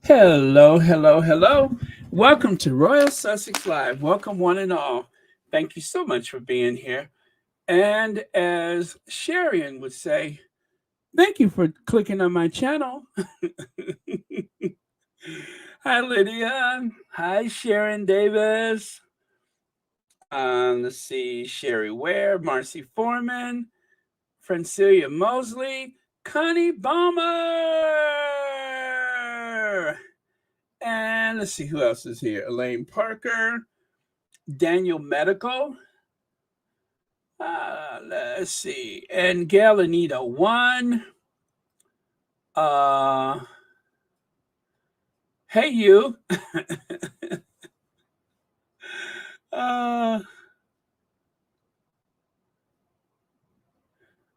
Hello, hello, hello. Welcome to Royal Sussex Live. Welcome, one and all. Thank you so much for being here. And as Sharian would say, thank you for clicking on my channel. Hi, Lydia. Hi, Sharon Davis. Let's see, Sherry Ware, Marcy Foreman, Francilia Mosley, Connie Balmer. And let's see who else is here. Elaine Parker, Daniel Medical. Let's see. And Gail Anita 1. Hey, you.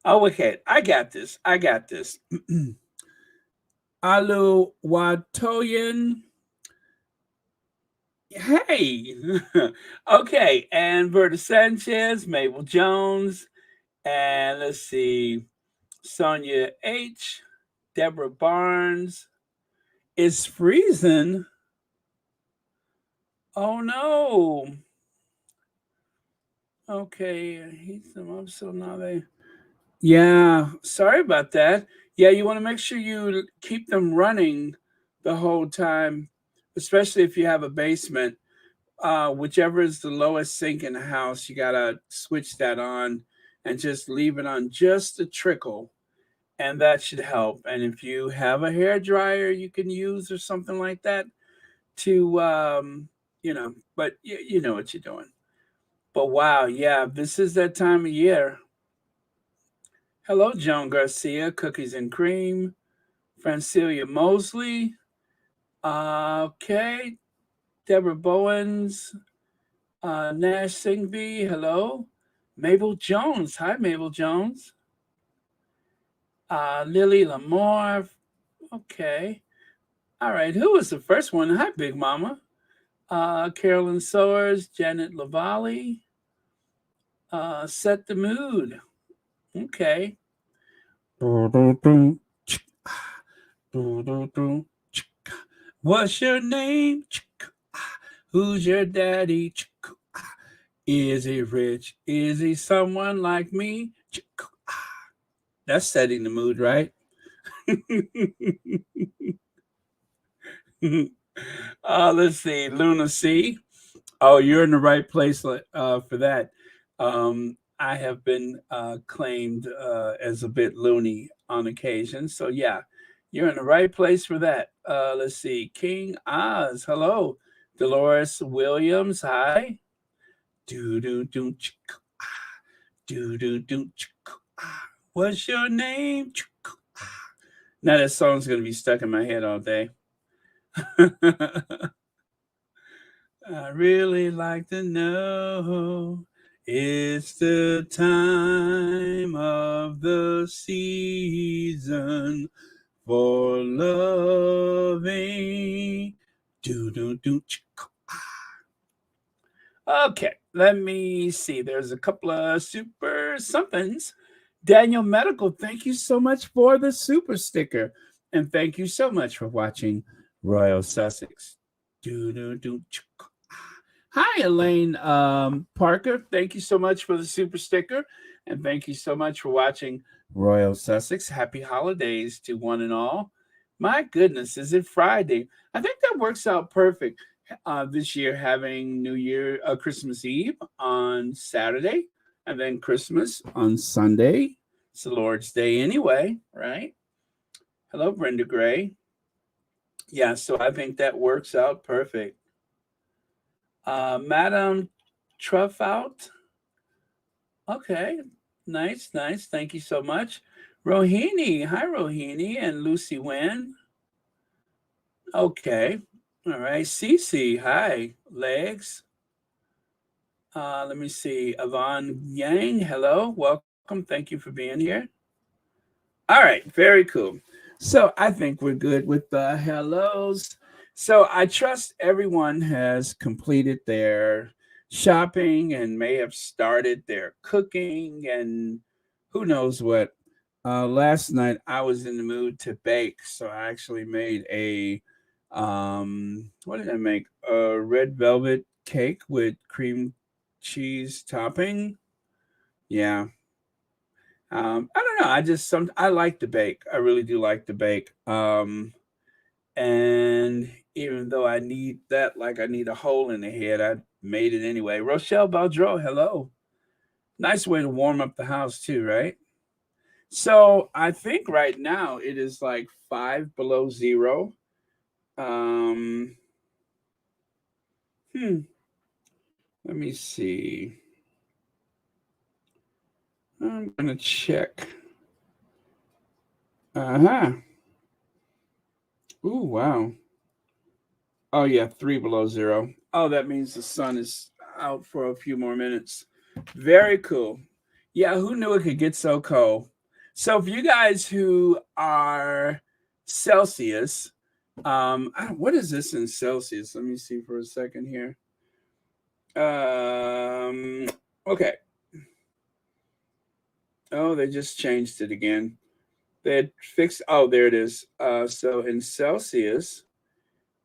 Okay. I got this. Alu Watoyen. Hey. Okay. And Berta Sanchez, Mabel Jones. And let's see. Sonia H. Deborah Barnes. It's freezing. Oh no. Okay, heat them up so now they. Yeah, sorry about that. Yeah, you want to make sure you keep them running the whole time, especially if you have a basement. Whichever is the lowest sink in the house, you gotta switch that on and just leave it on just a trickle, and that should help. And if you have a hair dryer you can use or something like that to, but you know what you're doing. But wow, yeah, this is that time of year. Hello, Joan Garcia, Cookies and Cream, Francilia Mosley. Okay, Deborah Bowens, Nash Singby. Hello, Mabel Jones. Hi, Mabel Jones. Lily Lamore. Okay. All right. Who was the first one? Hi, Big Mama. Carolyn Soares, Janet Lavalley. Set the mood. Okay. What's your name? Who's your daddy? Is he rich? Is he someone like me? That's setting the mood, right? Let's see. Luna C. Oh, you're in the right place for that. I have been claimed as a bit loony on occasion. So, yeah, you're in the right place for that. Let's see. King Oz. Hello. Dolores Williams. Hi. Do do do do do do. What's your name? Now that song's gonna be stuck in my head all day. I really like to know it's the time of the season for loving. Do do do. Okay, let me see. There's a couple of super somethings. Daniel Medical, thank you so much for the super sticker. And thank you so much for watching Royal Sussex. Hi, Elaine Parker. Thank you so much for the super sticker. And thank you so much for watching Royal Sussex. Happy holidays to one and all. My goodness, is it Friday? I think that works out perfect this year, having Christmas Eve on Saturday, and then Christmas on Sunday. It's the Lord's Day anyway, right? Hello, Brenda Gray. Yeah, so I think that works out perfect. Madam Truffout. Okay, nice, nice. Thank you so much. Rohini. Hi, Rohini and Lucy Wen. Okay. All right. Cece. Hi. Legs. Let me see. Yvonne Yang. Hello. Welcome. Thank you for being here. All right. Very cool. So I think we're good with the hellos. So I trust everyone has completed their shopping and may have started their cooking and who knows what. Last night I was in the mood to bake, so I actually made a what did I make? A red velvet cake with cream cheese topping. Yeah. I don't know. I like to bake. I really do like to bake. And even though I need that, like I need a hole in the head, I made it anyway. Rochelle Baldreau, hello. Nice way to warm up the house too, right? So I think right now it is like 5 below 0. Um, Let me see. I'm gonna check. Uh-huh. Ooh, wow. Oh yeah, 3 below 0. Oh, that means the sun is out for a few more minutes. Very cool. Yeah, who knew it could get so cold? So for you guys who are Celsius, what is this in Celsius? Let me see for a second here. Okay. Oh, they just changed it again. They had fixed. Oh, there it is. So in Celsius,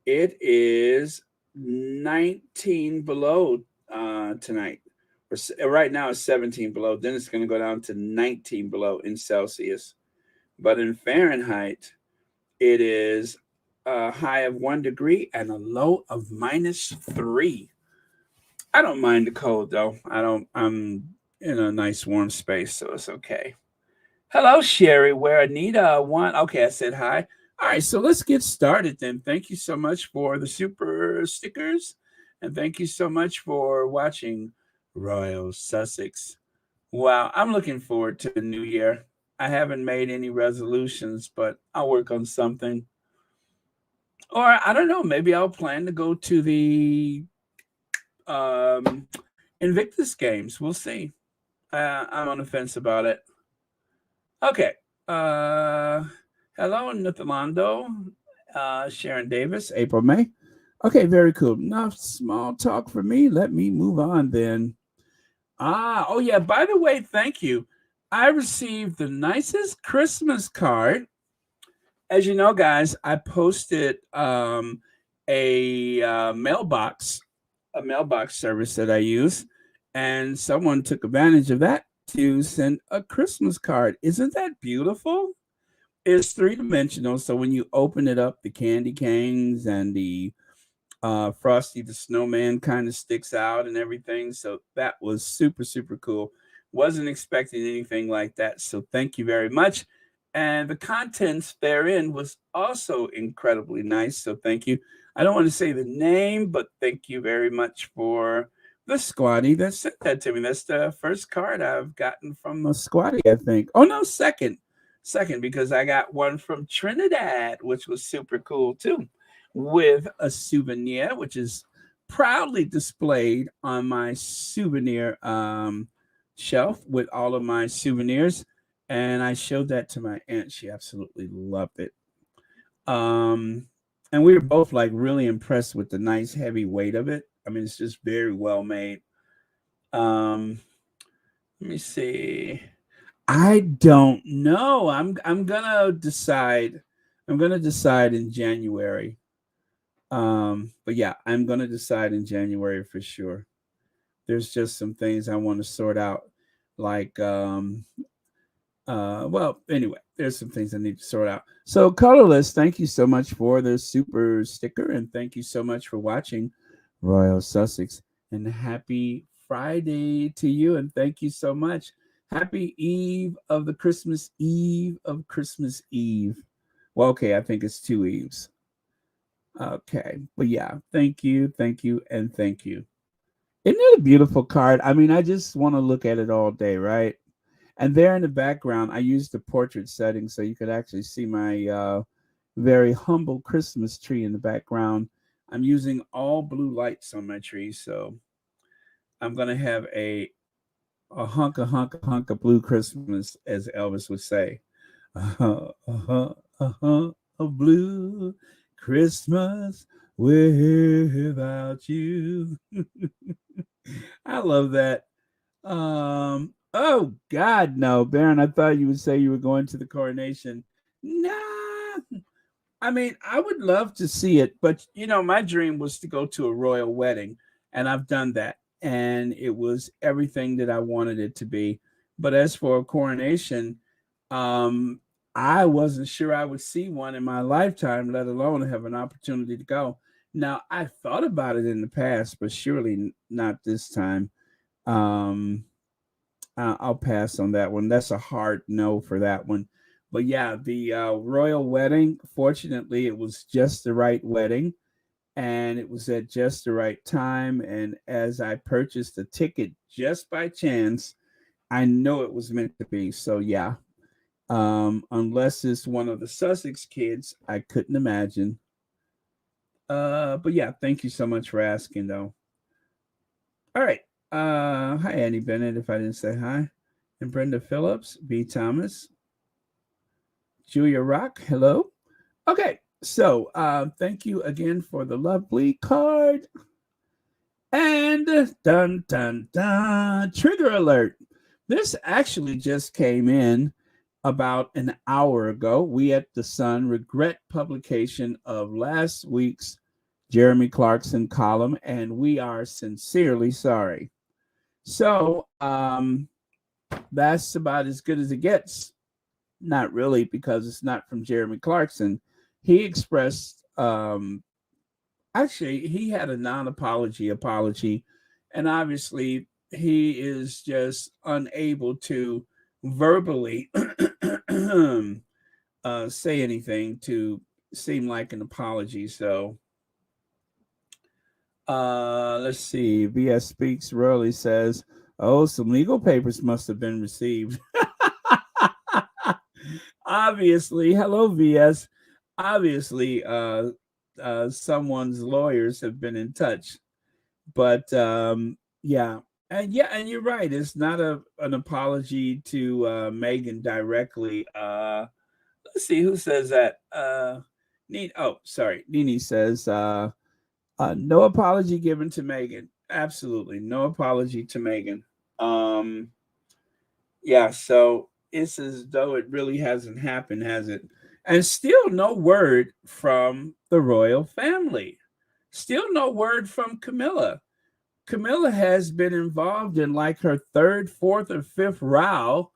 it is 19 below tonight. Right now it's 17 below. Then it's going to go down to 19 below in Celsius. But in Fahrenheit, it is a high of 1 degree and a low of -3. I don't mind the cold though. I don't. I'm in a nice warm space, so it's okay. Hello, Sherry. Where Anita one? Okay, I said hi. All right, so let's get started then. Thank you so much for the super stickers, and thank you so much for watching Royal Sussex. Wow, I'm looking forward to the new year. I haven't made any resolutions, but I'll work on something. Or I don't know, maybe I'll plan to go to the um, Invictus games. We'll see. I'm on the fence about it. Okay. Uh, Hello, Nathalando, Sharon Davis, April May. Okay, very cool. Enough small talk for me. Let me move on then. Oh yeah, by the way, thank you. I received the nicest Christmas card. As you know, guys, I posted a mailbox service that I use, and someone took advantage of that to send a Christmas card. Isn't that beautiful? It's three-dimensional, so when you open it up, the candy canes and the Frosty the Snowman kind of sticks out and everything. So that was super, super cool. Wasn't expecting anything like that. So thank you very much. And the contents therein was also incredibly nice. So thank you. I don't want to say the name, but thank you very much for the squatty that sent that to me. That's the first card I've gotten from a squatty, I think. Oh no, second, because I got one from Trinidad, which was super cool too, with a souvenir, which is proudly displayed on my souvenir shelf with all of my souvenirs. And I showed that to my aunt. She absolutely loved it. Um, and we were both like really impressed with the nice heavy weight of it. I mean, it's just very well made. Um, Let me see. I don't know. I'm gonna decide. I'm going to decide in January. But yeah, I'm going to decide in January for sure. There's just some things I want to sort out, like well, anyway, there's some things I need to sort out. So, Colorless, thank you so much for the super sticker, and thank you so much for watching Royal Sussex. And happy Friday to you, and thank you so much. Happy Eve of the Christmas Eve of Christmas Eve. Well, okay, I think it's two Eves. Okay, but yeah, thank you, and thank you. Isn't it a beautiful card? I mean, I just want to look at it all day, right? And there in the background, I used the portrait setting so you could actually see my very humble Christmas tree in the background. I'm using all blue lights on my tree, so I'm gonna have a hunk of blue Christmas, as Elvis would say. A blue Christmas without you. I love that. Oh God, no, Baron. I thought you would say you were going to the coronation. Nah, I mean, I would love to see it, but my dream was to go to a royal wedding, and I've done that, and it was everything that I wanted it to be. But as for a coronation, um, I wasn't sure I would see one in my lifetime, let alone have an opportunity to go. Now, I thought about it in the past, but surely not this time. Um, I'll pass on that one. That's a hard no for that one. But yeah, the royal wedding, fortunately, it was just the right wedding and it was at just the right time. And as I purchased the ticket just by chance, I know it was meant to be. So yeah, unless it's one of the Sussex kids, I couldn't imagine. But yeah, thank you so much for asking, though. All right. Hi, Annie Bennett, if I didn't say hi. And Brenda Phillips, B. Thomas, Julia Rock, hello. Okay, so thank you again for the lovely card. And dun dun dun, trigger alert. This actually just came in about an hour ago. We at the Sun regret publication of last week's Jeremy Clarkson column, and we are sincerely sorry. So that's about as good as it gets. Not really, because it's not from Jeremy Clarkson. He expressed, actually, he had a non apology, and obviously, he is just unable to verbally say anything to seem like an apology. So, let's see. VS Speaks Rarely says, "Oh, some legal papers must have been received." Obviously, hello VS. Obviously, someone's lawyers have been in touch, but yeah, and you're right. It's not an apology to Meghan directly. Let's see who says that. Nini says no apology given to Meghan. Absolutely, no apology to Meghan. Um, yeah, so it's as though it really hasn't happened, has it? And still no word from the royal family. Still no word from Camilla. Camilla has been involved in like her third, fourth, or fifth row,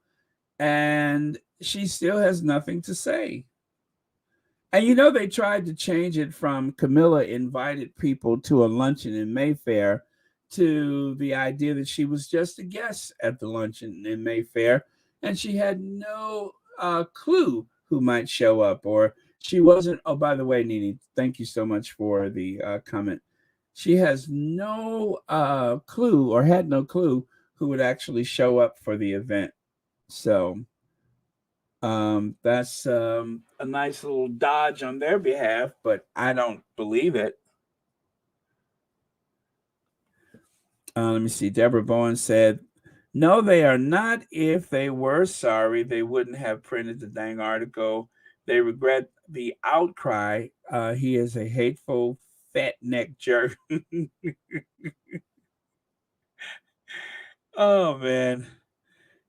and she still has nothing to say. And they tried to change it from Camilla invited people to a luncheon in Mayfair to the idea that she was just a guest at the luncheon in Mayfair and she had no clue who might show up, or she wasn't. Oh, by the way, Nini, thank you so much for the comment. She has no clue, or had no clue, who would actually show up for the event. So that's a nice little dodge on their behalf, but I don't believe it. Let me see. Deborah Bowen said, "No, they are not. If they were sorry, they wouldn't have printed the dang article. They regret the outcry. He is a hateful, fat neck jerk." Oh, man.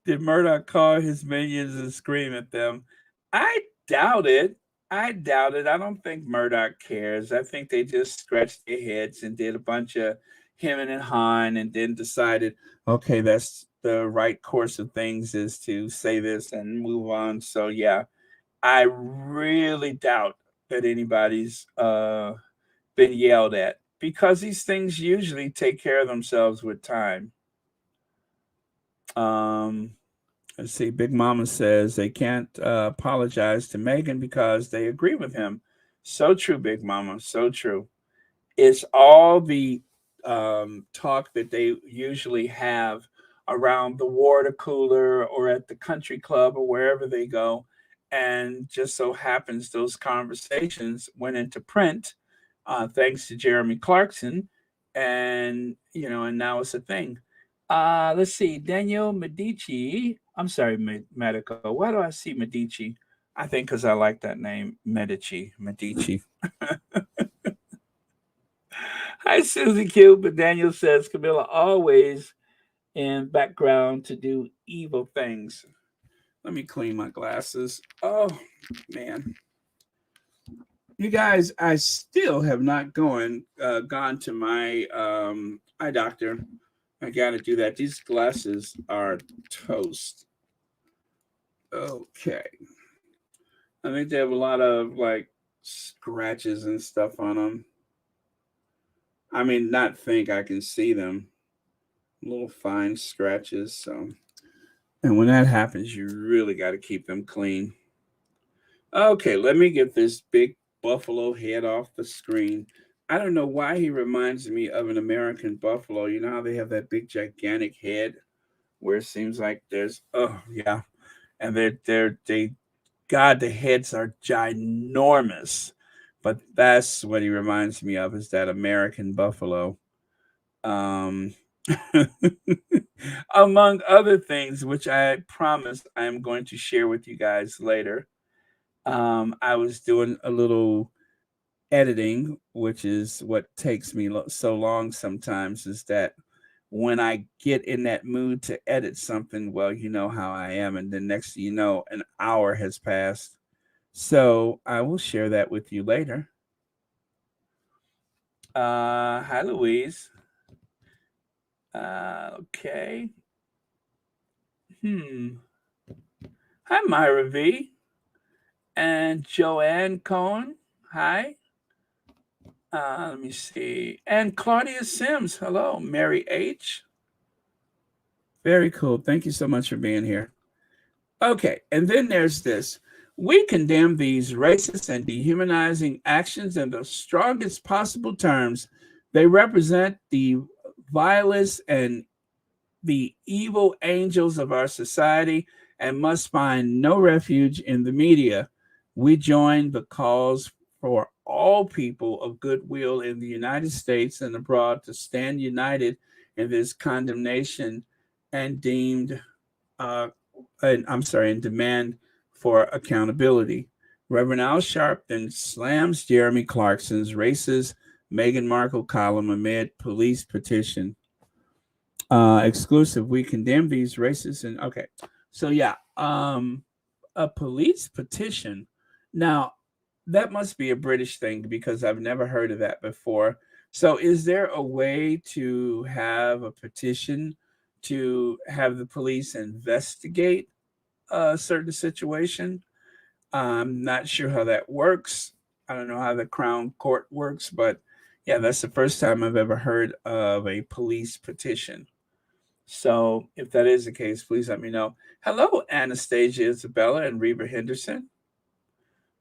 Did Murdoch call his minions and scream at them? I doubt it. I doubt it. I don't think Murdoch cares. I think they just scratched their heads and did a bunch of hemming and hawing and then decided, okay, that's the right course of things is to say this and move on. So yeah, I really doubt that anybody's been yelled at because these things usually take care of themselves with time. Um, let's see. Big Mama says they can't apologize to Meghan because they agree with him. So true, Big Mama. So true. It's all the talk that they usually have around the water cooler or at the country club or wherever they go. And just so happens those conversations went into print thanks to Jeremy Clarkson. And, and now it's a thing. Let's see. Daniel Medici. I'm sorry, Medico. Why do I see Medici? I think because I like that name, Medici. Hi, Susie Q. But Daniel says Camilla always in background to do evil things. Let me clean my glasses. Oh man, you guys, I still have not gone to my eye doctor. I got to do that. These glasses are toast. Okay, I think they have a lot of like scratches and stuff on them. I mean, not think I can see them. Little fine scratches. So, and when that happens, you really got to keep them clean. Okay, let me get this big buffalo head off the screen. I don't know why he reminds me of an American buffalo. You know how they have that big gigantic head where it seems like there's oh yeah, and they God the heads are ginormous, but that's what he reminds me of is that American buffalo. Um, among other things, which I promise I am going to share with you guys later. I was doing a little editing, which is what takes me so long sometimes, is that when I get in that mood to edit something, well, you know how I am. And then next thing you know, an hour has passed. So I will share that with you later. Hi, Louise. Okay. Hmm. Hi, Myra V. And Joanne Cohen. Hi. Let me see. And Claudia Sims. Hello. Mary H. Very cool. Thank you so much for being here. Okay. And then there's this. We condemn these racist and dehumanizing actions in the strongest possible terms. They represent the vilest and the evil angels of our society and must find no refuge in the media. We join the calls for all people of goodwill in the United States and abroad to stand united in this condemnation and deemed, uh, and demand for accountability. Reverend Al Sharpton slams Jeremy Clarkson's racist Meghan Markle column amid police petition. Exclusive. We condemn these racists and okay. So yeah, a police petition. Now that must be a British thing because I've never heard of that before. So is there a way to have a petition to have the police investigate a certain situation? I'm not sure how that works. I don't know how the Crown Court works, but yeah, that's the first time I've ever heard of a police petition. So if that is the case, please let me know. Hello, Anastasia Isabella and Reba Henderson.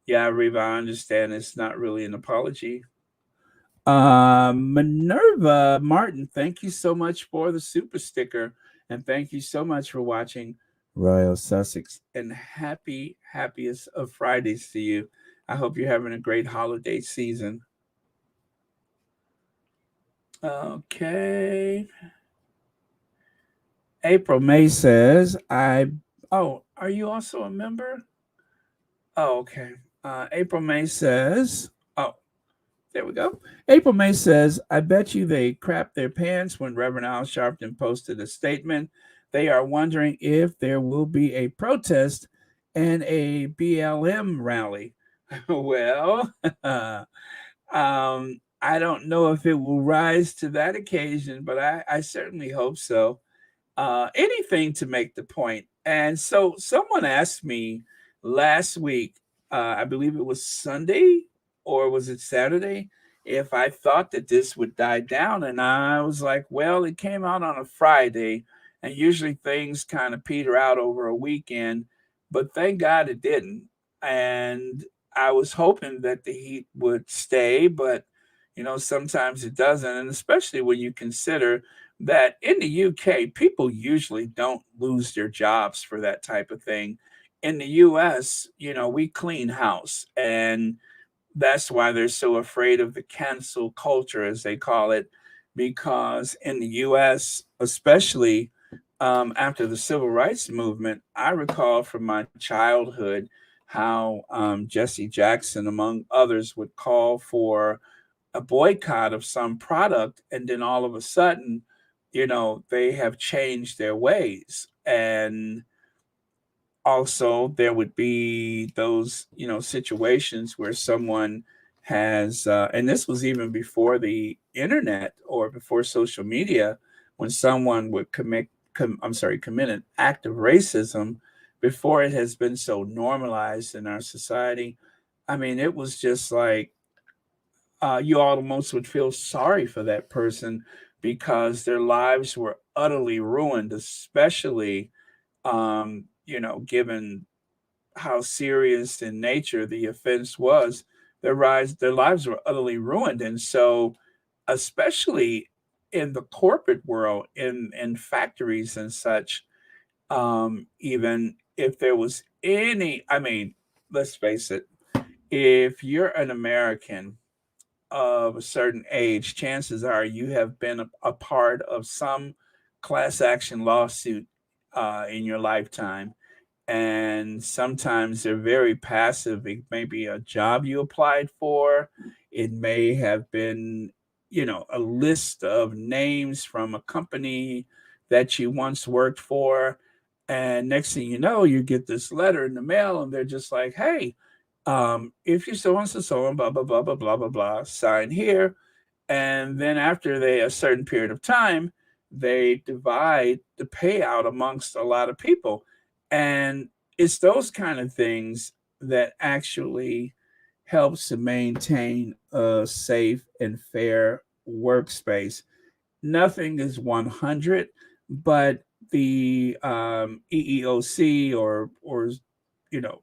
Yeah, Reba, I understand it's not really an apology. Minerva Martin, thank you so much for the super sticker. And thank you so much for watching Royal Sussex. And happiest of Fridays to you. I hope you're having a great holiday season. Okay. April May says, are you also a member? Oh, okay. April May says, oh, there we go. April May says, I bet you they crapped their pants when Reverend Al Sharpton posted a statement. They are wondering if there will be a protest and a BLM rally. Well, I don't know if it will rise to that occasion, but I certainly hope so. Anything to make the point. And so someone asked me last week, I believe it was Sunday or was it Saturday, if I thought that this would die down. And I was like, well, it came out on a Friday, and usually things kind of peter out over a weekend, but thank God it didn't. And I was hoping that the heat would stay, but sometimes it doesn't. And especially when you consider that in the UK, people usually don't lose their jobs for that type of thing. In the US, we clean house, and that's why they're so afraid of the cancel culture, as they call it, because in the US, especially after the civil rights movement, I recall from my childhood how Jesse Jackson, among others, would call for a boycott of some product, and then all of a sudden, they have changed their ways. And also there would be those situations where someone has and this was even before the internet or before social media, when someone would commit an act of racism before it has been so normalized in our society. I mean, it was just like you almost would feel sorry for that person because their lives were utterly ruined, especially given how serious in nature the offense was. Their lives were utterly ruined. And so, especially in the corporate world, in factories and such, even if there was any, I mean, let's face it, if you're an American of a certain age, chances are you have been a part of some class action lawsuit in your lifetime. And sometimes they're very passive. It may be a job you applied for, it may have been, a list of names from a company that you once worked for. And next thing you know, you get this letter in the mail, and they're just like, hey, if you're so and so, so and blah, blah, blah, blah, blah, blah, blah, sign here. And then after a certain period of time, they divide the payout amongst a lot of people. And it's those kind of things that actually helps to maintain a safe and fair workspace. Nothing is 100, but the EEOC or you know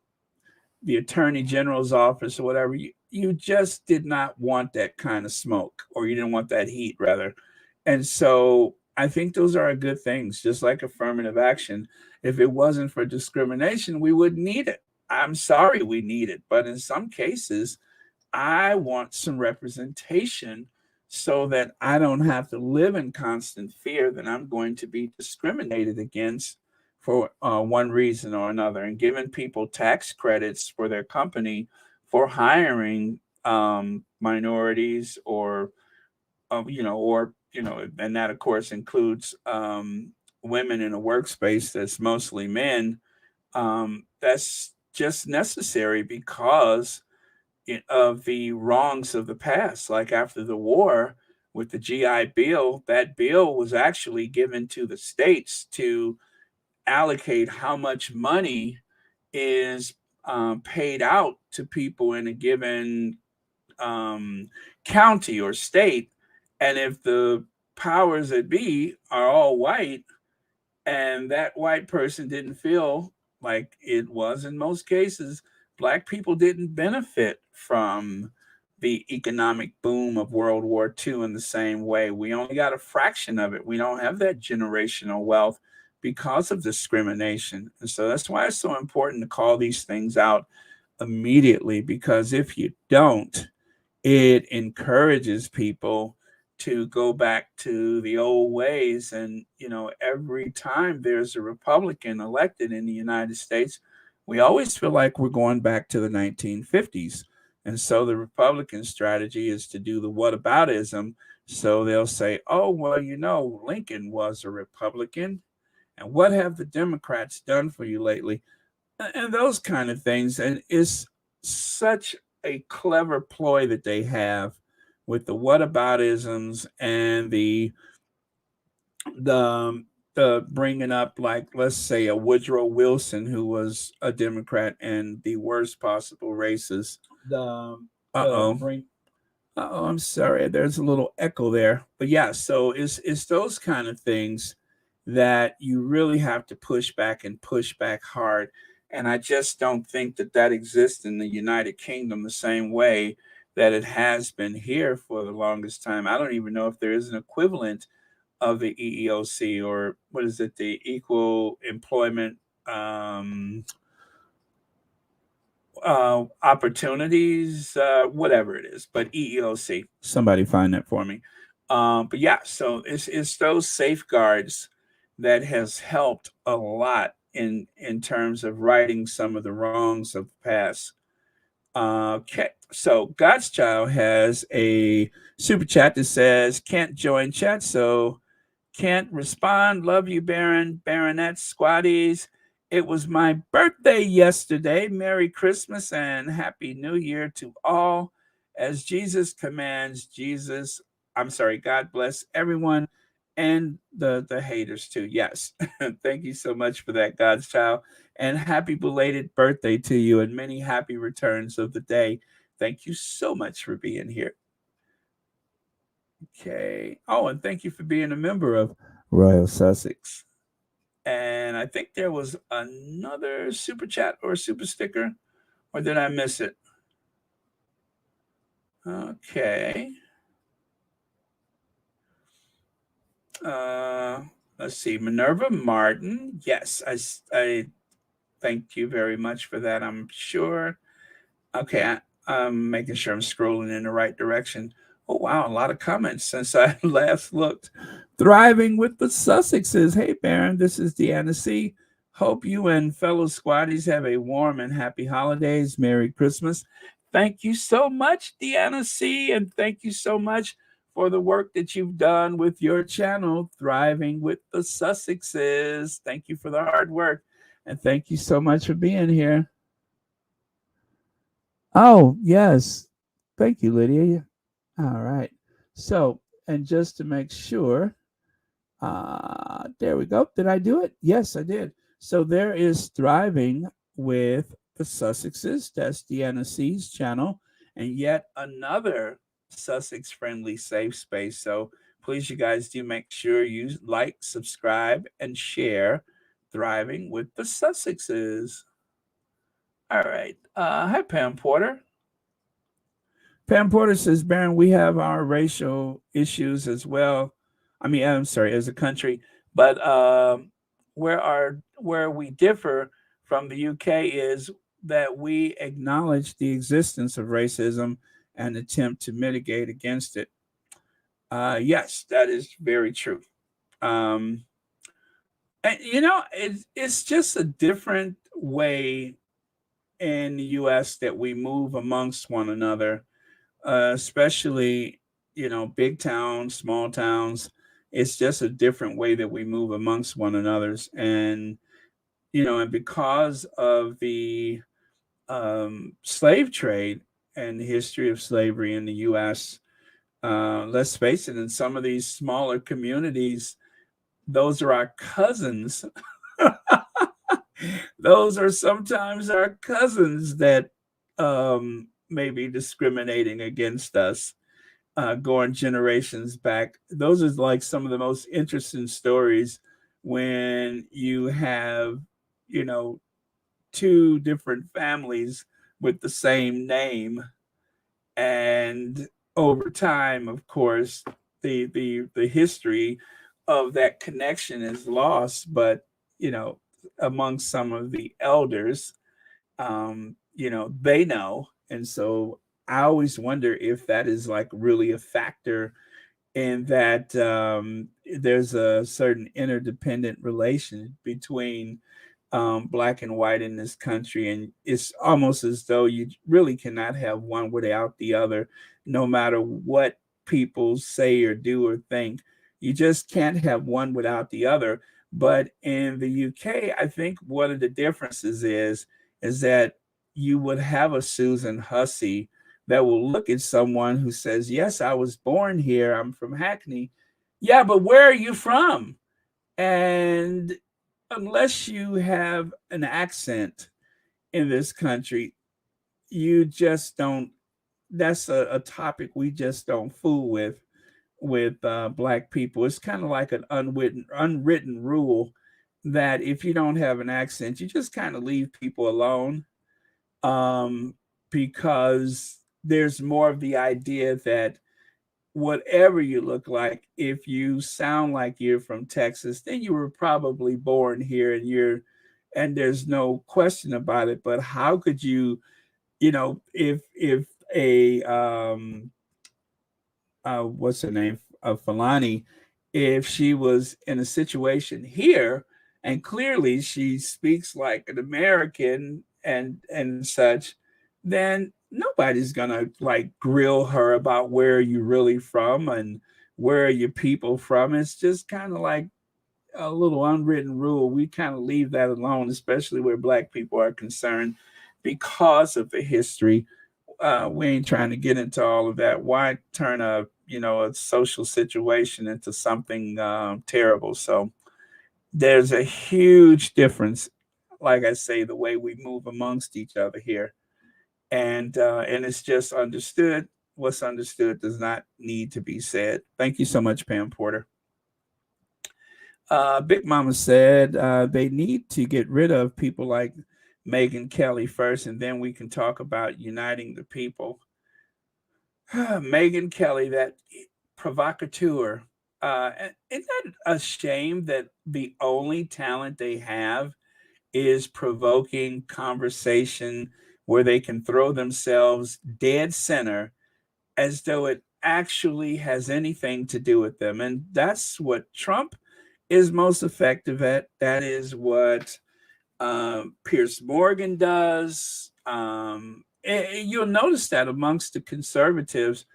the attorney general's office or whatever, you just did not want that kind of smoke, or you didn't want that heat rather. And so I think those are good things, just like affirmative action. If it wasn't for discrimination, we wouldn't need it. I'm sorry we need it, but in some cases I want some representation so that I don't have to live in constant fear that I'm going to be discriminated against for one reason or another. And giving people tax credits for their company for hiring minorities, and that of course includes women in a workspace that's mostly men. That's just necessary because of the wrongs of the past. Like after the war with the GI Bill, that bill was actually given to the states to allocate how much money is paid out to people in a given um, county or state. And if the powers that be are all white, and that white person didn't feel like it was in most cases, black people didn't benefit from the economic boom of World War II in the same way. We only got a fraction of it. We don't have that generational wealth because of discrimination. And so that's why it's so important to call these things out immediately, because if you don't, it encourages people to go back to the old ways. And, every time there's a Republican elected in the United States, we always feel like we're going back to the 1950s. And so the Republican strategy is to do the whataboutism. So they'll say, oh, well, Lincoln was a Republican. And what have the Democrats done for you lately? And those kind of things. And it's such a clever ploy that they have with the whataboutisms and the the bringing up, like, let's say, a Woodrow Wilson who was a Democrat and the worst possible racist. Uh-oh. Uh-oh, I'm sorry. There's a little echo there. But yeah, so it's those kind of things that you really have to push back and push back hard. And I just don't think that that exists in the United Kingdom the same way that it has been here for the longest time. I don't even know if there is an equivalent of the EEOC, or what is it, the Equal Employment opportunities, whatever it is, but EEOC. Somebody find that for me. But yeah, so it's those safeguards that has helped a lot in terms of righting some of the wrongs of the past. Okay, so God's Child has a super chat that says can't join chat, so can't respond. Love you, Baron, Baronet, Squaddies. It was my birthday yesterday. Merry Christmas and Happy New Year to all. As Jesus commands, God bless everyone and the haters too. Yes. Thank you so much for that, God's Child. And happy belated birthday to you and many happy returns of the day. Thank you so much for being here. Okay. Oh, and thank you for being a member of Royal Sussex. And I think there was another super chat or super sticker, or did I miss it? Okay. Let's see. Minerva Martin. Yes, I thank you very much for that. I'm sure. Okay, I'm making sure I'm scrolling in the right direction. Oh, wow, a lot of comments since I last looked. Thriving with the Sussexes. Hey, Baron, this is Deanna C. Hope you and fellow squaddies have a warm and happy holidays. Merry Christmas. Thank you so much, Deanna C. And thank you so much for the work that you've done with your channel, Thriving with the Sussexes. Thank you for the hard work. And thank you so much for being here. Oh, yes. Thank you, Lydia. All right. So, and just to make sure, there we go. Did I do it? Yes, I did. So there is Thriving with the Sussexes. That's Deanna C's channel. And yet another Sussex friendly safe space. So please, you guys, do make sure you like, subscribe, and share Thriving with the Sussexes. All right. Hi, Pam Porter. Pam Porter says, Baron, we have our racial issues as well. I mean, I'm sorry, as a country, but where we differ from the UK is that we acknowledge the existence of racism and attempt to mitigate against it. Yes, that is very true. And, it's just a different way in the U.S. that we move amongst one another, especially, big towns, small towns. It's just a different way that we move amongst one another's. And, and because of the slave trade and the history of slavery in the U.S., let's face it, in some of these smaller communities, those are our cousins. Those are sometimes our cousins that may be discriminating against us, going generations back. Those are like some of the most interesting stories when you have, you know, two different families with the same name, and over time, of course, the history of that connection is lost. But among some of the elders, they know. And so I always wonder if that is like really a factor in that, there's a certain interdependent relation between black and white in this country. And it's almost as though you really cannot have one without the other, no matter what people say or do or think. You just can't have one without the other. But in the UK, I think one of the differences is that you would have a Susan Hussey that will look at someone who says, yes, I was born here, I'm from Hackney. Yeah, but where are you from? And unless you have an accent in this country, you just don't. That's a topic we just don't fool with black people. It's kind of like an unwritten rule that if you don't have an accent, you just kind of leave people alone, um, because there's more of the idea that whatever you look like, if you sound like you're from Texas, then you were probably born here, and there's no question about it. But how could you, if a what's her name, Falani, if she was in a situation here and clearly she speaks like an American and such, then nobody's gonna like grill her about where are you really from and where are your people from. It's just kind of like a little unwritten rule. We kind of leave that alone, especially where black people are concerned, because of the history. We ain't trying to get into all of that. Why turn a social situation into something terrible? So there's a huge difference, like I say, the way we move amongst each other here, and it's just understood. What's understood does not need to be said. Thank you so much, Pam Porter. Big Mama said they need to get rid of people like Meghan Kelly first, and then we can talk about uniting the people. Meghan Kelly, that provocateur. Isn't that a shame that the only talent they have is provoking conversation where they can throw themselves dead center as though it actually has anything to do with them? And that's what Trump is most effective at. That is what Piers Morgan does. You'll notice that amongst the conservatives,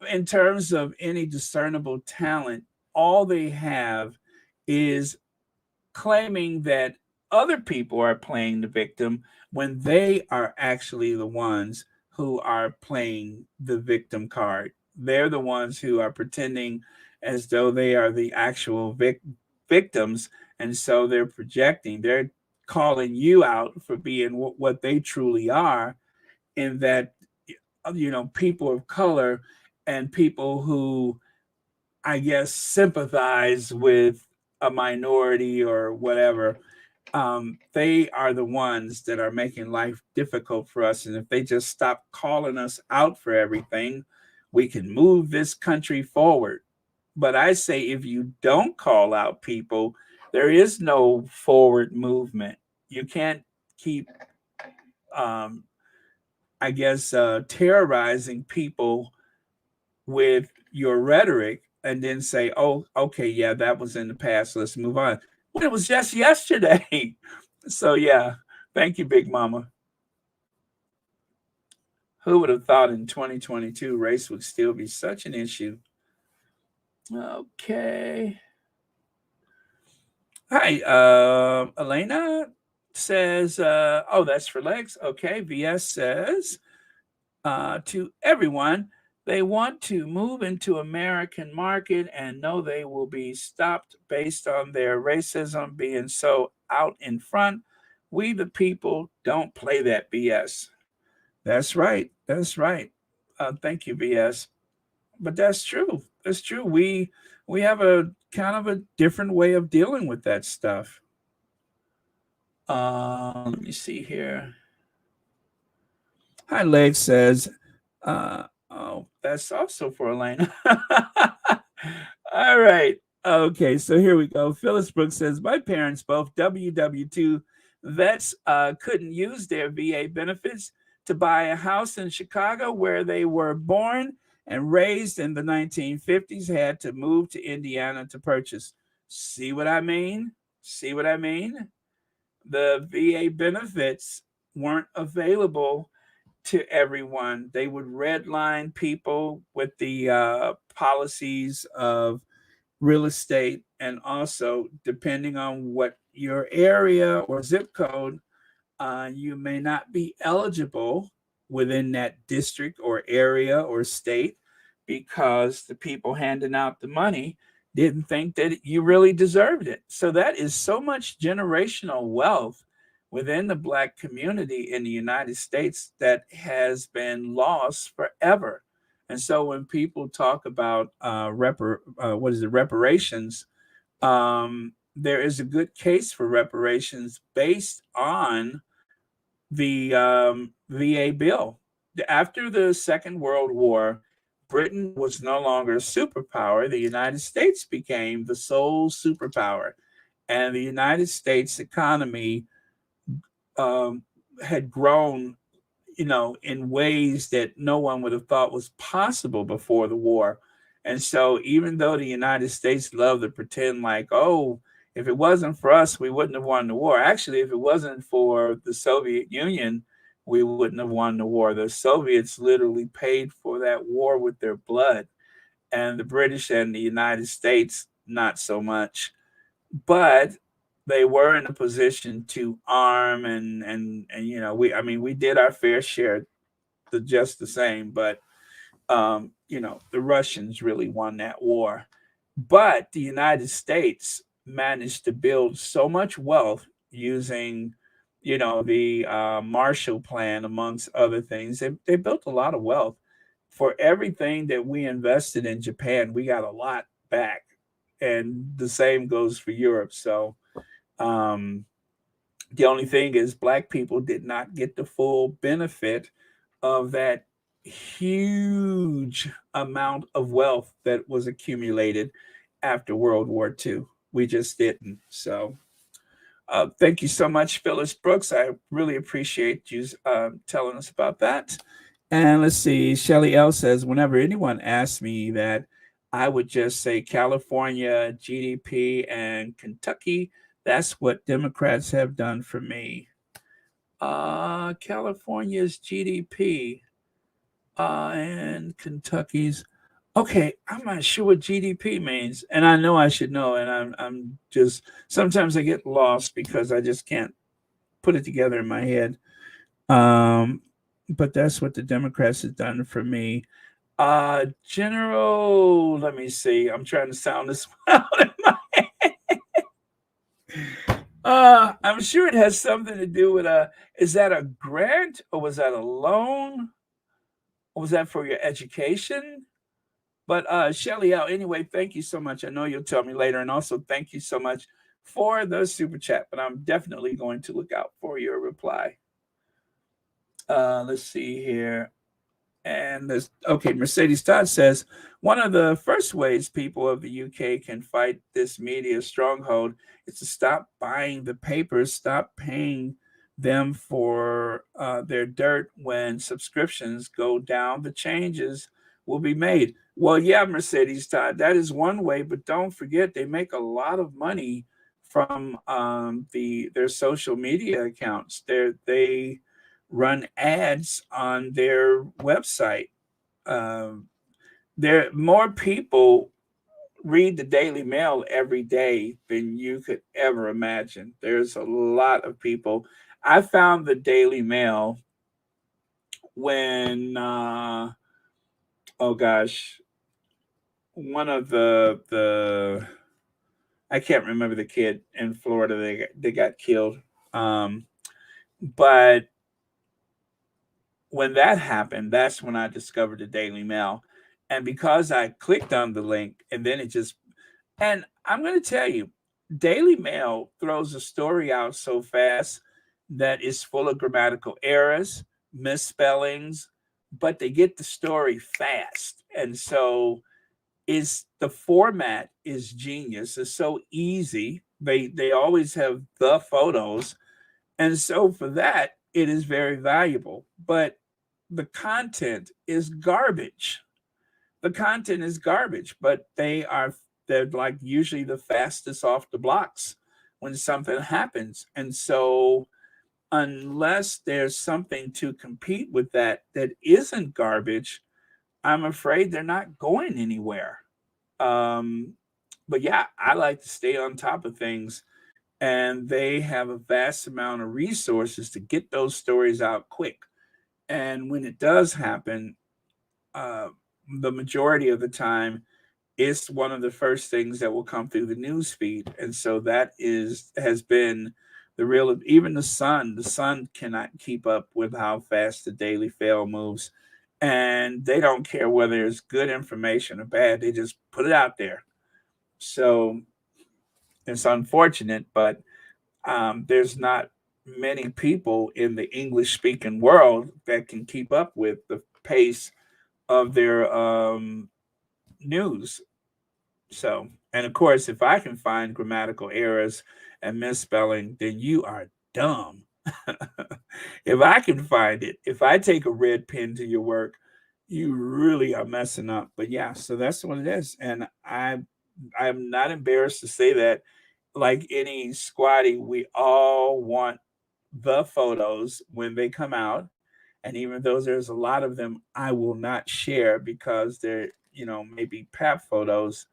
in terms of any discernible talent, all they have is claiming that other people are playing the victim when they are actually the ones who are playing the victim card. They're the ones who are pretending as though they are the actual victims. And so they're projecting, they're calling you out for being what they truly are, in that, people of color and people who, I guess, sympathize with a minority or whatever, they are the ones that are making life difficult for us. And if they just stop calling us out for everything, we can move this country forward. But I say, if you don't call out people, there is no forward movement. You can't keep, um, I guess, terrorizing people with your rhetoric and then say, oh, okay, yeah, that was in the past. Let's move on. When it was just yesterday. So, yeah, thank you, Big Mama. Who would have thought in 2022 race would still be such an issue? Okay. Hi, Elena says, oh, that's for legs. Okay. VS says, to everyone, they want to move into American market and know they will be stopped based on their racism being so out in front. We the people don't play that BS. That's right. That's right. Thank you, BS. But that's true. That's true. We have a kind of a different way of dealing with that stuff. Let me see here. Hi, Leg says, oh, that's also for Elena. All right. Okay, so here we go. Phyllis Brooks says, my parents, both WW2 vets, couldn't use their VA benefits to buy a house in Chicago where they were born and raised in the 1950s, had to move to Indiana to purchase. See what I mean? See what I mean? The VA benefits weren't available to everyone. They would redline people with the policies of real estate, and also depending on what your area or zip code, you may not be eligible within that district or area or state because the people handing out the money didn't think that you really deserved it. So that is so much generational wealth within the Black community in the United States that has been lost forever. And so when people talk about reparations, there is a good case for reparations based on the VA bill. After the Second World War, Britain was no longer a superpower. The United States became the sole superpower. And the United States economy um, had grown, in ways that no one would have thought was possible before the war. And so, even though the United States loved to pretend like, oh, if it wasn't for us, we wouldn't have won the war. Actually, if it wasn't for the Soviet Union, we wouldn't have won the war. The Soviets literally paid for that war with their blood, and the British and the United States, not so much. But they were in a position to arm and we did our fair share just the same, but the Russians really won that war. But the United States managed to build so much wealth using, the Marshall Plan, amongst other things. They built a lot of wealth. For everything that we invested in Japan, we got a lot back. And the same goes for Europe. So um, the only thing is, Black people did not get the full benefit of that huge amount of wealth that was accumulated after World War II. We just didn't. So, thank you so much, Phyllis Brooks. I really appreciate you telling us about that. And let's see, Shelly L says, whenever anyone asks me that, I would just say California, GDP, and Kentucky. That's what Democrats have done for me. California's GDP and Kentucky's. Okay, I'm not sure what GDP means, and I know I should know, and I'm just sometimes I get lost because I just can't put it together in my head. Um, but that's what the Democrats have done for me. General, let me see. I'm trying to sound this out in my I'm sure it has something to do with is that a grant or was that a loan? Or was that for your education? But Shelly L, anyway, thank you so much. I know you'll tell me later. And also thank you so much for the super chat. But I'm definitely going to look out for your reply. Let's see here. And this, okay, Mercedes Todd says, one of the first ways people of the UK can fight this media stronghold is to stop buying the papers, stop paying them for their dirt when subscriptions go down. The changes will be made. Well, yeah, Mercedes Todd, that is one way, but don't forget they make a lot of money from their social media accounts. They run ads on their website. Um, there more people read the Daily Mail every day than you could ever imagine. There's a lot of people. I found the Daily Mail when oh gosh, one of the I can't remember the kid in Florida they got killed. But when that happened, that's when I discovered the Daily Mail. And because I clicked on the link and then it just, and I'm going to tell you, Daily Mail throws a story out so fast that is full of grammatical errors, misspellings, but they get the story fast. And so the format is genius. It's so easy. They always have the photos. And so for that, it is very valuable. But the content is garbage. The content is garbage, but they're like usually the fastest off the blocks when something happens. And so unless there's something to compete with that isn't garbage, I'm afraid they're not going anywhere. Um, but yeah, I like to stay on top of things. and they have a vast amount of resources to get those stories out quick. And when it does happen, uh, the majority of the time, it's one of the first things that will come through the news feed. And so that has been the real, even the Sun cannot keep up with how fast the Daily Fail moves. And they don't care whether it's good information or bad, they just put it out there. So it's unfortunate, but there's not many people in the English speaking world that can keep up with the pace of their news. So, and of course, if I can find grammatical errors and misspelling, then you are dumb. If I can find it, if I take a red pen to your work, you really are messing up. But yeah, so that's what it is. And I'm not embarrassed to say that. Like any squatty, we all want the photos when they come out. And even though there's a lot of them, I will not share because they're, maybe pap photos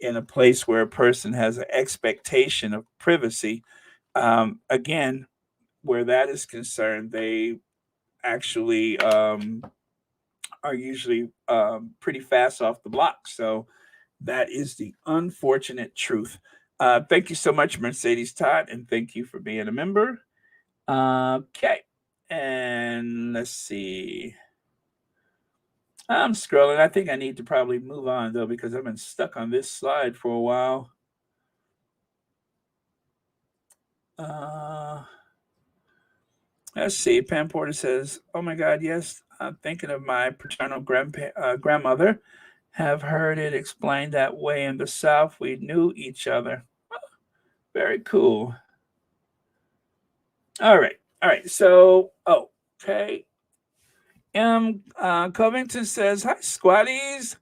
in a place where a person has an expectation of privacy. Again, where that is concerned, they actually are usually pretty fast off the block. So that is the unfortunate truth. Thank you so much, Mercedes Todd, and thank you for being a member. Okay, and let's see. I'm scrolling. I think I need to probably move on though because I've been stuck on this slide for a while. Uh, let's see. Pam Porter says, "Oh my God, yes. I'm thinking of my paternal grandmother. Have heard it explained that way in the South. We knew each other. Very cool. All right, all right. So, okay. Covington says, "Hi, squatties.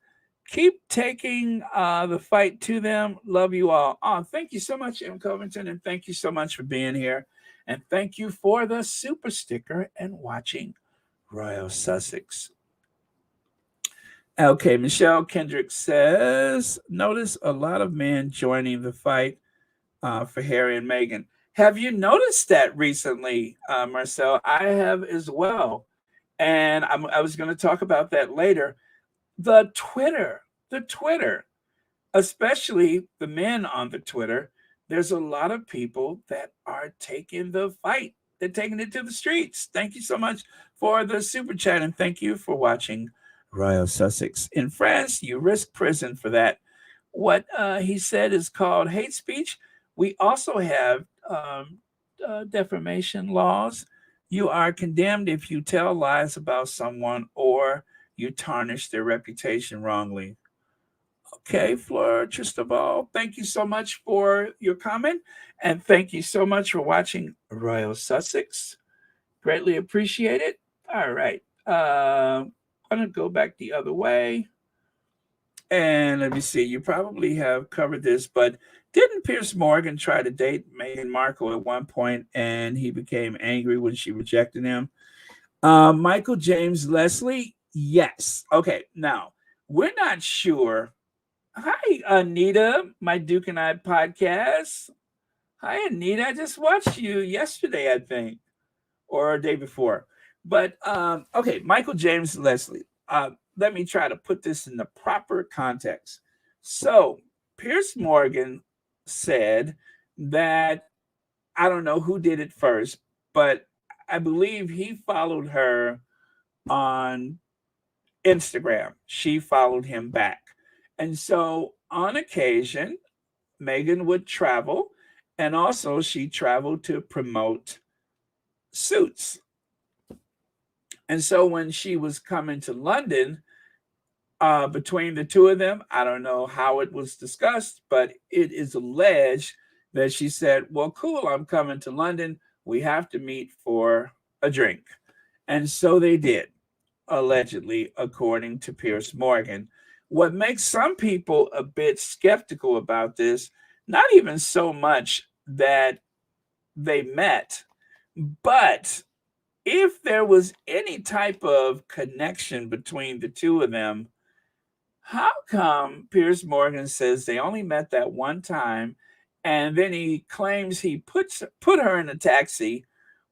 Keep taking the fight to them. Love you all." Oh, thank you so much, M. Covington, and thank you so much for being here. And thank you for the super sticker and watching Royal Sussex. Okay, Michelle Kendrick says, "Notice a lot of men joining the fight for Harry and Meghan." Have you noticed that recently, Marcel? I have as well. And I was going to talk about that later. The Twitter, especially the men on the Twitter, there's a lot of people that are taking the fight. They're taking it to the streets. Thank you so much for the super chat, and thank you for watching Royal Sussex. In France, you risk prison for that. What he said is called hate speech. We also have defamation laws. You are condemned if you tell lies about someone or you tarnish their reputation wrongly. Okay, Flora Tristobal, thank you so much for your comment, and thank you so much for watching Royal Sussex. Greatly appreciate it. All right, I'm gonna go back the other way, and let me see. You probably have covered this, but didn't Piers Morgan try to date Meghan Markle at one point, and he became angry when she rejected him? Michael James Leslie, yes. Okay, now we're not sure. Hi, Anita, my Duke and I podcast. Hi, Anita. I just watched you yesterday, I think, or a day before. But okay, Michael James Leslie. Let me try to put this in the proper context. So, Piers Morgan said that I don't know who did it first, but I believe he followed her on Instagram. She followed him back. And so on occasion, Meghan would travel, and also she traveled to promote Suits. And so when she was coming to London, between the two of them, I don't know how it was discussed, but it is alleged that she said, "Well, cool, I'm coming to London. We have to meet for a drink." And so they did, allegedly, according to Piers Morgan. What makes some people a bit skeptical about this, not even so much that they met, but if there was any type of connection between the two of them, how come Piers Morgan says they only met that one time And then he claims he put her in a taxi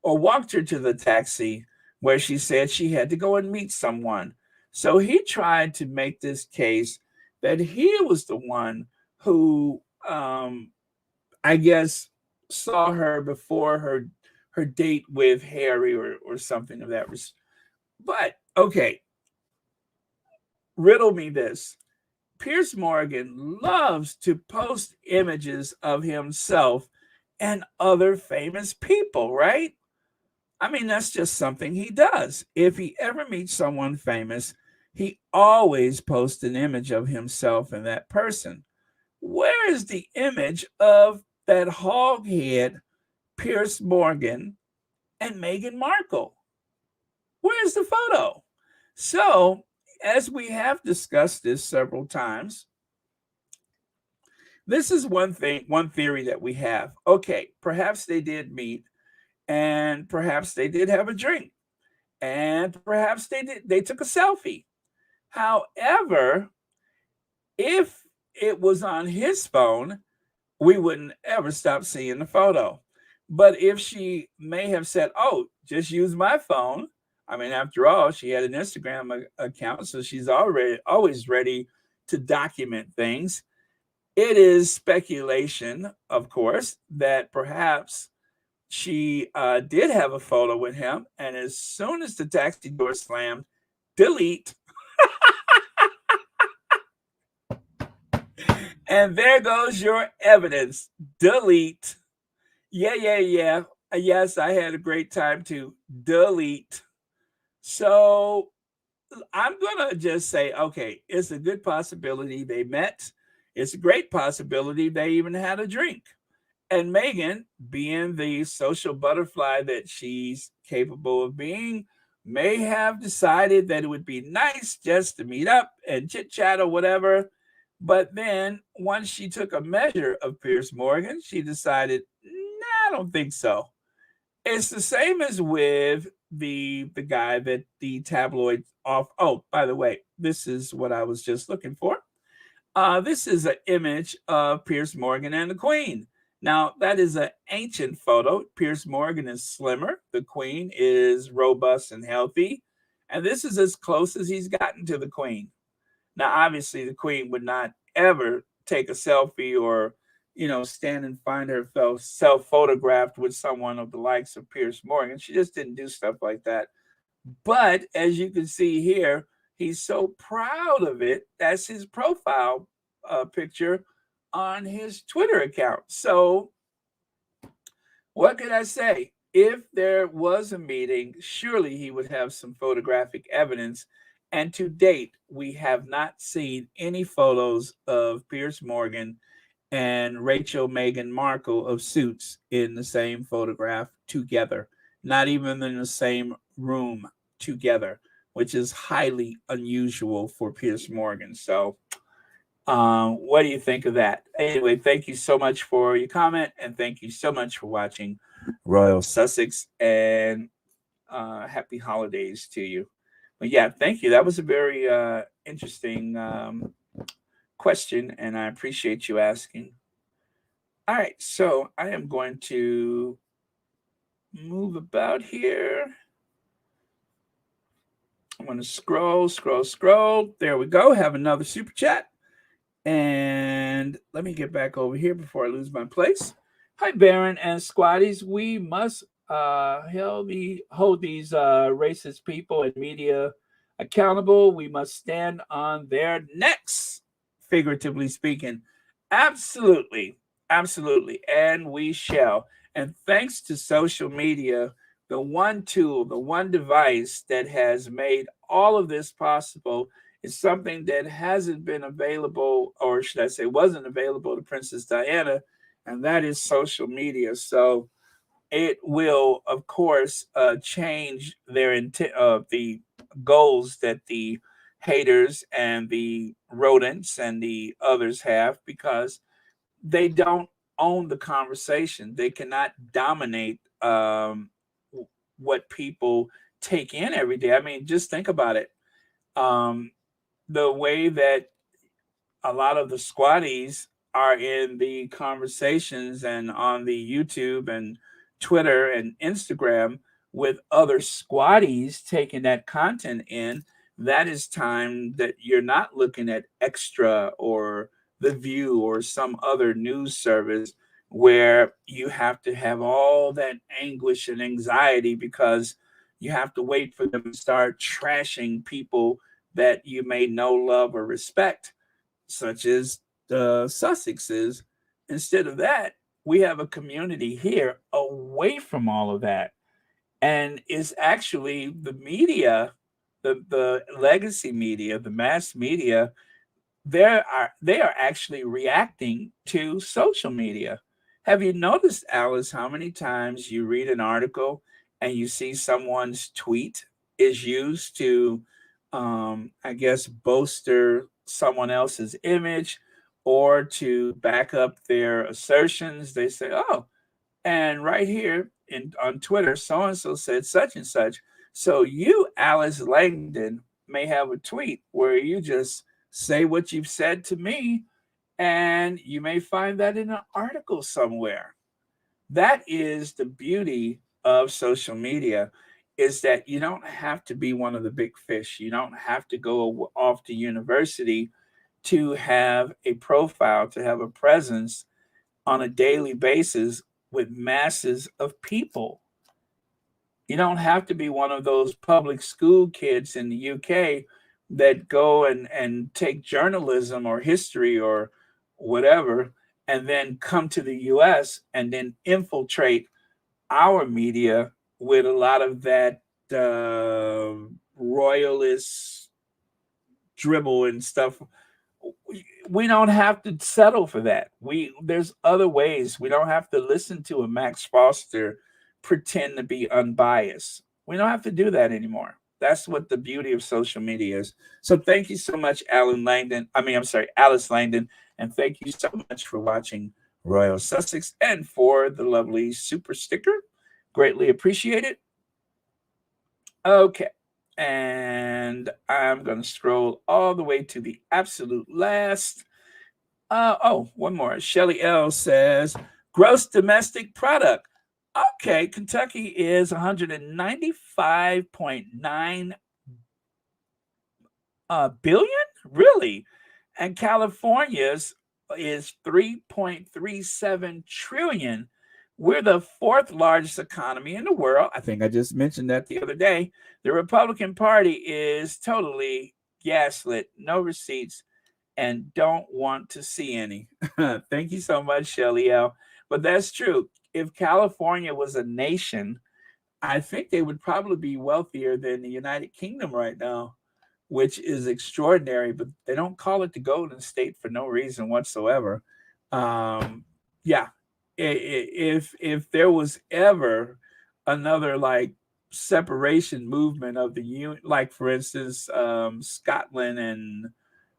or walked her to the taxi where she said she had to go and meet someone. So he tried to make this case that he was the one who, I guess, saw her before her date with Harry or something of that. But okay, riddle me this. Piers Morgan loves to post images of himself and other famous people, right? I mean, that's just something he does. If he ever meets someone famous, he always posts an image of himself and that person. Where is the image of that hoghead, Piers Morgan, and Meghan Markle? Where's the photo? So, as we have discussed this several times, this is one theory that we have. Okay, perhaps they did meet, and perhaps they did have a drink, and perhaps they took a selfie. However, if it was on his phone, we wouldn't ever stop seeing the photo. But if she may have said, "Oh, just use my phone," I mean, after all, she had an Instagram account, so she's always ready to document things. It is speculation, of course, that perhaps she did have a photo with him, and as soon as the taxi door slammed, delete. And there goes your evidence. Delete. Yeah. Yes, I had a great time too. Delete. So I'm going to just say, okay, it's a good possibility they met. It's a great possibility they even had a drink. And Meghan, being the social butterfly that she's capable of being, may have decided that it would be nice just to meet up and chit chat or whatever. But then once she took a measure of Piers Morgan, she decided, nah, I don't think so. It's the same as with the guy that the tabloid off. Oh, by the way, this is what I was just looking for. This is an image of Piers Morgan and the Queen. Now, that is an ancient photo. Piers Morgan is slimmer. The Queen is robust and healthy. And this is as close as he's gotten to the Queen. Now, obviously, the Queen would not ever take a selfie or, stand and find herself photographed with someone of the likes of Piers Morgan. She just didn't do stuff like that. But as you can see here, he's so proud of it. That's his profile picture on his Twitter account. So, what can I say? If there was a meeting, surely he would have some photographic evidence. And to date, we have not seen any photos of Piers Morgan and Rachel Meghan Markle of Suits in the same photograph together, not even in the same room together, which is highly unusual for Piers Morgan. So, what do you think of that? Anyway, thank you so much for your comment, and thank you so much for watching Royal Sussex, and happy holidays to you. But yeah, thank you. That was a very interesting question, and I appreciate you asking. All right, so I am going to move about here. I'm going to scroll. There we go. Have another super chat. And let me get back over here before I lose my place. Hi, Baron and Squatties. We must hold these racist people and media accountable. We must stand on their necks, figuratively speaking. Absolutely. And we shall. And thanks to social media, the one tool, the one device that has made all of this possible is something that hasn't been available, or should I say, wasn't available to Princess Diana, and that is social media. So it will, of course, change their intent of the goals that the haters and the rodents and the others have, because they don't own the conversation. They cannot dominate what people take in every day. I mean, just think about it. The way that a lot of the squatties are in the conversations and on the YouTube and Twitter and Instagram with other squatties taking that content in, that is time that you're not looking at Extra or The View or some other news service where you have to have all that anguish and anxiety because you have to wait for them to start trashing people that you may know, love, or respect, such as the Sussexes. Instead of that, we have a community here away from all of that. And it's actually the media, the legacy media, the mass media, they are actually reacting to social media. Have you noticed, Alice, how many times you read an article and you see someone's tweet is used to, I guess, bolster someone else's image or to back up their assertions? They say, "Oh, and right here in on Twitter, so and so said such and such." So you, Alice Langdon, may have a tweet where you just say what you've said to me, and you may find that in an article somewhere. That is the beauty of social media, is that you don't have to be one of the big fish. You don't have to go off to university to have a profile, to have a presence on a daily basis with masses of people. You don't have to be one of those public school kids in the UK that go and take journalism or history or whatever and then come to the US and then infiltrate our media with a lot of that royalist dribble and stuff. We don't have to settle for that. There's other ways. We don't have to listen to a Max Foster pretend to be unbiased. We don't have to do that anymore. That's what the beauty of social media is. So thank you so much, Alan Langdon. I'm sorry, Alice Langdon, and thank you so much for watching Royal Sussex and for the lovely super sticker. Greatly appreciate it. Okay. And I'm going to scroll all the way to the absolute last. One more. Shelly L says gross domestic product. Okay, Kentucky is 195.9 billion, really, and California's is 3.37 trillion. We're the fourth largest economy in the world. I think I just mentioned that the other day. The Republican Party is totally gaslit, no receipts, and don't want to see any. Thank you so much, Shelly L. But that's true. If California was a nation, I think they would probably be wealthier than the United Kingdom right now, which is extraordinary. But they don't call it the Golden State for no reason whatsoever. Yeah, if there was ever another like separation movement of the union, like for instance, Scotland and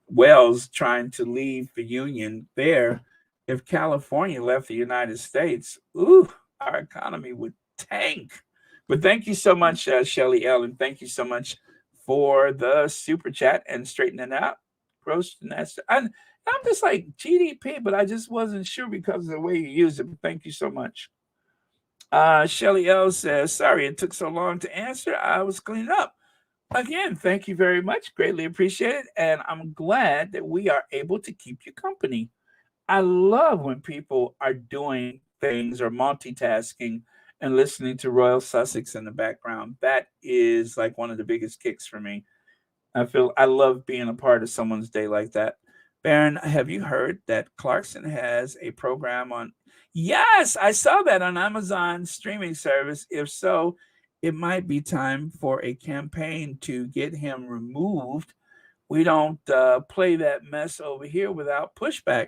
Wales trying to leave the union there, if California left the United States, ooh, our economy would tank. But thank you so much, Shelly Ellen. Thank you so much for the super chat and straightening it out. Gross, and I'm just like GDP, but I just wasn't sure because of the way you used it. But thank you so much. Shelly L says, sorry it took so long to answer. I was cleaning up. Again, thank you very much. Greatly appreciate it. And I'm glad that we are able to keep you company. I love when people are doing things or multitasking and listening to Royal Sussex in the background. That is like one of the biggest kicks for me. I love being a part of someone's day like that. Baron, have you heard that Clarkson has a program on? Yes, I saw that on Amazon streaming service. If so, it might be time for a campaign to get him removed. We don't play that mess over here without pushback.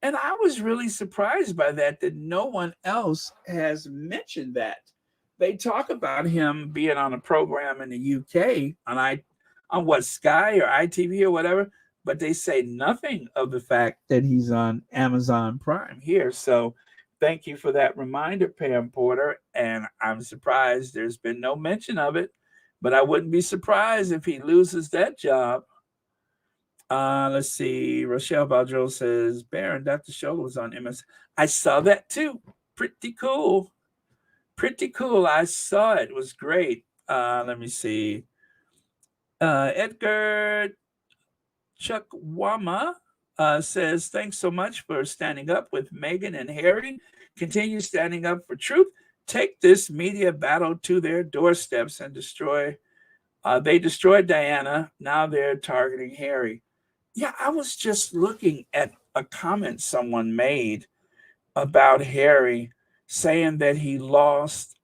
And I was really surprised by that no one else has mentioned that. They talk about him being on a program in the UK on what, Sky or ITV or whatever, but they say nothing of the fact that he's on Amazon Prime here. So thank you for that reminder, Pam Porter. And I'm surprised there's been no mention of it, but I wouldn't be surprised if he loses that job. Let's see. Rochelle Baldreau says, Baron, Dr. Scholl was on MS. I saw that too. Pretty cool. Pretty cool. I saw it. It was great. Let me see. Edgar Chukwama says, thanks so much for standing up with Meghan and Harry. Continue standing up for truth. Take this media battle to their doorsteps and destroy. They destroyed Diana. Now they're targeting Harry. Yeah, I was just looking at a comment someone made about Harry, saying that he lost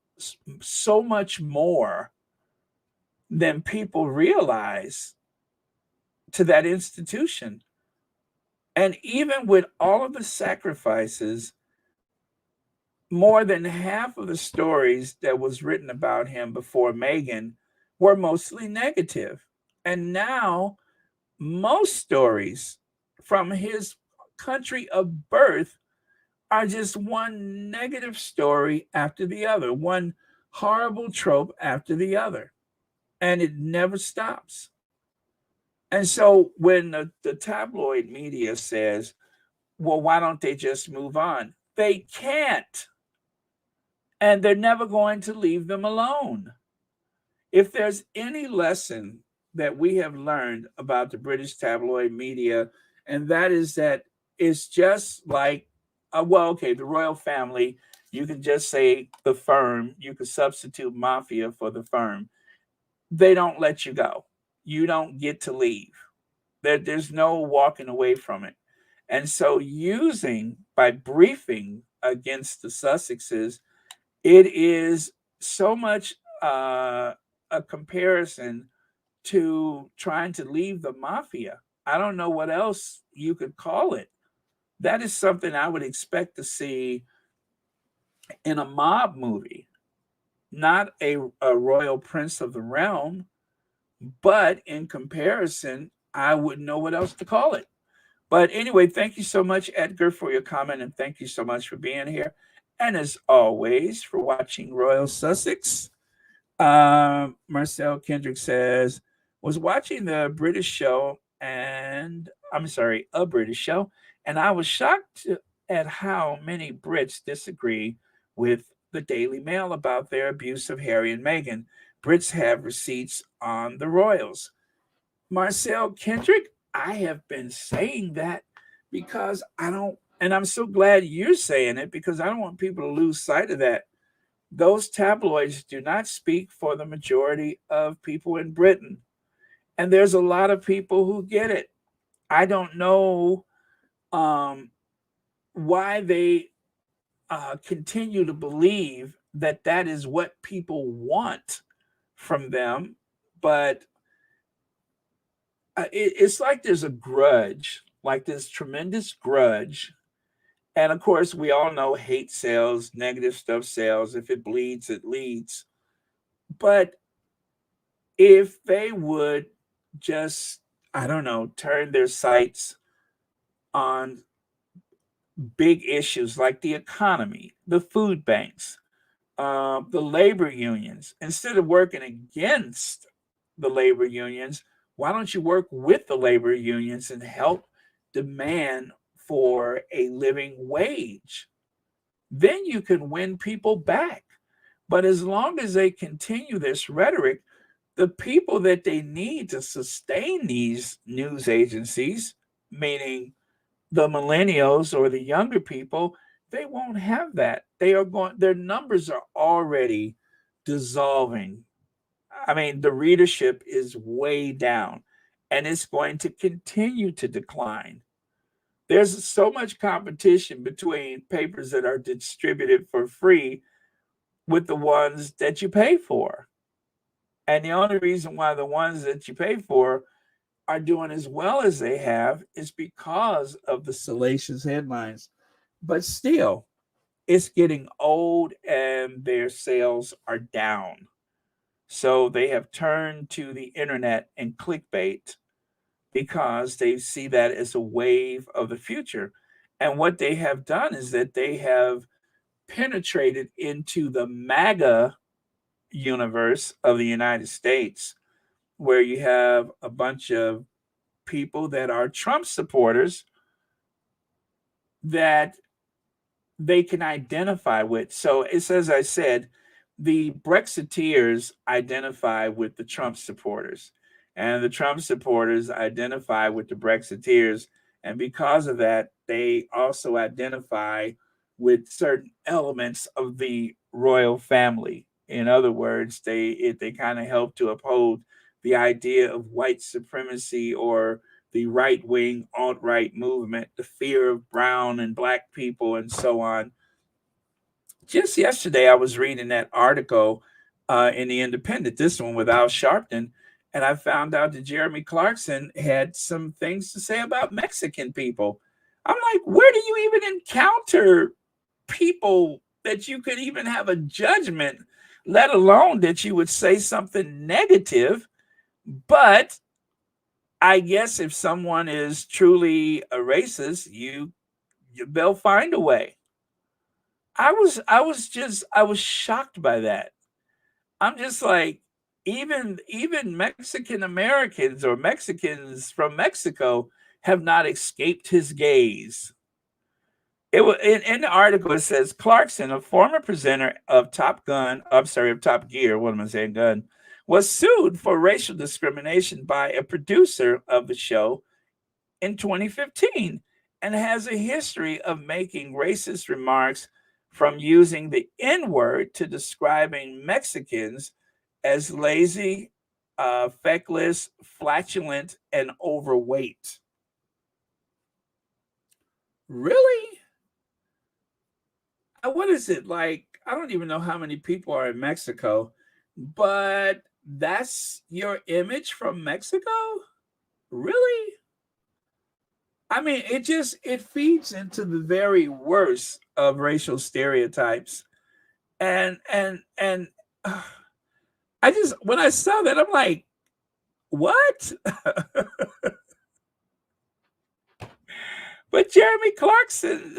so much more than people realize to that institution. And even with all of the sacrifices, more than half of the stories that was written about him before Meghan were mostly negative. And now most stories from his country of birth are just one negative story after the other, one horrible trope after the other. And it never stops. And so when the tabloid media says, well, why don't they just move on? They can't. And they're never going to leave them alone. If there's any lesson that we have learned about the British tabloid media, and that is that it's just like, the royal family, you can just say the firm, you could substitute mafia for the firm. They don't let you go. You don't get to leave. There's no walking away from it. And so, by briefing against the Sussexes, it is so much a comparison to trying to leave the mafia. I don't know what else you could call it. That is something I would expect to see in a mob movie, not a royal prince of the realm, but in comparison, I wouldn't know what else to call it. But anyway, thank you so much, Edgar, for your comment, and thank you so much for being here. And as always, for watching Royal Sussex. Marcel Kendrick says, was watching the British show and a British show, and I was shocked at how many Brits disagree with the Daily Mail about their abuse of Harry and Meghan. Brits have receipts on the royals. Marcel Kendrick, I have been saying that because I don't, and I'm so glad you're saying it because I don't want people to lose sight of that. Those tabloids do not speak for the majority of people in Britain. And there's a lot of people who get it. I don't know why they continue to believe that that is what people want from them, but it's like there's a grudge, like this tremendous grudge. And of course, we all know hate sells, negative stuff sells. If it bleeds, it leads. But if they would just, I don't know, turn their sights on big issues like the economy, the food banks, the labor unions, instead of working against the labor unions, why don't you work with the labor unions and help demand for a living wage? Then you can win people back. But as long as they continue this rhetoric, the people that they need to sustain these news agencies, meaning the millennials or the younger people, they won't have that. Their numbers are already dissolving. I mean, the readership is way down and it's going to continue to decline. There's so much competition between papers that are distributed for free with the ones that you pay for. And the only reason why the ones that you pay for are doing as well as they have is because of the salacious headlines. But still, it's getting old and their sales are down. So they have turned to the internet and clickbait because they see that as a wave of the future. And what they have done is that they have penetrated into the MAGA universe of the United States, where you have a bunch of people that are Trump supporters that they can identify with. So it's, as I said, the Brexiteers identify with the Trump supporters, and the Trump supporters identify with the Brexiteers. And because of that, they also identify with certain elements of the royal family. In other words, they kind of help to uphold the idea of white supremacy or the right wing alt right movement, the fear of brown and black people, and so on. Just yesterday, I was reading that article in the Independent, this one with Al Sharpton, and I found out that Jeremy Clarkson had some things to say about Mexican people. I'm like, where do you even encounter people that you could even have a judgment, let alone that you would say something negative? But I guess if someone is truly a racist, they'll find a way. I was shocked by that. I'm just like, even Mexican Americans or Mexicans from Mexico have not escaped his gaze. It was in the article. It says Clarkson, a former presenter of of Top Gear. What am I saying? Gun was sued for racial discrimination by a producer of the show in 2015 and has a history of making racist remarks, from using the N word to describing Mexicans as lazy, feckless, flatulent, and overweight. Really? What is it like? I don't even know how many people are in Mexico, but that's your image from Mexico? Really? I mean, it feeds into the very worst of racial stereotypes. And I just, when I saw that, I'm like, what? But Jeremy Clarkson,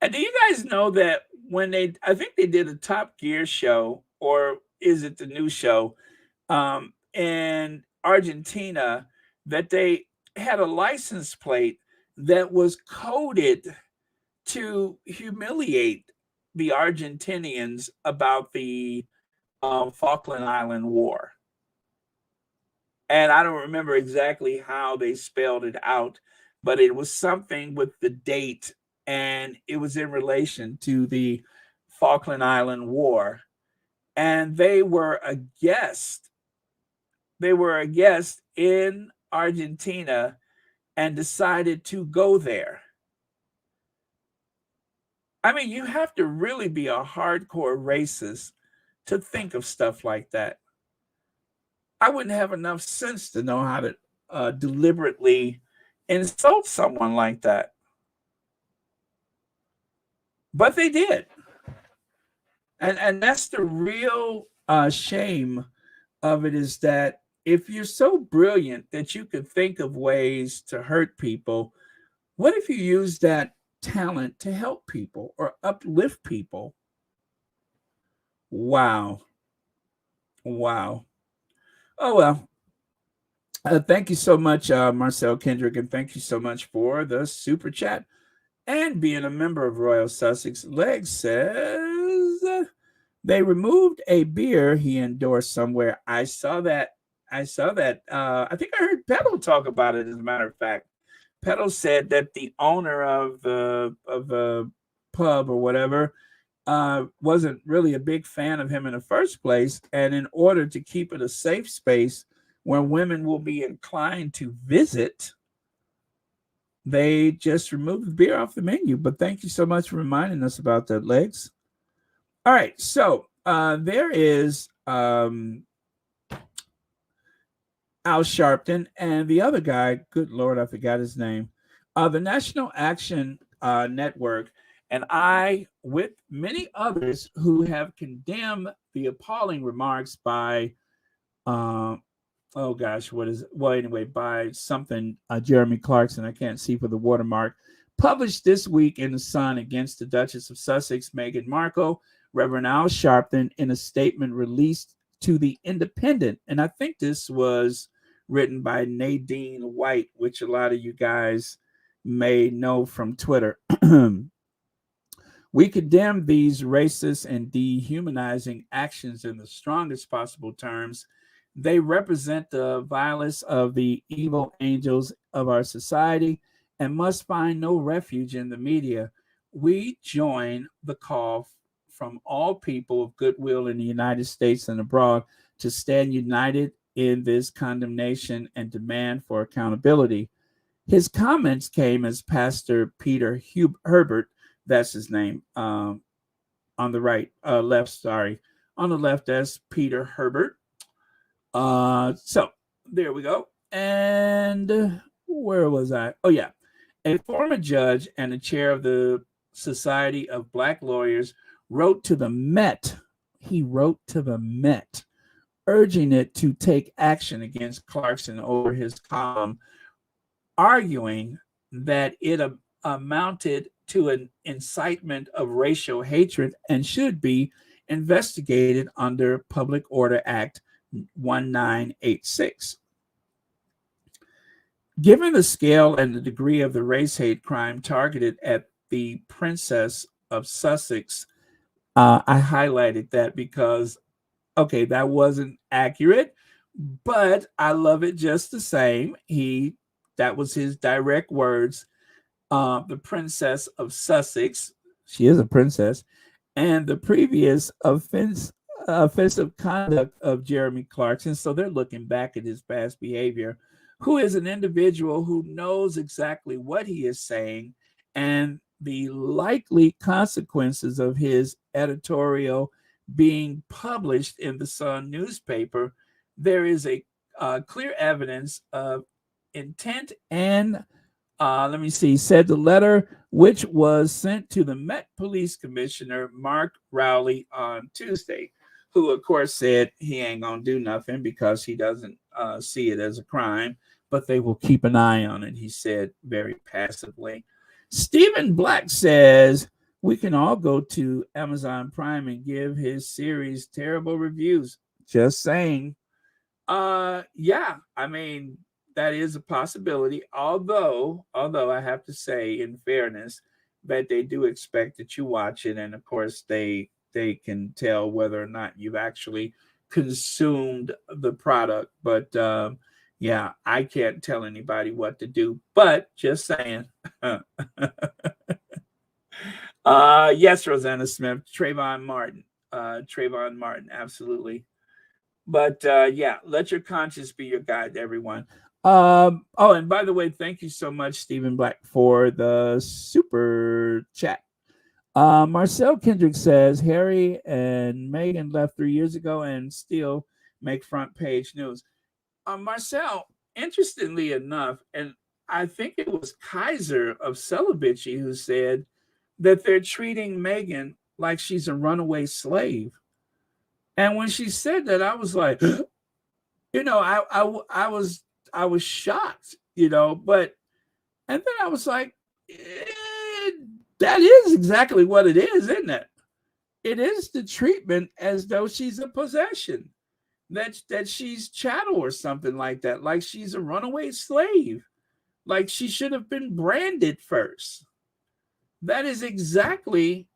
and do you guys know that I think they did a Top Gear show, or is it the new show, in Argentina, that they had a license plate that was coded to humiliate the Argentinians about the Falkland Island War. And I don't remember exactly how they spelled it out, but it was something with the date, and it was in relation to the Falkland Island War. And they were a guest. They were a guest in Argentina and decided to go there. I mean, you have to really be a hardcore racist to think of stuff like that. I wouldn't have enough sense to know how to deliberately insult someone like that. But they did. And that's the real shame of it, is that if you're so brilliant that you could think of ways to hurt people, what if you use that talent to help people or uplift people? Wow. Wow. Oh, well. Thank you so much, Marcel Kendrick, and thank you so much for the super chat and being a member of Royal Sussex. Leg says they removed a beer he endorsed somewhere. I saw that. I think I heard Petal talk about it, as a matter of fact. Petal said that the owner of the pub or whatever wasn't really a big fan of him in the first place, and in order to keep it a safe space where women will be inclined to visit, they just removed the beer off the menu. But thank you so much for reminding us about that, Legs. All right, so there is Al Sharpton and the other guy. Good Lord, I forgot his name. The National Action Network, and I, with many others who have condemned the appalling remarks by by something, Jeremy Clarkson, I can't see for the watermark, published this week in the Sun against the Duchess of Sussex, Meghan Markle. Reverend Al Sharpton, in a statement released to The Independent. And I think this was written by Nadine White, which a lot of you guys may know from Twitter. We condemn these racist and dehumanizing actions in the strongest possible terms. They represent the violence of the evil angels of our society and must find no refuge in the media. We join the call from all people of goodwill in the United States and abroad to stand united in this condemnation and demand for accountability. His comments came as Pastor Peter Herbert, that's his name, on the left, sorry. On the left, that's Peter Herbert. So there we go. And where was I? Oh, yeah. A former judge and the chair of the Society of Black Lawyers wrote to the Met. He wrote to the Met, urging it to take action against Clarkson over his column, arguing that it amounted to an incitement of racial hatred and should be investigated under Public Order Act 1986. Given the scale and the degree of the race hate crime targeted at the Princess of Sussex, I highlighted that because, okay, that wasn't accurate, but I love it just the same. That was his direct words. The Princess of Sussex, she is a princess, and the previous offensive conduct of Jeremy Clarkson. So they're looking back at his past behavior, who is an individual who knows exactly what he is saying and the likely consequences of his editorial being published in the Sun newspaper. There is a clear evidence of intent and said the letter, which was sent to the Met Police Commissioner, Mark Rowley, on Tuesday, who, of course, said he ain't going to do nothing because he doesn't see it as a crime, but they will keep an eye on it, he said very passively. Stephen Black says, we can all go to Amazon Prime and give his series terrible reviews. Just saying. Yeah, I mean, that is a possibility, although I have to say, in fairness, that they do expect that you watch it, and of course they can tell whether or not you've actually consumed the product. But yeah, I can't tell anybody what to do, but just saying. Yes, Rosanna Smith, Trayvon Martin, absolutely. But yeah, let your conscience be your guide, everyone. And by the way, thank you so much, Stephen Black, for the super chat. Marcel Kendrick says Harry and Meghan left 3 years ago and still make front page news. Marcel, interestingly enough, and I think it was Kaiser of Celibacy who said that they're treating Meghan like she's a runaway slave. And when she said that, I was like, I was shocked, but, and then I was like, that is exactly what it is, isn't it? It is the treatment as though she's a possession, that she's chattel or something like that, like she's a runaway slave, like she should have been branded first. That is exactly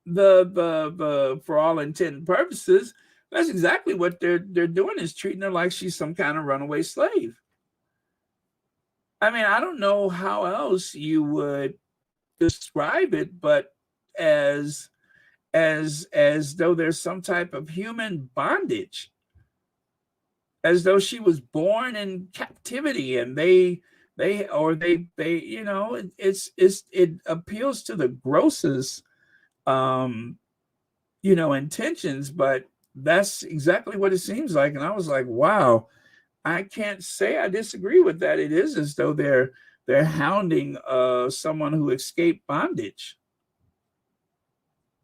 the for all intent and purposes, that's exactly what they're doing, is treating her like she's some kind of runaway slave. I mean, I don't know how else you would describe it, but as though there's some type of human bondage, as though she was born in captivity, and it appeals to the grossest intentions, but that's exactly what it seems like. And I was like, wow, I can't say I disagree with that. It is as though they're hounding someone who escaped bondage,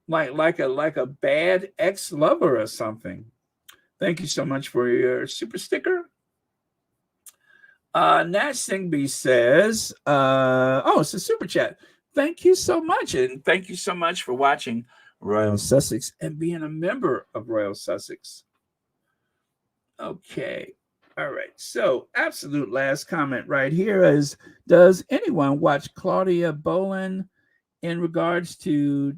like a bad ex-lover or something. Thank you so much for your super sticker. Nash Singby says, it's a super chat. Thank you so much, and thank you so much for watching Royal Sussex and being a member of Royal Sussex. Okay. All right. So, absolute last comment right here is, does anyone watch Claudia Boland in regards to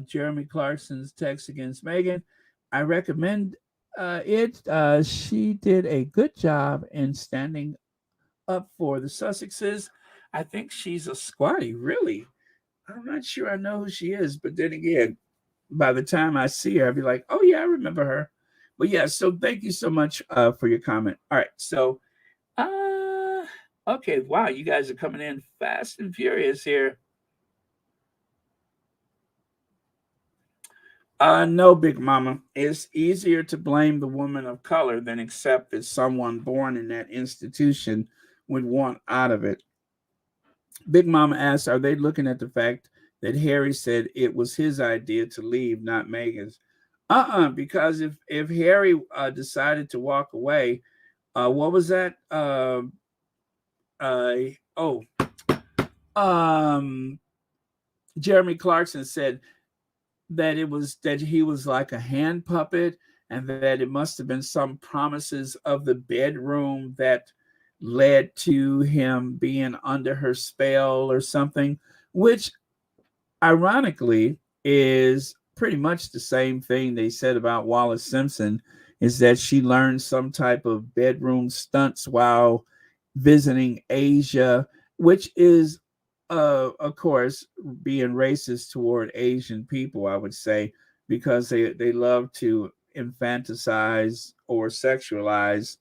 Jeremy Clarkson's text against Meghan? I recommend it. She did a good job in standing up for the Sussexes. I think she's a squatty, really. I'm not sure I know who she is, but then again, by the time I see her, I'll be like, oh, yeah, I remember her. But yeah, so thank you so much for your comment. All right. So, okay. Wow. You guys are coming in fast and furious here. No, Big Mama. It's easier to blame the woman of color than accept that someone born in that institution would want out of it. Big Mama asks, are they looking at the fact that Harry said it was his idea to leave, not Meghan's? Because if Harry decided to walk away, what was that? Uh, oh, um, Jeremy Clarkson said that it was that he was like a hand puppet, and that it must have been some promises of the bedroom that led to him being under her spell or something, which ironically is pretty much the same thing they said about Wallace Simpson, is that she learned some type of bedroom stunts while visiting Asia, which is of course being racist toward Asian people, I would say, because they love to infantilize or sexualize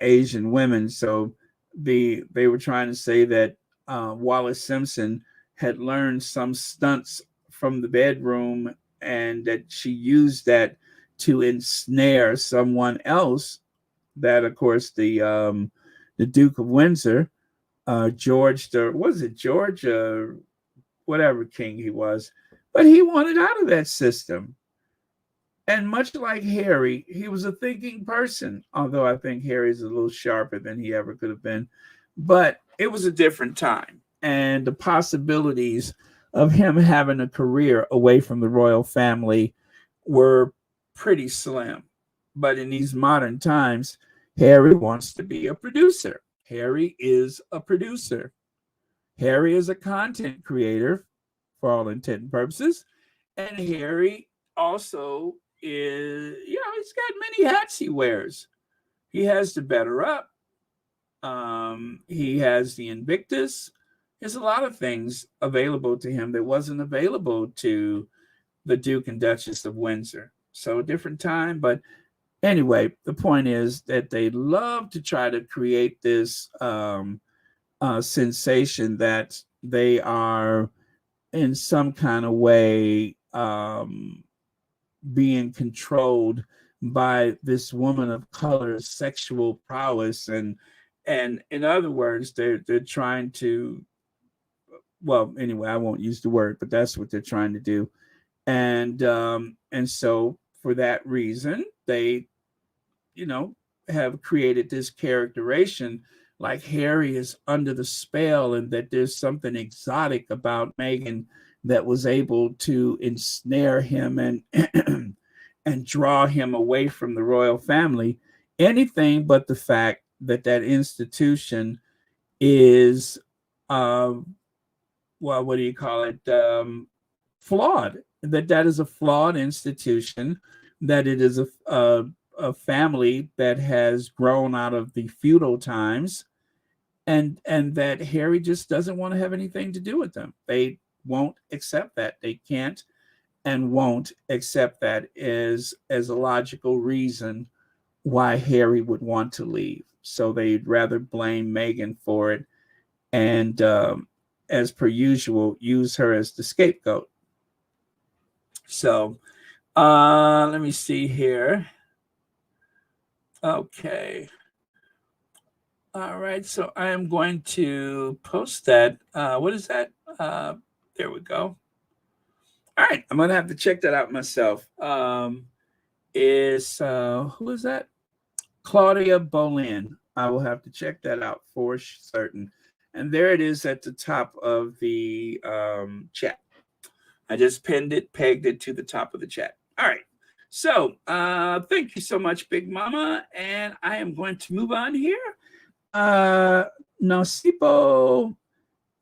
Asian women. So they were trying to say that Wallace Simpson had learned some stunts from the bedroom, and that she used that to ensnare someone else. That, of course, the Duke of Windsor, George, was it George, whatever king he was, but he wanted out of that system. And much like Harry, he was a thinking person, although I think Harry's a little sharper than he ever could have been. But it was a different time, and the possibilities of him having a career away from the royal family were pretty slim. But in these modern times, Harry wants to be a producer. Harry is a producer. Harry is a content creator for all intent and purposes. And Harry also is, he's got many hats he wears. He has the Better Up. He has the Invictus. There's a lot of things available to him that wasn't available to the Duke and Duchess of Windsor. So a different time, but anyway, the point is that they love to try to create this sensation that they are in some kind of way being controlled by this woman of color's sexual prowess, and in other words, they're trying to, well, anyway, I won't use the word, but that's what they're trying to do. And so for that reason, they, have created this characterization like Harry is under the spell, and that there's something exotic about Meghan that was able to ensnare him and and draw him away from the royal family. Anything but the fact that that institution is, well, what do you call it? Flawed. That is a flawed institution. That it is a family that has grown out of the feudal times, and that Harry just doesn't want to have anything to do with them. They won't accept that. They can't and won't accept that as a logical reason why Harry would want to leave. So they'd rather blame Meghan for it, and as per usual, use her as the scapegoat. So let me see here. Okay. All right. So I am going to post that. What is that? There we go. All right. I'm going to have to check that out myself. Who is that? Claudia Boland. I will have to check that out for certain. And there it is at the top of the chat. I just pinned it, pegged it to the top of the chat. All right. So thank you so much, Big Mama. And I am going to move on here. Nosipo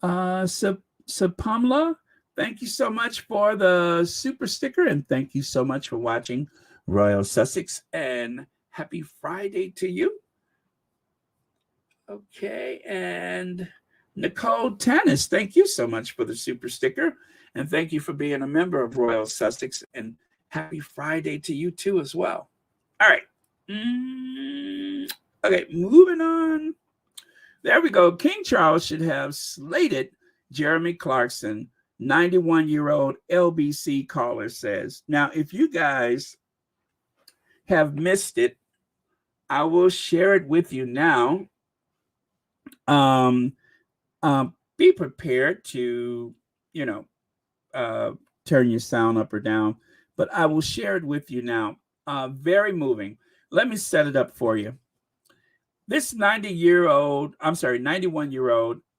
Sapamla, thank you so much for the super sticker. And thank you so much for watching Royal Sussex. And happy Friday to you. Okay. And Nicole Tanis, thank you so much for the super sticker. And thank you for being a member of Royal Sussex. And happy Friday to you too as well. All right. Okay, moving on. There we go. King Charles should have slated Jeremy Clarkson, 91-year-old LBC caller says. Now, if you guys have missed it, I will share it with you now. Be prepared to, turn your sound up or down, but I will share it with you now. Very moving. Let me set it up for you. This 91-year-old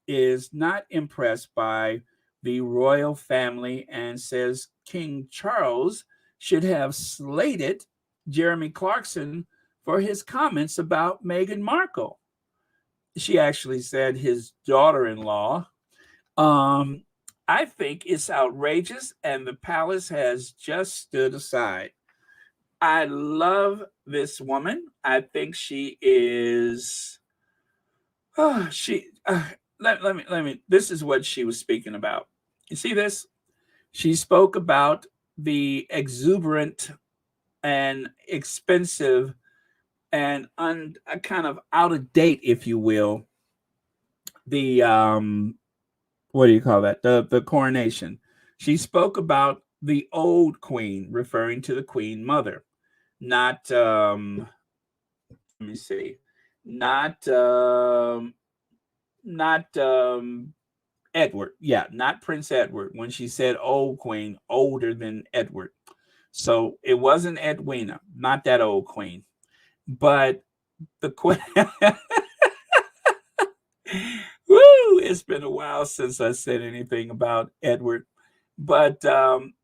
is not impressed by the royal family and says King Charles should have slated Jeremy Clarkson for his comments about Meghan Markle. She actually said his daughter-in-law. I think it's outrageous, and the palace has just stood aside. I love this woman. I think she is. Let me. This is what she was speaking about. You see this? She spoke about the exuberant and expensive and kind of out of date, if you will, the what do you call that? The coronation. She spoke about the old queen, referring to the queen mother, not let me see, not Edward. Yeah, not Prince Edward. When she said old queen, older than Edward. So it wasn't Edwina, not that old queen, but the queen. Woo! It's been a while since I said anything about Edward. But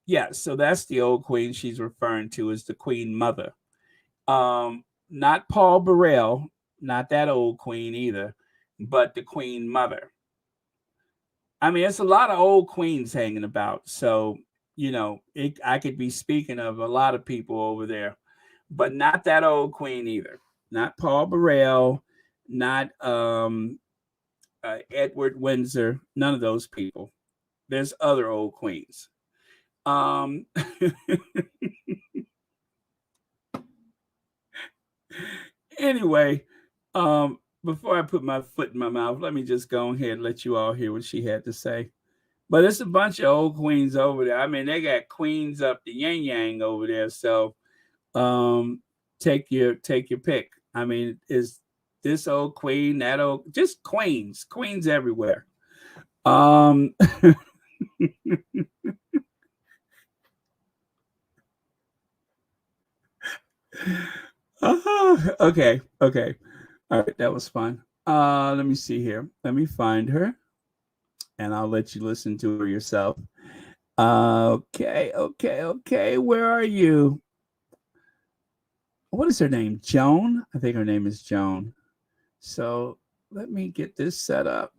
yeah, so that's the old queen she's referring to as the queen mother. Not Paul Burrell, not that old queen either, but the queen mother. I mean, it's a lot of old queens hanging about. So, I could be speaking of a lot of people over there, but not that old queen either. Not Paul Burrell, not Edward Windsor, none of those people. There's other old queens. Anyway, before I put my foot in my mouth, let me just go ahead and let you all hear what she had to say. But it's a bunch of old queens over there. I mean, they got queens up the yang yang over there. So take your pick. I mean, is this old queen, that old, just queens everywhere. Okay. All right, that was fun. Let me see here. Let me find her, and I'll let you listen to her yourself. Okay. Where are you? What is her name? Joan? I think her name is Joan. So let me get this set up.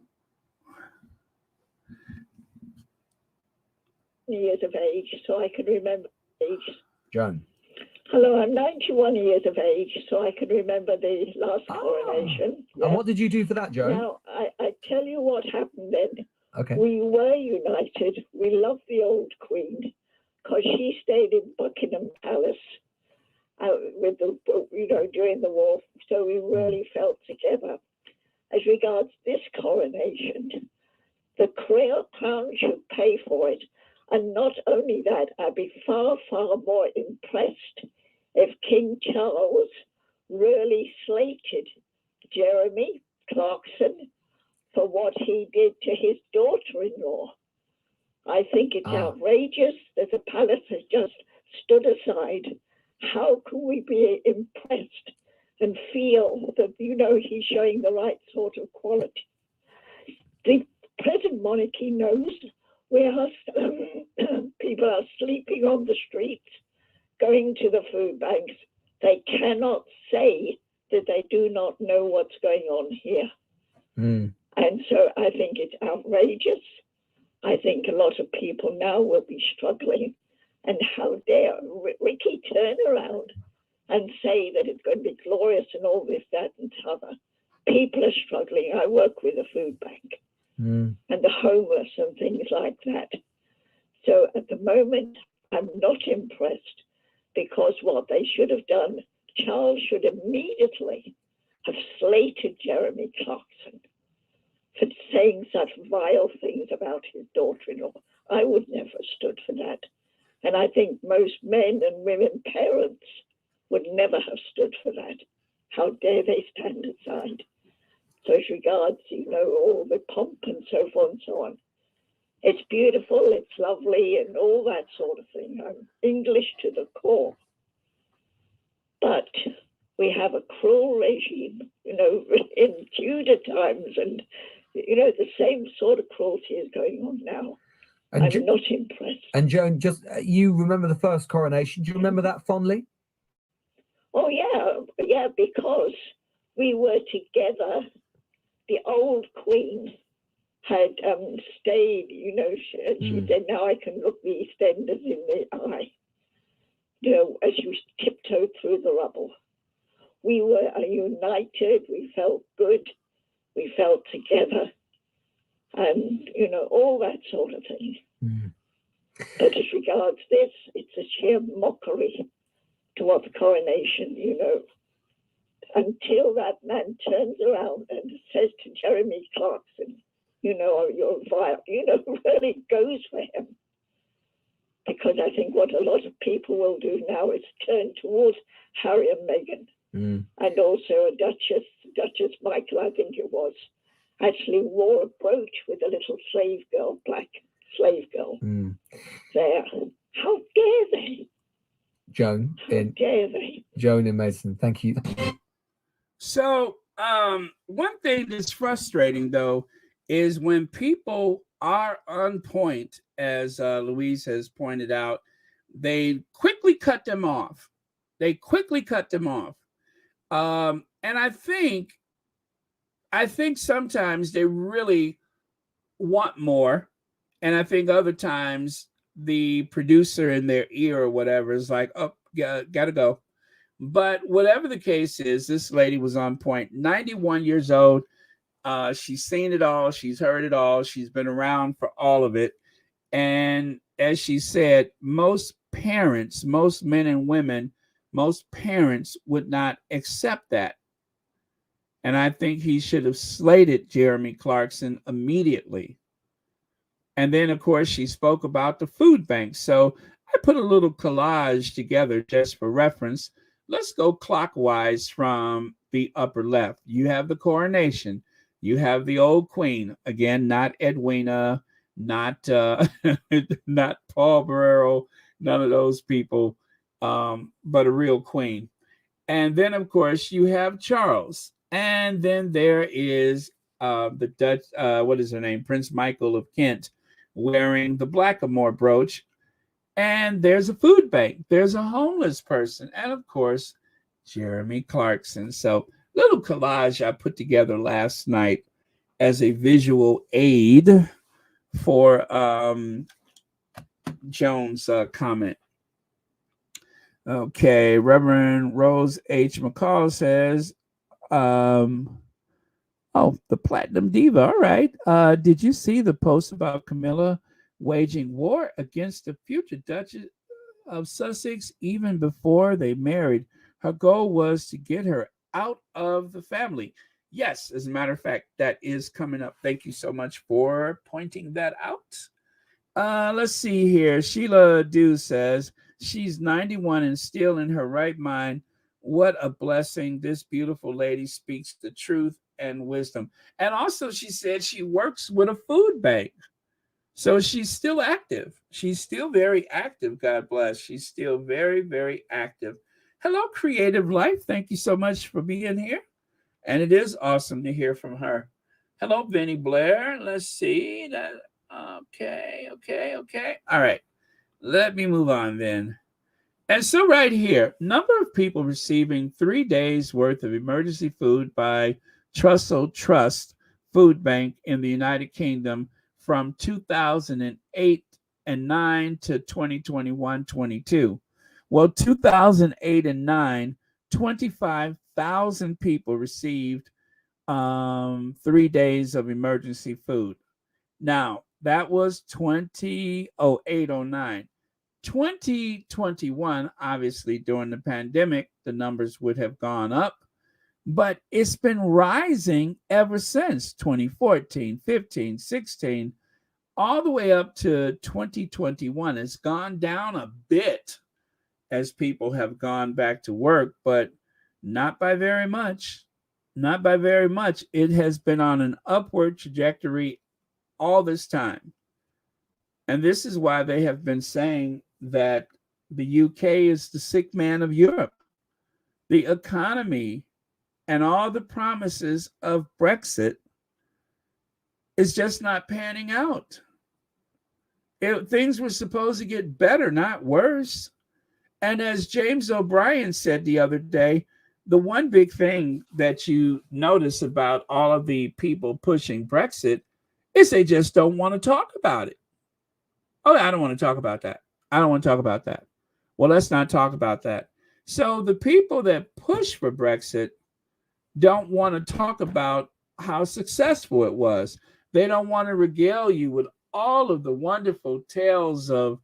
Years of age, so I can remember age. Joan. Hello, I'm 91 years of age, so I can remember the last coronation. Yeah. And what did you do for that, Joan? Now, I tell you what happened then. Okay. We were united. We loved the old queen because she stayed in Buckingham Palace with the, during the war. So we really felt together. As regards this coronation, the crown should pay for it. And not only that, I'd be far, far more impressed if King Charles really slated Jeremy Clarkson for what he did to his daughter-in-law. I think it's outrageous that the palace has just stood aside. How can we be impressed and feel that, he's showing the right sort of quality? The present monarchy knows we are people are sleeping on the streets, going to the food banks. They cannot say that they do not know what's going on here. Mm. And so I think it's outrageous. I think a lot of people now will be struggling. And how dare Ricky turn around and say that it's going to be glorious and all this, that, and the other. People are struggling. I work with a food bank and the homeless and things like that. So at the moment, I'm not impressed, because what they should have done, Charles should immediately have slated Jeremy Clarkson for saying such vile things about his daughter-in-law. I would never have stood for that. And I think most men and women parents would never have stood for that. How dare they stand aside? So as regards, all the pomp and so forth and so on. It's beautiful, it's lovely, and all that sort of thing. I'm English to the core. But we have a cruel regime, in Tudor times, and, the same sort of cruelty is going on now. And I'm not impressed. And Joan, just you remember the first coronation? Do you remember that fondly? Oh, yeah, because we were together. The old queen had stayed, she said, now I can look the EastEnders in the eye, as you tiptoed through the rubble. We were united, we felt good, we felt together, and, all that sort of thing. But as regards this, it's a sheer mockery to what the coronation, until that man turns around and says to Jeremy Clarkson, you're vile, really goes for him. Because I think what a lot of people will do now is turn towards Harry and Meghan. And also a Duchess Michael, I think it was, actually wore a brooch with a little slave girl, black slave girl there. How dare they? Joan in Mason, thank you. So one thing that's frustrating, though, is when people are on point, as Louise has pointed out, they quickly cut them off. And I think sometimes they really want more. And I think other times the producer in their ear or whatever is like, oh, yeah, gotta go. But whatever the case is, this lady was on point. 91 years old. She's seen it all. She's heard it all. She's been around for all of it. And as she said, most parents, most men and women, most parents would not accept that. And I think he should have slated Jeremy Clarkson immediately. And then, of course, she spoke about the food bank. So I put a little collage together just for reference. Let's go clockwise from the upper left. You have the coronation. You have the old queen. Again, not Edwina, not not Paul Barrero, none of those people, but a real queen. And then, of course, you have Charles. And then there is the Dutch, what is her name? Prince Michael of Kent, wearing the Blackamoor brooch. And there's a food bank. There's a homeless person. And, of course, Jeremy Clarkson. So little collage I put together last night as a visual aid for Joan's comment. Okay, Reverend Rose H. McCall says, oh, the Platinum Diva. All right. Did you see the post about Camilla waging war against the future Duchess of Sussex even before they married? Her goal was to get her out of the family. Yes, as a matter of fact, that is coming up. Thank you so much for pointing that out. Let's see here. Sheila Dew says she's 91 and still in her right mind. What a blessing. This beautiful lady speaks the truth and wisdom. And also, she said she works with a food bank. So she's still active. She's still very active. God bless. She's still very, very active. Hello, Creative Life. Thank you so much for being here. And it is awesome to hear from her. Hello, Vinny Blair. Let's see that. Okay. All right. Let me move on then. And so right here, number of people receiving 3 days worth of emergency food by Trussell Trust Food Bank in the United Kingdom from 2008 and 9 to 2021-22. Well, 2008 and 9, 25,000 people received 3 days of emergency food. Now, that was 2008-09. 2021, obviously during the pandemic, the numbers would have gone up, but it's been rising ever since 2014, 15, 16, all the way up to 2021. It's gone down a bit as people have gone back to work, but not by very much. Not by very much. It has been on an upward trajectory all this time. And this is why they have been saying that the UK is the sick man of Europe. The economy and all the promises of Brexit is just not panning out. Things were supposed to get better, not worse. And as James O'Brien said the other day, the one big thing that you notice about all of the people pushing Brexit is they just don't want to talk about it. Oh, I don't want to talk about that. I don't want to talk about that. Well, let's not talk about that. So the people that push for Brexit don't want to talk about how successful it was. They don't want to regale you with all of the wonderful tales of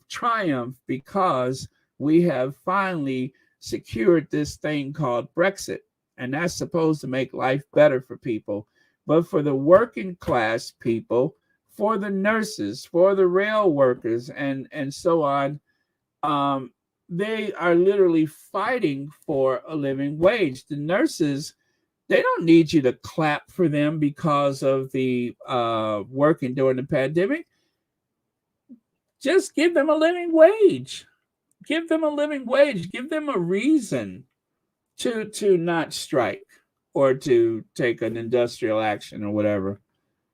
triumph because we have finally secured this thing called Brexit. And that's supposed to make life better for people. But for the working class people, for the nurses, for the rail workers, and so on, they are literally fighting for a living wage. The nurses, they don't need you to clap for them because of the working during the pandemic. Just give them a living wage. Give them a living wage. Give them a reason to not strike or to take an industrial action or whatever.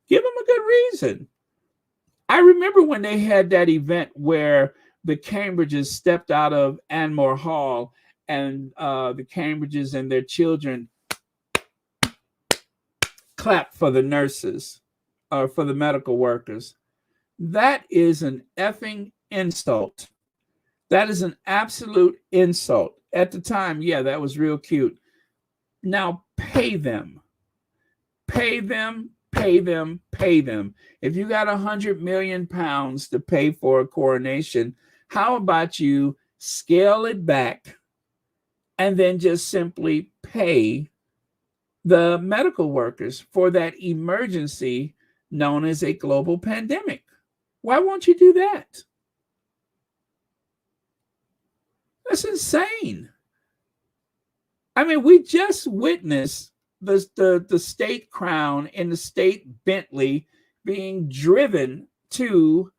Give them a good reason. I remember when they had that event where the Cambridges stepped out of Anmore Hall and the Cambridges and their children clapped for the nurses or for the medical workers. That is an effing insult. That is an absolute insult. At the time, yeah, that was real cute. Now pay them. Pay them. Pay them, pay them. If you got £100 million to pay for a coronation, how about you scale it back and then just simply pay the medical workers for that emergency known as a global pandemic? Why won't you do that? That's insane. I mean, we just witnessed the state crown and the state Bentley being driven to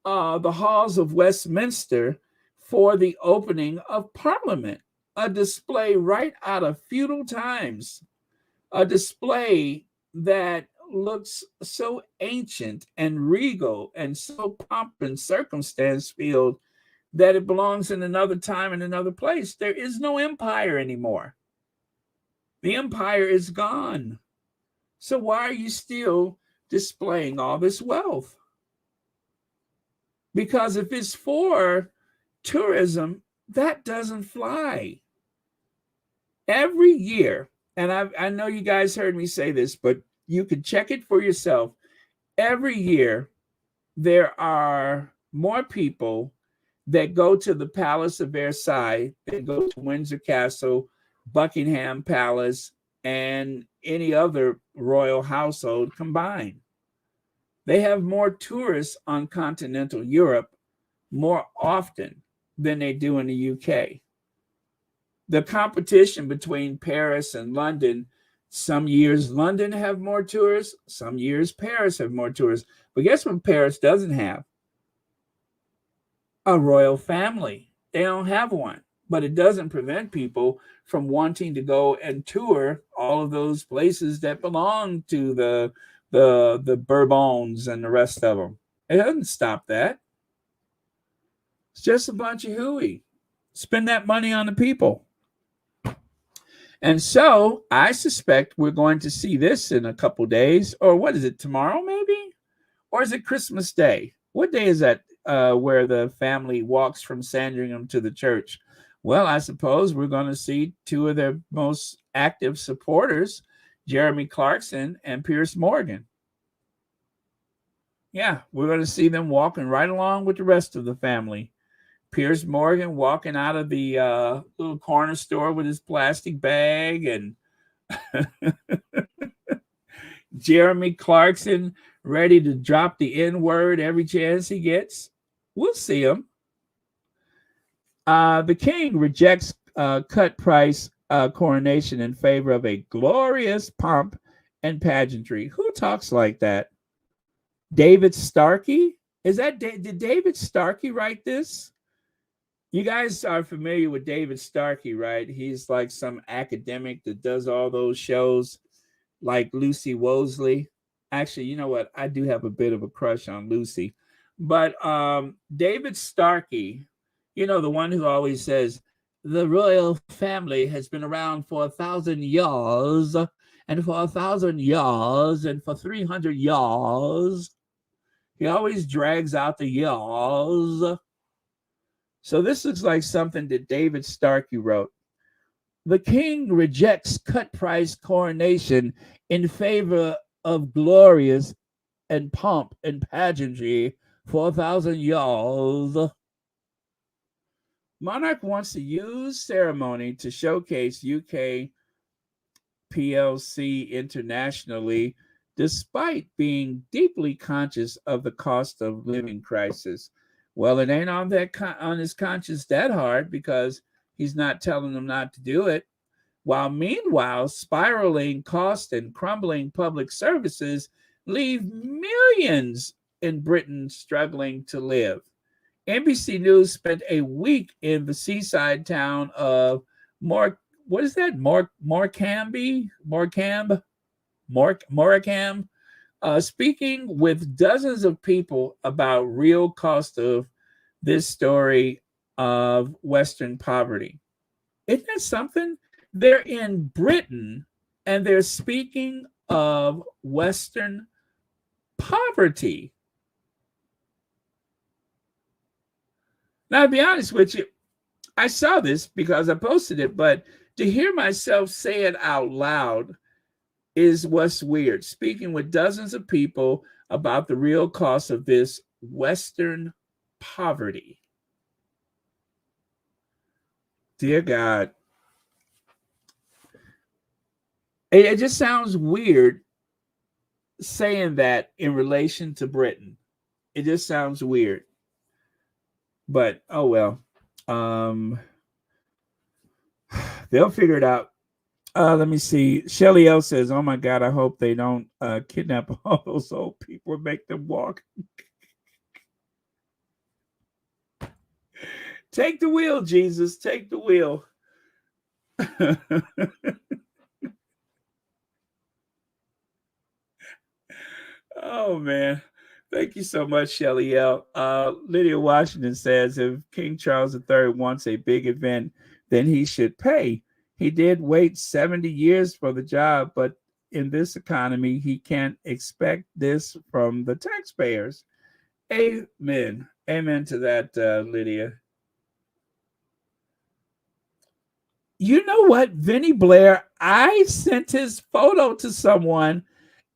the halls of Westminster for the opening of Parliament, a display right out of feudal times, a display that looks so ancient and regal and so pomp and circumstance filled that it belongs in another time and another place. There is no empire anymore. The empire is gone. So why are you still displaying all this wealth? Because if it's for tourism, that doesn't fly. Every year, and I know you guys heard me say this, but you can check it for yourself. Every year, there are more people that go to the Palace of Versailles than go to Windsor Castle, Buckingham Palace, and any other royal household combined. They have more tourists on continental Europe more often than they do in the UK. The competition between Paris and London, some years London have more tourists, some years Paris have more tourists. But guess what Paris doesn't have? A royal family. They don't have one. But it doesn't prevent people from wanting to go and tour all of those places that belong to the Bourbons and the rest of them. It doesn't stop that. It's just a bunch of hooey. Spend that money on the people. And so I suspect we're going to see this in a couple days. Or what is it, tomorrow maybe? Or is it Christmas Day? What day is that where the family walks from Sandringham to the church? Well, I suppose we're going to see two of their most active supporters, Jeremy Clarkson and Piers Morgan. Yeah, we're going to see them walking right along with the rest of the family. Piers Morgan walking out of the little corner store with his plastic bag, and Jeremy Clarkson ready to drop the N word every chance he gets. We'll see him. The king rejects cut price coronation in favor of a glorious pomp and pageantry. Who talks like that? David Starkey? Is that did David Starkey write this? You guys are familiar with David Starkey, right? He's like some academic that does all those shows like Lucy Wosley. Actually, you know what? I do have a bit of a crush on Lucy. But David Starkey, you know, the one who always says, the royal family has been around for 1,000 years, and for 1,000 years, and for 300 years. He always drags out the years. So this looks like something that David Starkey wrote. The king rejects cut price coronation in favor of glorious and pomp and pageantry for 1,000 years. Monarch wants to use ceremony to showcase UK PLC internationally, despite being deeply conscious of the cost of living crisis. Well, it ain't on his conscience that hard, because he's not telling them not to do it. While meanwhile, spiraling cost and crumbling public services leave millions in Britain struggling to live. NBC News spent a week in the seaside town of Morecambe, speaking with dozens of people about real cost of this story of Western poverty. Isn't that something? They're in Britain and they're speaking of Western poverty. Now, to be honest with you, I saw this because I posted it, but to hear myself say it out loud is what's weird. Speaking with dozens of people about the real cost of this Western poverty. Dear God. It just sounds weird saying that in relation to Britain. It just sounds weird. But, oh well. They'll figure it out. Let me see. Shelly L says, oh my God, I hope they don't kidnap all those old people and make them walk. Take the wheel, Jesus. Take the wheel. Oh, man. Thank you so much, Shelly L. Lydia Washington says, if King Charles III wants a big event, then he should pay. He did wait 70 years for the job, but in this economy, he can't expect this from the taxpayers. Amen. Amen to that, Lydia. You know what, Vinny Blair? I sent his photo to someone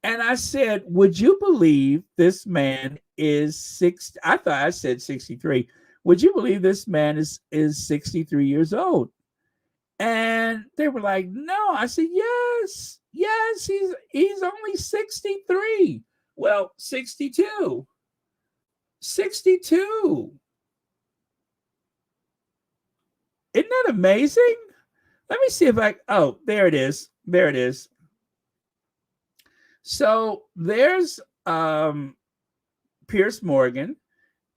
and I said, would you believe this man is 60? I thought I said 63. Would you believe this man is 63 years old? And they were like, no. I said, yes, he's only 63. Well, 62. 62. Isn't that amazing? Let me see if there it is. There it is. So there's Piers Morgan.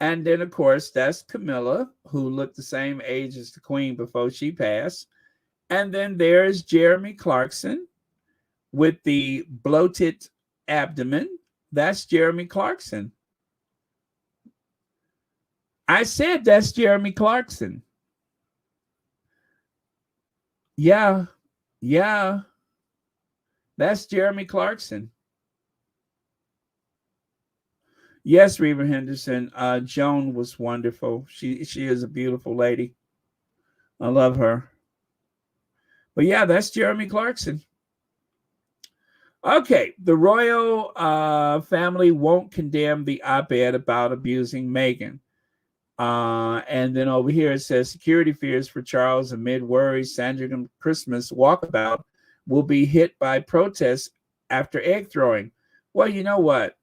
And then, of course, that's Camilla, who looked the same age as the Queen before she passed. And then there's Jeremy Clarkson with the bloated abdomen. That's Jeremy Clarkson. I said that's Jeremy Clarkson. Yeah, yeah, that's Jeremy Clarkson. Yes, Reba Henderson. Joan was wonderful. She is a beautiful lady. I love her. But yeah, that's Jeremy Clarkson. Okay, the royal family won't condemn the op-ed about abusing Meghan. And then over here it says security fears for Charles amid worries Sandringham Christmas walkabout will be hit by protests after egg throwing. Well, you know what?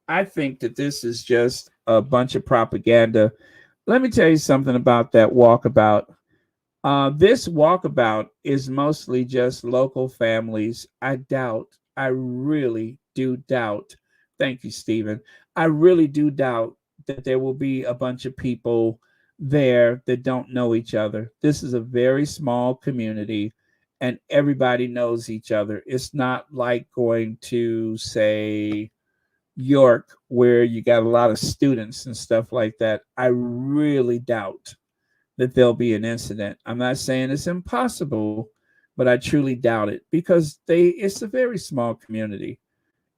I think that this is just a bunch of propaganda. Let me tell you something about that walkabout. This walkabout is mostly just local families. I really do doubt. Thank you, Stephen. I really do doubt that there will be a bunch of people there that don't know each other. This is a very small community and everybody knows each other. It's not like going to, say, York, where you got a lot of students and stuff like that. I really doubt that there'll be an incident. I'm not saying it's impossible, but I truly doubt it because it's a very small community.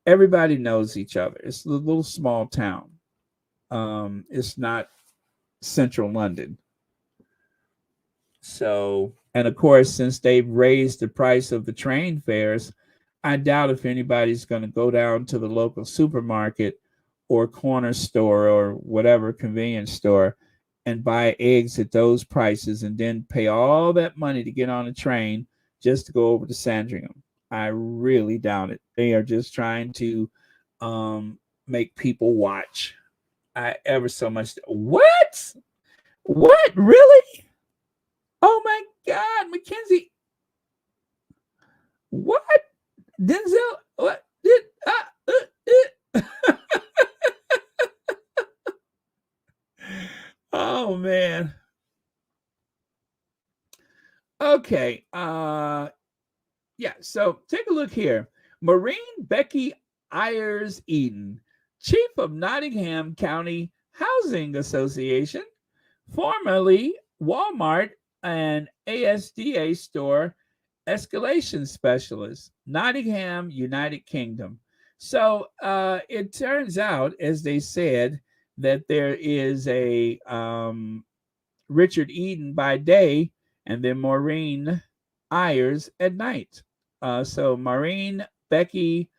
Everybody knows each other. It's a little small town. It's not central London. So, and of course, since they've raised the price of the train fares, I doubt if anybody's going to go down to the local supermarket or corner store or whatever convenience store and buy eggs at those prices and then pay all that money to get on a train just to go over to Sandringham. I really doubt it. They are just trying to make people watch. I ever so much. What? What? Really? Oh my God, Mackenzie. What? Denzel? What? Did Oh man. Okay. Yeah, so take a look here. Maureen Becky Ayers Eden, Chief of Nottingham County Housing Association, formerly Walmart and ASDA store escalation specialist, Nottingham, United Kingdom. So it turns out, as they said, that there is a Richard Eden by day and then Maureen Ayers at night. So Maureen Becky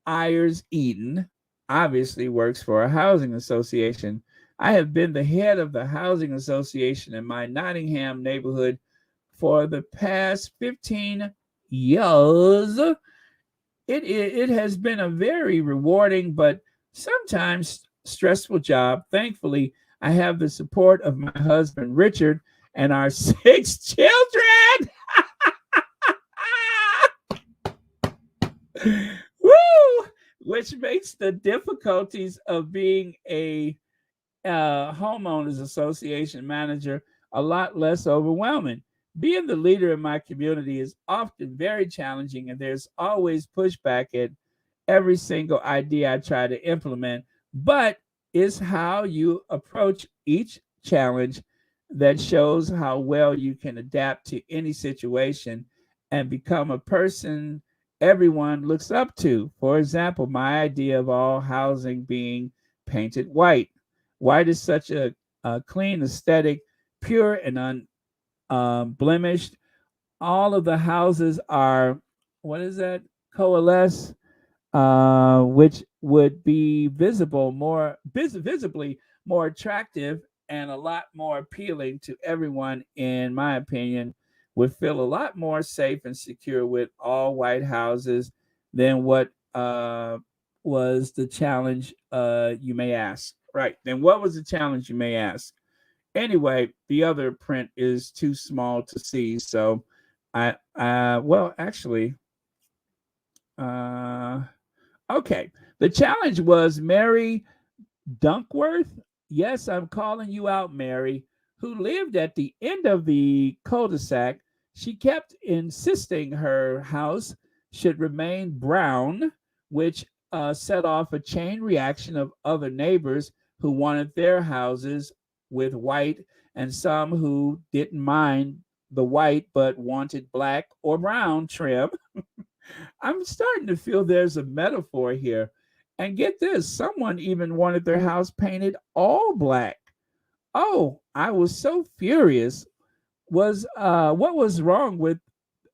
Ayers Eden obviously works for a housing association. I have been the head of the housing association in my Nottingham neighborhood for the past 15 years. It has been a very rewarding but sometimes stressful job. Thankfully, I have the support of my husband Richard and our 6 children. Woo! Which makes the difficulties of being a homeowners association manager a lot less overwhelming. Being the leader in my community is often very challenging, and there's always pushback at every single idea I try to implement. But it's how you approach each challenge that shows how well you can adapt to any situation and become a person everyone looks up to. For example, my idea of all housing being painted white. White is such a clean aesthetic, pure and unblemished. All of the houses are, what is that? Coalesce, which would be visibly more attractive and a lot more appealing to everyone, in my opinion, would feel a lot more safe and secure with all white houses than what was the challenge, you may ask. Right. Then what was the challenge, you may ask? Anyway, the other print is too small to see. So well, actually, uh, okay. The challenge was Mary Dunkworth. Yes, I'm calling you out, Mary, who lived at the end of the cul-de-sac. She kept insisting her house should remain brown, which set off a chain reaction of other neighbors who wanted their houses with white, and some who didn't mind the white but wanted black or brown trim. I'm starting to feel there's a metaphor here. And get this, someone even wanted their house painted all black. Oh, I was so furious. Was What was wrong with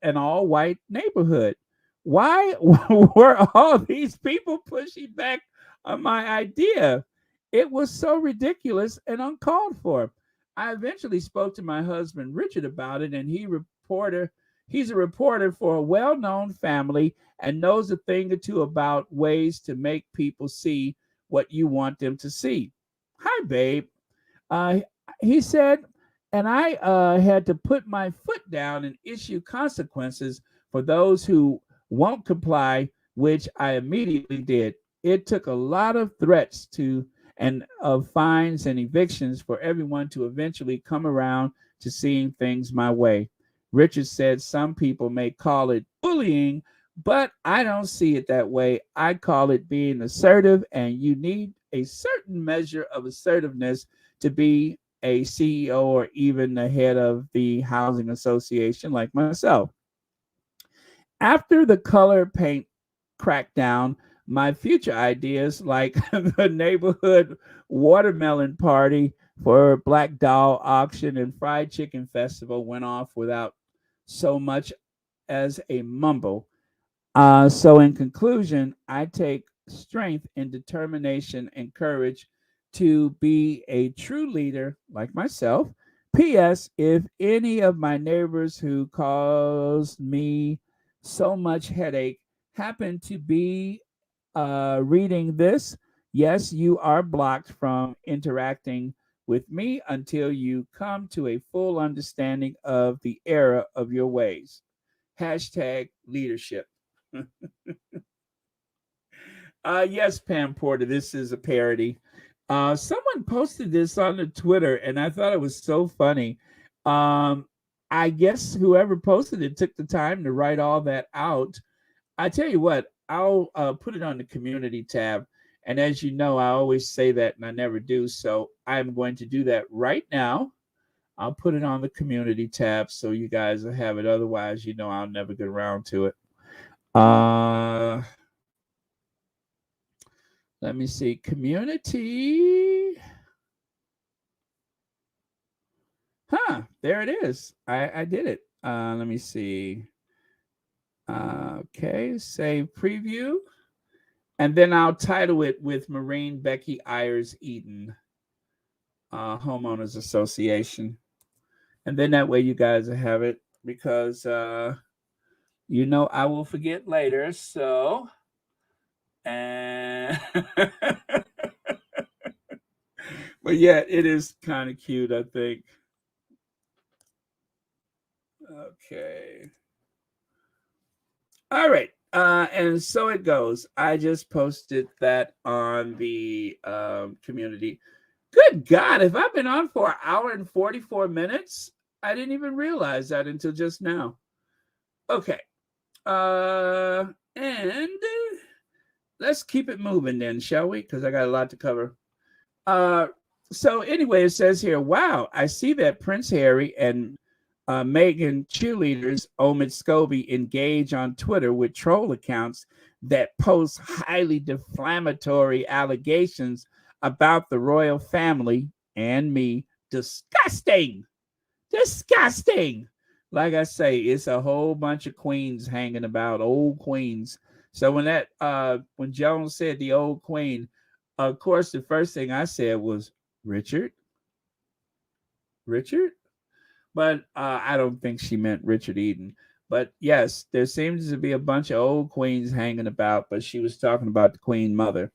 an all white neighborhood? Why were all these people pushing back on my idea? It was so ridiculous and uncalled for. I eventually spoke to my husband Richard about it, and he's a reporter for a well-known family and knows a thing or two about ways to make people see what you want them to see. Hi, babe. Uh, he said, and I had to put my foot down and issue consequences for those who won't comply, which I immediately did. It took a lot of threats to and of fines and evictions for everyone to eventually come around to seeing things my way. Richard said some people may call it bullying, but I don't see it that way. I call it being assertive, and you need a certain measure of assertiveness to be a CEO or even the head of the housing association like myself. After the color paint crackdown, my future ideas like the neighborhood watermelon party for Black Doll auction and fried chicken festival went off without so much as a mumble. So, in conclusion, I take strength and determination and courage to be a true leader like myself. P.S. If any of my neighbors who caused me so much headache happen to be reading this, yes, you are blocked from interacting with me until you come to a full understanding of the error of your ways. Hashtag leadership. Yes, Pam Porter, this is a parody. Someone posted this on the Twitter, and I thought it was so funny. Um, I guess whoever posted it took the time to write all that out. I tell you what, I'll put it on the community tab. And as you know, I always say that and I never do. So I'm going to do that right now. I'll put it on the community tab so you guys will have it. Otherwise, I'll never get around to it. Uh, Let me see. Community. There it is. I did it. Let me see. Okay, save preview. And then I'll title it with Maureen Becky Ayers Eden, Homeowners Association. And then that way you guys will have it because, I will forget later. So, and but yeah, it is kind of cute, I think. Okay. All right. And so it goes. I just posted that on the community. Good God, have I been on for an hour and 44 minutes? I didn't even realize that until just now. Okay. And let's keep it moving then, shall we? Because I got a lot to cover. So anyway, it says here, wow, I see that Prince Harry and Meghan cheerleaders Omid Scobie engage on Twitter with troll accounts that post highly defamatory allegations about the royal family and me. Disgusting. Disgusting. Like I say, it's a whole bunch of queens hanging about, old queens. So when Jones said the old queen, of course, the first thing I said was Richard. Richard? But I don't think she meant Richard Eden. But yes, there seems to be a bunch of old queens hanging about, but she was talking about the queen mother.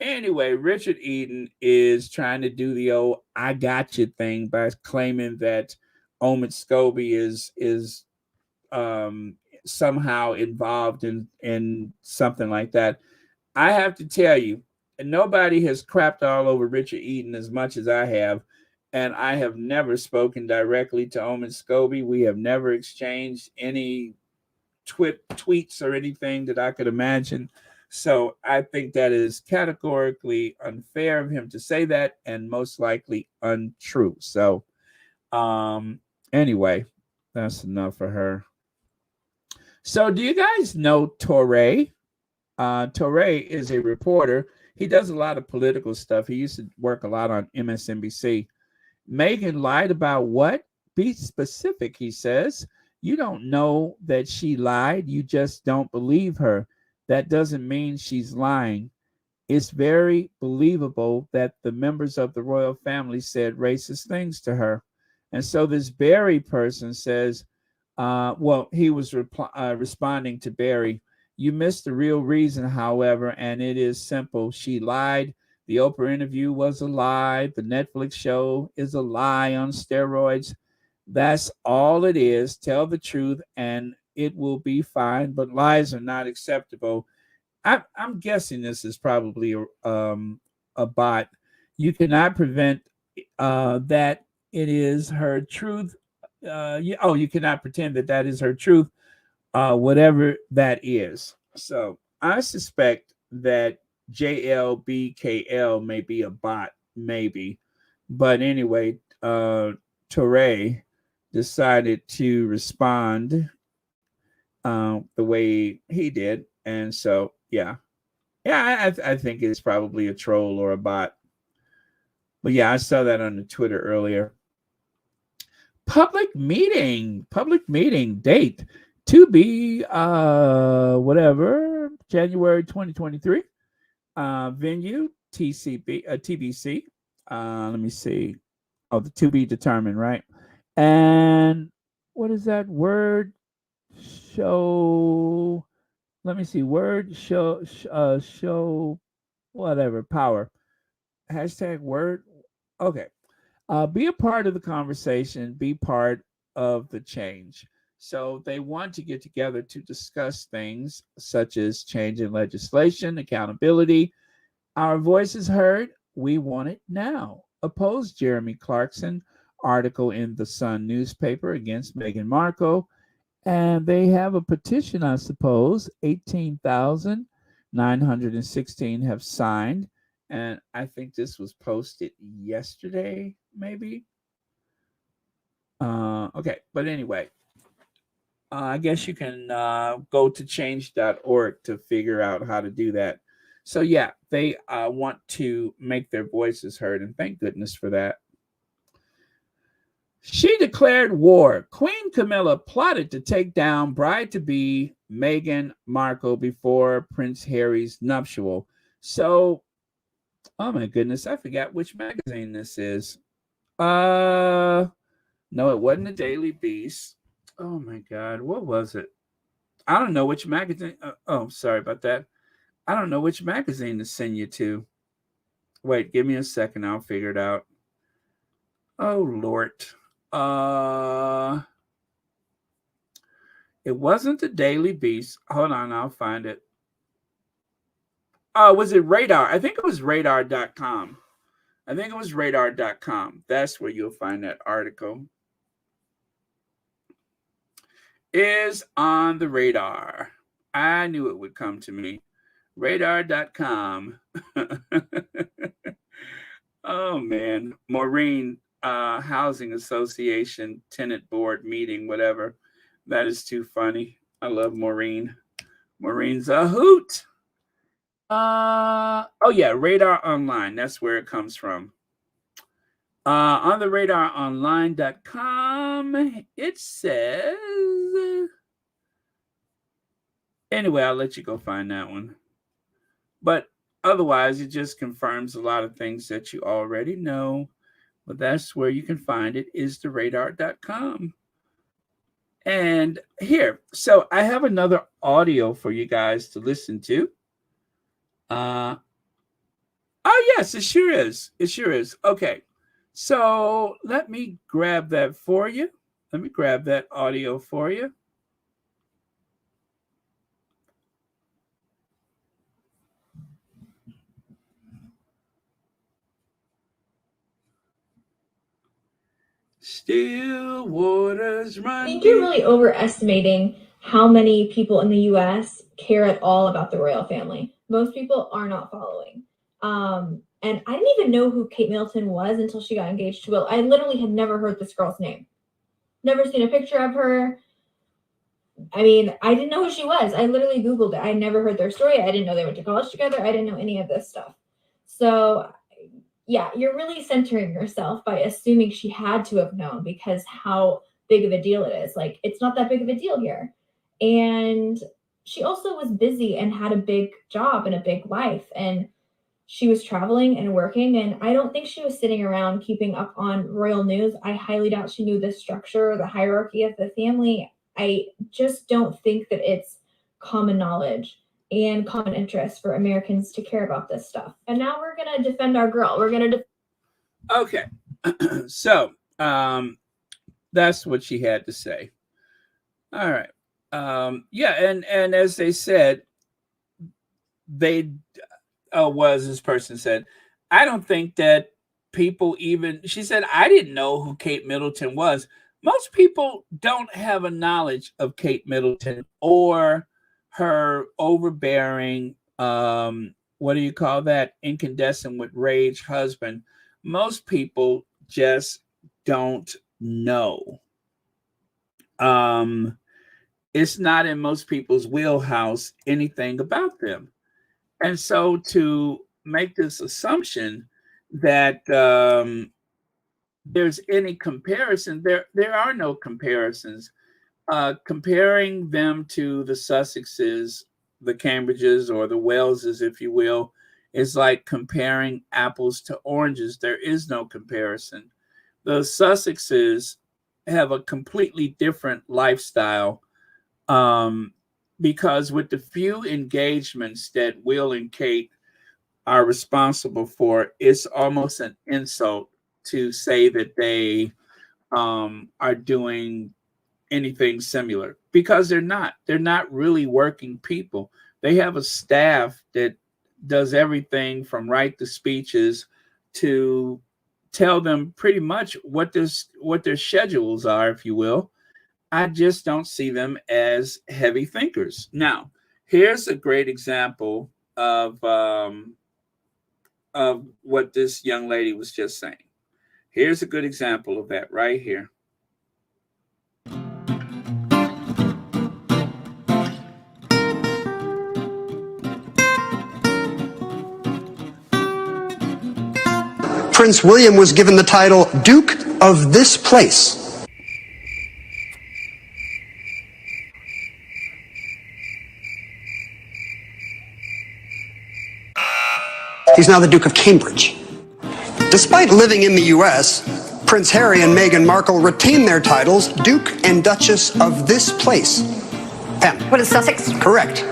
Anyway, Richard Eden is trying to do the old "I got you" thing by claiming that Omid Scobie is somehow involved in something like that. I have to tell you, nobody has crapped all over Richard Eden as much as I have. And I have never spoken directly to Omid Scobie. We have never exchanged any tweets or anything that I could imagine. So I think that is categorically unfair of him to say that, and most likely untrue. So anyway, that's enough for her. So do you guys know Torre? Torre is a reporter. He does a lot of political stuff. He used to work a lot on MSNBC. Meghan lied about what? Be specific, he says. You don't know that she lied. You just don't believe her. That doesn't mean she's lying. It's very believable that the members of the royal family said racist things to her. And so this Barry person says, well, he was responding to Barry. You missed the real reason, however, and it is simple. She lied. The Oprah interview was a lie. The Netflix show is a lie on steroids. That's all it is. Tell the truth and it will be fine, but lies are not acceptable. I'm guessing this is probably a bot. You cannot prevent that it is her truth. You cannot pretend that that is her truth, whatever that is. So I suspect that JLBKL may be a bot, maybe. But anyway, Torre decided to respond the way he did. And so, yeah. Yeah, I think it's probably a troll or a bot. But yeah, I saw that on the Twitter earlier. Public meeting date to be whatever, January 2023. Venue TBC. Let me see. Oh, the to be determined, right? And what is that word? Show. Let me see. Word show whatever power. Hashtag word. Okay. Be a part of the conversation. Be part of the change. So they want to get together to discuss things such as change in legislation, accountability. Our voice is heard. We want it now. Oppose Jeremy Clarkson article in the Sun newspaper against Meghan Markle. And they have a petition, I suppose. 18,916 have signed. And I think this was posted yesterday, maybe. Okay, but anyway, I guess you can go to change.org to figure out how to do that. So yeah, they want to make their voices heard, and thank goodness for that. She declared war. Queen Camilla plotted to take down bride-to-be Meghan Markle before Prince Harry's nuptial. So, oh my goodness, I forgot which magazine this is. No, it wasn't the Daily Beast. Oh my God, what was it? I don't know which magazine. Sorry about that. I don't know which magazine to send you to. Wait, give me a second. I'll figure it out. Oh Lord. It wasn't the Daily Beast. Hold on, I'll find it. Was it Radar? I think it was radar.com. That's where you'll find that article. Is on the radar. I knew it would come to me. Radar.com. Oh man. Maureen, Housing Association Tenant Board meeting, whatever. That is too funny. I love Maureen. Maureen's a hoot. Radar Online. That's where it comes from. On the radaronline.com, it says. Anyway, I'll let you go find that one. But otherwise, it just confirms a lot of things that you already know. But that's where you can find it, is the radar.com. And here, so I have another audio for you guys to listen to. Oh, yes, it sure is. Okay. So let me grab that for you. Let me grab that audio for you. Still waters run. I think you're really overestimating how many people in the U.S. care at all about the royal family. Most people are not following. And I didn't even know who Kate Middleton was until she got engaged to Will. I literally had never heard this girl's name. Never seen a picture of her. I mean, I didn't know who she was. I literally Googled it. I never heard their story. I didn't know they went to college together. I didn't know any of this stuff. So, yeah, you're really centering yourself by assuming she had to have known, because how big of a deal it is. Like, it's not that big of a deal here. And she also was busy and had a big job and a big life. And she was traveling and working, and I don't think she was sitting around keeping up on royal news. I highly doubt she knew the structure or the hierarchy of the family. I just don't think that it's common knowledge and common interest for Americans to care about this stuff. And now we're going to defend our girl. We're going to Okay. So that's what she had to say. All right. Yeah, and as they said, they was, this person said, I don't think that people even, she said, I didn't know who Kate Middleton was. Most people don't have a knowledge of Kate Middleton or her overbearing, what do you call that, incandescent with rage husband. Most people just don't know. It's not in most people's wheelhouse anything about them. And so to make this assumption that there's any comparison, there are no comparisons. Comparing them to the Sussexes, the Cambridges, or the Waleses, if you will, is like comparing apples to oranges. There is no comparison. The Sussexes have a completely different lifestyle, because with the few engagements that Will and Kate are responsible for, it's almost an insult to say that they are doing anything similar, because they're not. They're not really working people. They have a staff that does everything from write the speeches to tell them pretty much what their schedules are, if you will. I just don't see them as heavy thinkers. Now, here's a great example of what this young lady was just saying. Here's a good example of that right here. Prince William was given the title Duke of this place. He's now the Duke of Cambridge. Despite living in the U.S., Prince Harry and Meghan Markle retain their titles Duke and Duchess of this place. Pam. What is Sussex? Correct.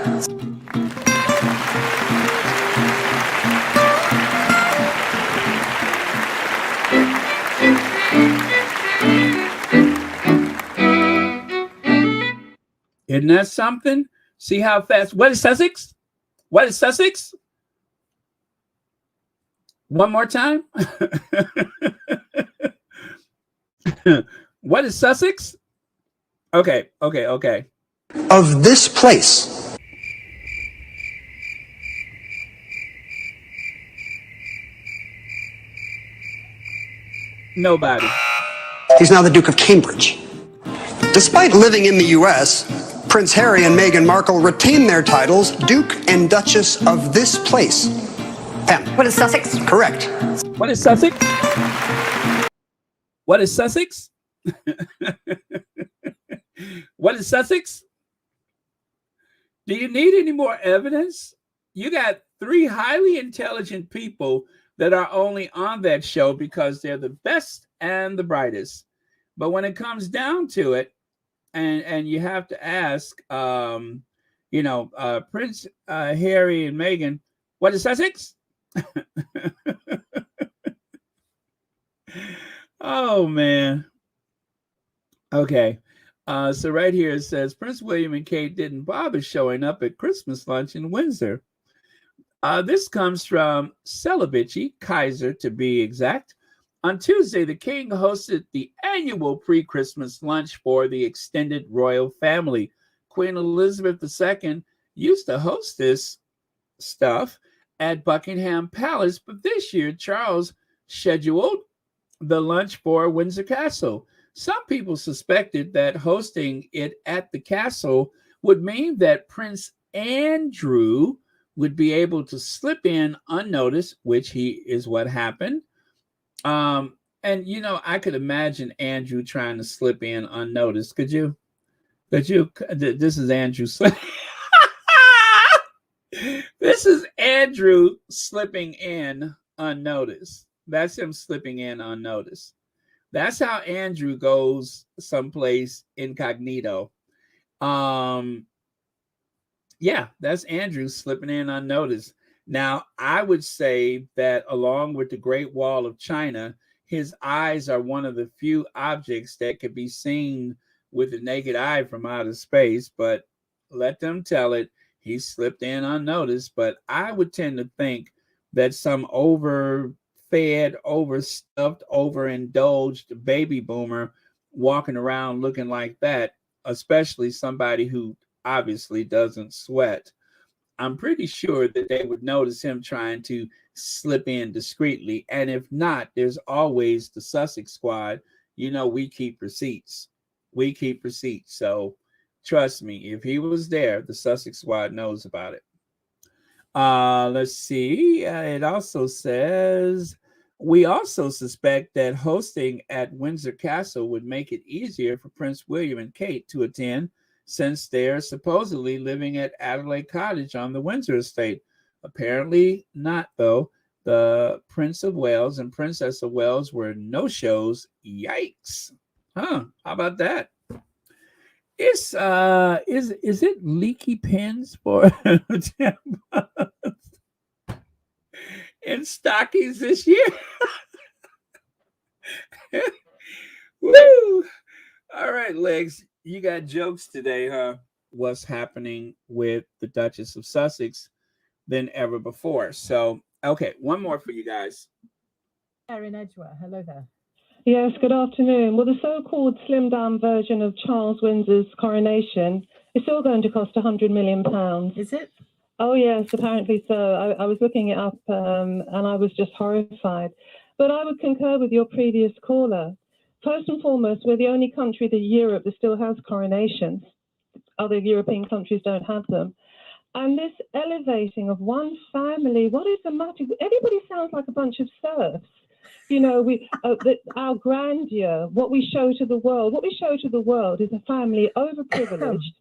Isn't that something? See how fast? What is Sussex? What is Sussex? One more time. What is Sussex? Okay. Of this place. Nobody. He's now the Duke of Cambridge. Despite living in the U.S., Prince Harry and Meghan Markle retain their titles Duke and Duchess of this place. Pam. What is Sussex? Correct. What is Sussex? What is Sussex? What is Sussex? Do you need any more evidence? You got three highly intelligent people that are only on that show because they're the best and the brightest. But when it comes down to it, and you have to ask, Prince Harry and Meghan, what is Sussex? Oh, man. Okay. So right here it says, Prince William and Kate didn't bother showing up at Christmas lunch in Windsor. This comes from Celibici, Kaiser to be exact. On Tuesday, the king hosted the annual pre-Christmas lunch for the extended royal family. Queen Elizabeth II used to host this stuff at Buckingham Palace, but this year Charles scheduled the lunch for Windsor Castle. Some people suspected that hosting it at the castle would mean that Prince Andrew would be able to slip in unnoticed, which he is what happened. And I could imagine Andrew trying to slip in unnoticed. Could you? This is Andrew slipping. This is Andrew slipping in unnoticed. That's him slipping in unnoticed. That's how Andrew goes someplace incognito. Yeah, that's Andrew slipping in unnoticed. Now, I would say that along with the Great Wall of China, his eyes are one of the few objects that could be seen with the naked eye from outer space, but let them tell it, he slipped in unnoticed. But I would tend to think that some overfed, overstuffed, overindulged baby boomer walking around looking like that, especially somebody who obviously doesn't sweat, I'm pretty sure that they would notice him trying to slip in discreetly. And if not, there's always the Sussex squad. We keep receipts. So trust me, if he was there, the Sussex squad knows about it. Let's see. It also says, we also suspect that hosting at Windsor Castle would make it easier for Prince William and Kate to attend, since they're supposedly living at Adelaide Cottage on the Windsor estate. Apparently not, though. The Prince of Wales and Princess of Wales were no-shows. Yikes. How about that? Is it leaky pins for in stockings this year? Woo! All right, Legs. You got jokes today, huh? What's happening with the Duchess of Sussex than ever before. So, okay, one more for you guys. Erin Edgeworth, hello there. Yes, good afternoon. Well, the so-called slimmed-down version of Charles Windsor's coronation is still going to cost £100 million. Is it? Oh, yes, apparently so. I was looking it up and I was just horrified. But I would concur with your previous caller. First and foremost, we're the only country in Europe that still has coronations. Other European countries don't have them. And this elevating of one family, what is the matter? Everybody sounds like a bunch of serfs. Our grandeur, what we show to the world is a family overprivileged,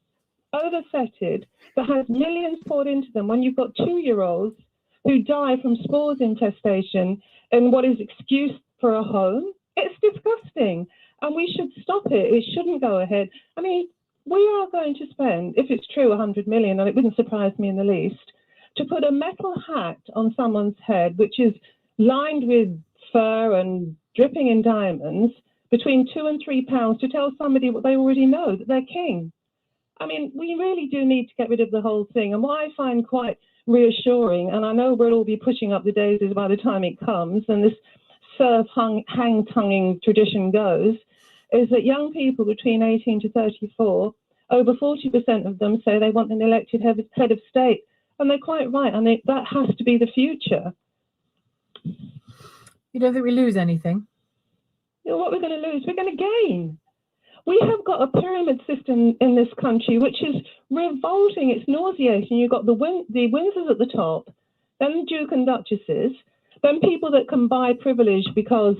overfettered, that has millions poured into them when you've got 2-year-olds who die from spores infestation and what is excuse for a home. It's disgusting, and we should stop it. It shouldn't go ahead. I mean, we are going to spend, if it's true, 100 million, and it wouldn't surprise me in the least, to put a metal hat on someone's head, which is lined with fur and dripping in diamonds, between £2 and £3 to tell somebody what they already know, that they're king. I mean, we really do need to get rid of the whole thing. And what I find quite reassuring, and I know we'll all be pushing up the daisies by the time it comes, and this serf hang-tonguing tradition goes, is that young people between 18 to 34, over 40% of them say they want an elected head of state. And they're quite right. And that has to be the future. You don't think we lose anything? What we're going to lose, we're going to gain. We have got a pyramid system in this country which is revolting. It's nauseating. You've got the Windsors at the top, then the Duke and Duchesses, then people that can buy privilege because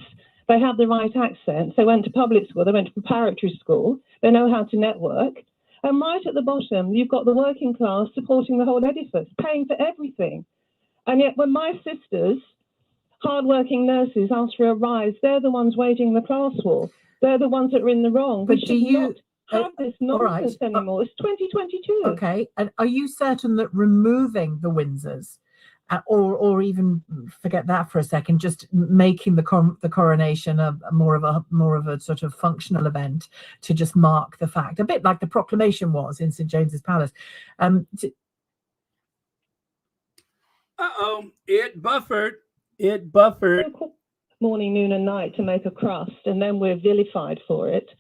they have the right accents. They went to public school. They went to preparatory school. They know how to network. And right at the bottom, you've got the working class supporting the whole edifice, paying for everything. And yet when my sisters, hardworking nurses, ask for a rise, they're the ones waging the class war. They're the ones that are in the wrong. But we should not have this nonsense anymore. It's 2022. Okay. And are you certain that removing the Windsors, or even forget that for a second, just making the coronation more of a sort of functional event to just mark the fact, a bit like the proclamation was in St James's Palace? It buffered. Morning, noon, and night to make a crust, and then we're vilified for it.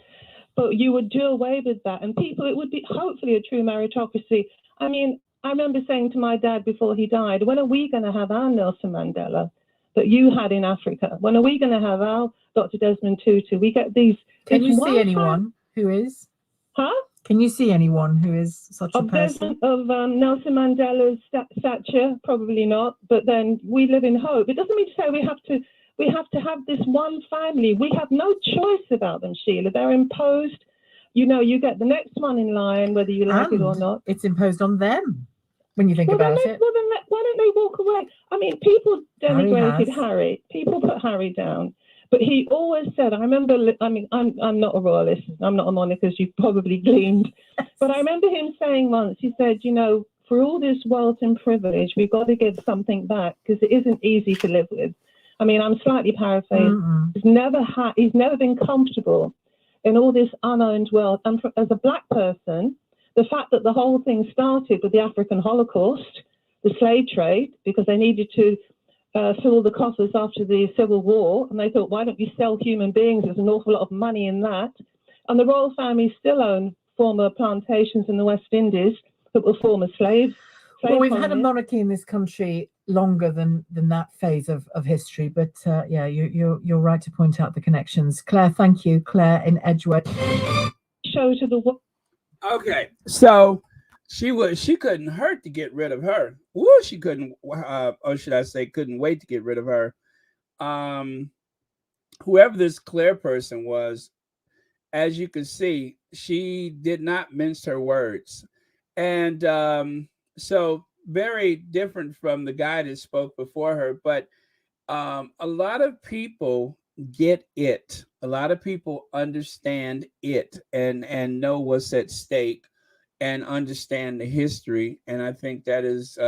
But you would do away with that, and people, it would be hopefully a true meritocracy. I mean, I remember saying to my dad before he died, when are we going to have our Nelson Mandela that you had in Africa? When are we going to have our Dr. Desmond Tutu? We get these. Can you see anyone who is? Huh? Can you see anyone who is such a person? Of Nelson Mandela's stature? Probably not. But then we live in hope. It doesn't mean to say we have to have this one family. We have no choice about them, Sheila. They're imposed. You know, you get the next one in line, whether you like it or not. It's imposed on them when you think about it. Well, then why don't they walk away? I mean, people denigrated Harry. People put Harry down. But he always said, I remember, I mean, I'm not a royalist. I'm not a monarch, as you've probably gleaned. But I remember him saying once, he said, you know, for all this wealth and privilege, we've got to give something back because it isn't easy to live with. I mean, I'm slightly paraphrasing. He's never been comfortable in all this unowned wealth. And as a black person, the fact that the whole thing started with the African Holocaust, the slave trade, because they needed to fill the coffers after the Civil War, and they thought, why don't you sell human beings? There's an awful lot of money in that. And the royal family still own former plantations in the West Indies that were former slaves. Well, we've had a monarchy in this country longer than that phase of history, but yeah, you're right to point out the connections. Claire, thank you. Claire in Edgewood. Show to the Okay, so she couldn't hurt to get rid of her. Woo, she couldn't, or should I say, couldn't wait to get rid of her. Whoever this Claire person was, as you can see, she did not mince her words, and so very different from the guy that spoke before her. But a lot of people get it. A lot of people understand it and know what's at stake and understand the history. And I think that is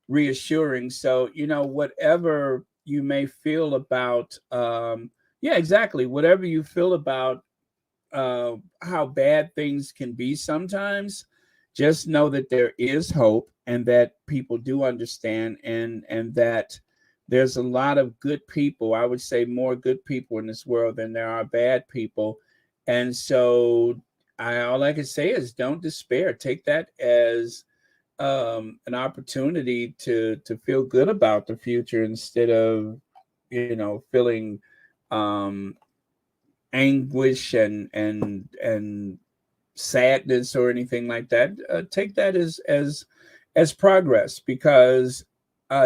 reassuring. So, you know, whatever you may feel about, yeah, exactly. Whatever you feel about how bad things can be sometimes, just know that there is hope and that people do understand and that there's a lot of good people. I would say more good people in this world than there are bad people. And so all I can say is don't despair. Take that as an opportunity to feel good about the future instead of, you know, feeling anguish and sadness or anything like that. Take that as progress, because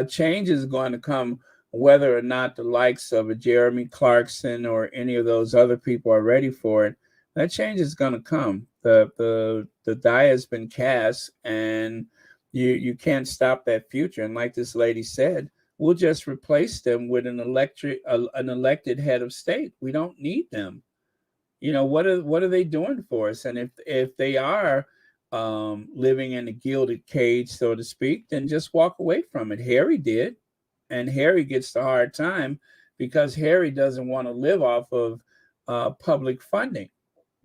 change is going to come whether or not the likes of a Jeremy Clarkson or any of those other people are ready for it. That change is going to come. The die has been cast, and you can't stop that future. And like this lady said, we'll just replace them with an elected head of state. We don't need them. You know, what are they doing for us? And if they are living in a gilded cage, so to speak, then just walk away from it. Harry did, and Harry gets the hard time because Harry doesn't want to live off of public funding.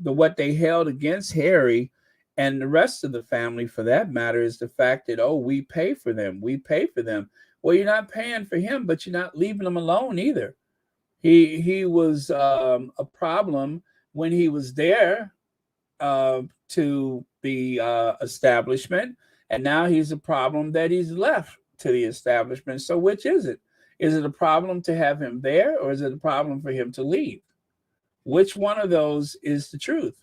What they held against Harry and the rest of the family, for that matter, is the fact that, oh, we pay for them. Well, you're not paying for him, but you're not leaving him alone either. He was a problem when he was there to the establishment, and now he's a problem that he's left to the establishment. So which is it? Is it a problem to have him there, or is it a problem for him to leave? Which one of those is the truth?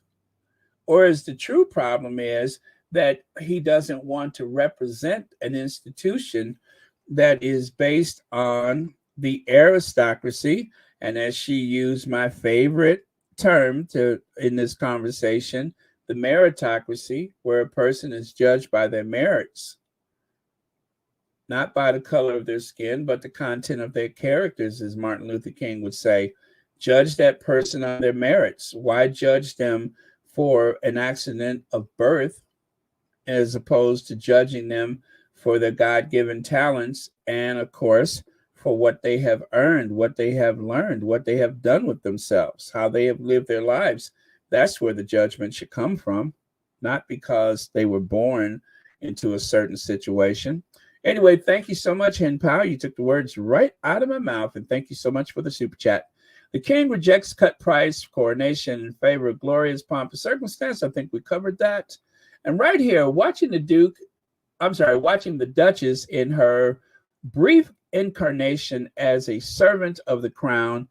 Or is the true problem is that he doesn't want to represent an institution that is based on the aristocracy, and as she used my favorite term in this conversation, the meritocracy, where a person is judged by their merits, not by the color of their skin, but the content of their characters, as Martin Luther King would say. Judge that person on their merits. Why judge them for an accident of birth as opposed to judging them for their God-given talents and, of course, for what they have earned, what they have learned, what they have done with themselves, how they have lived their lives. That's where the judgment should come from, not because they were born into a certain situation. Anyway, thank you so much, Hen Pao. You took the words right out of my mouth, and thank you so much for the super chat. The king rejects cut price coronation in favor of glorious pomp and circumstance. I think we covered that. And right here, watching the Duke watching the Duchess in her brief incarnation as a servant of the crown,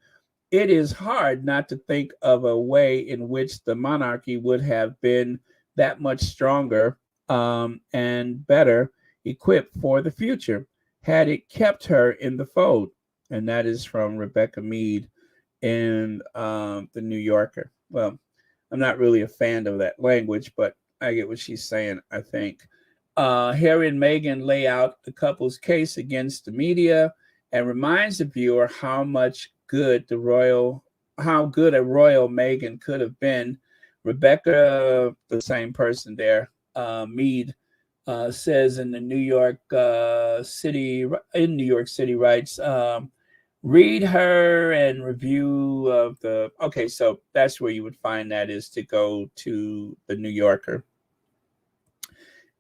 it is hard not to think of a way in which the monarchy would have been that much stronger and better equipped for the future had it kept her in the fold. And that is from Rebecca Mead in the New Yorker. Well, I'm not really a fan of that language, but I get what she's saying, I think. Harry and Meghan lay out the couple's case against the media and reminds the viewer how good a royal Meghan could have been. Rebecca, the same person there, Mead, says in the New York City writes, read her and review of the. Okay, so that's where you would find that, is to go to the New Yorker.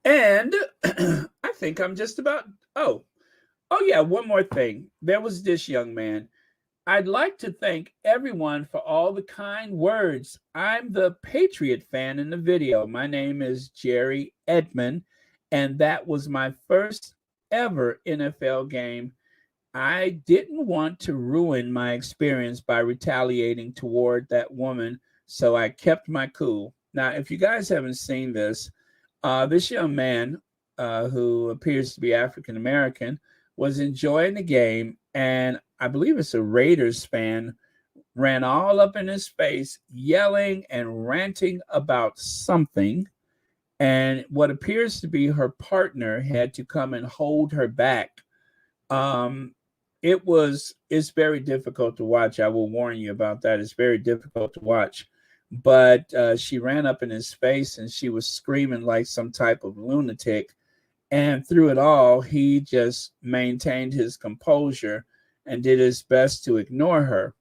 And I think I'm just about. Oh yeah, one more thing. There was this young man. I'd like to thank everyone for all the kind words. I'm the Patriot fan in the video. My name is Jerry Edmond, and that was my first ever NFL game. I didn't want to ruin my experience by retaliating toward that woman, so I kept my cool. Now, if you guys haven't seen this, this young man, who appears to be African American, was enjoying the game, and I believe it's a Raiders fan, ran all up in his face, yelling and ranting about something. And what appears to be her partner had to come and hold her back. It's very difficult to watch. I will warn you about that. It's very difficult to watch. But she ran up in his face and she was screaming like some type of lunatic. And through it all, he just maintained his composure and did his best to ignore her.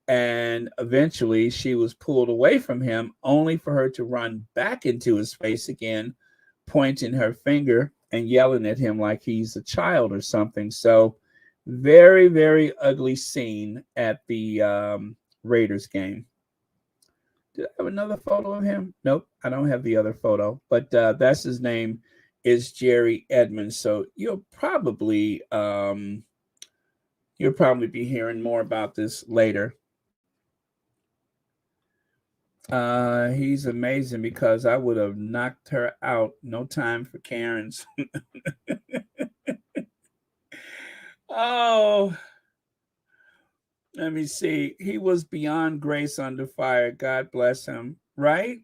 And eventually she was pulled away from him, only for her to run back into his face again, pointing her finger and yelling at him like he's a child or something. So very, very ugly scene at the Raiders game. Did I have another photo of him? Nope, I don't have the other photo, but that's his name, is Jerry Edmonds. So you'll probably be hearing more about this later. He's amazing because I would have knocked her out. No time for Karens. Oh, let me see. He was beyond grace under fire. God bless him. Right?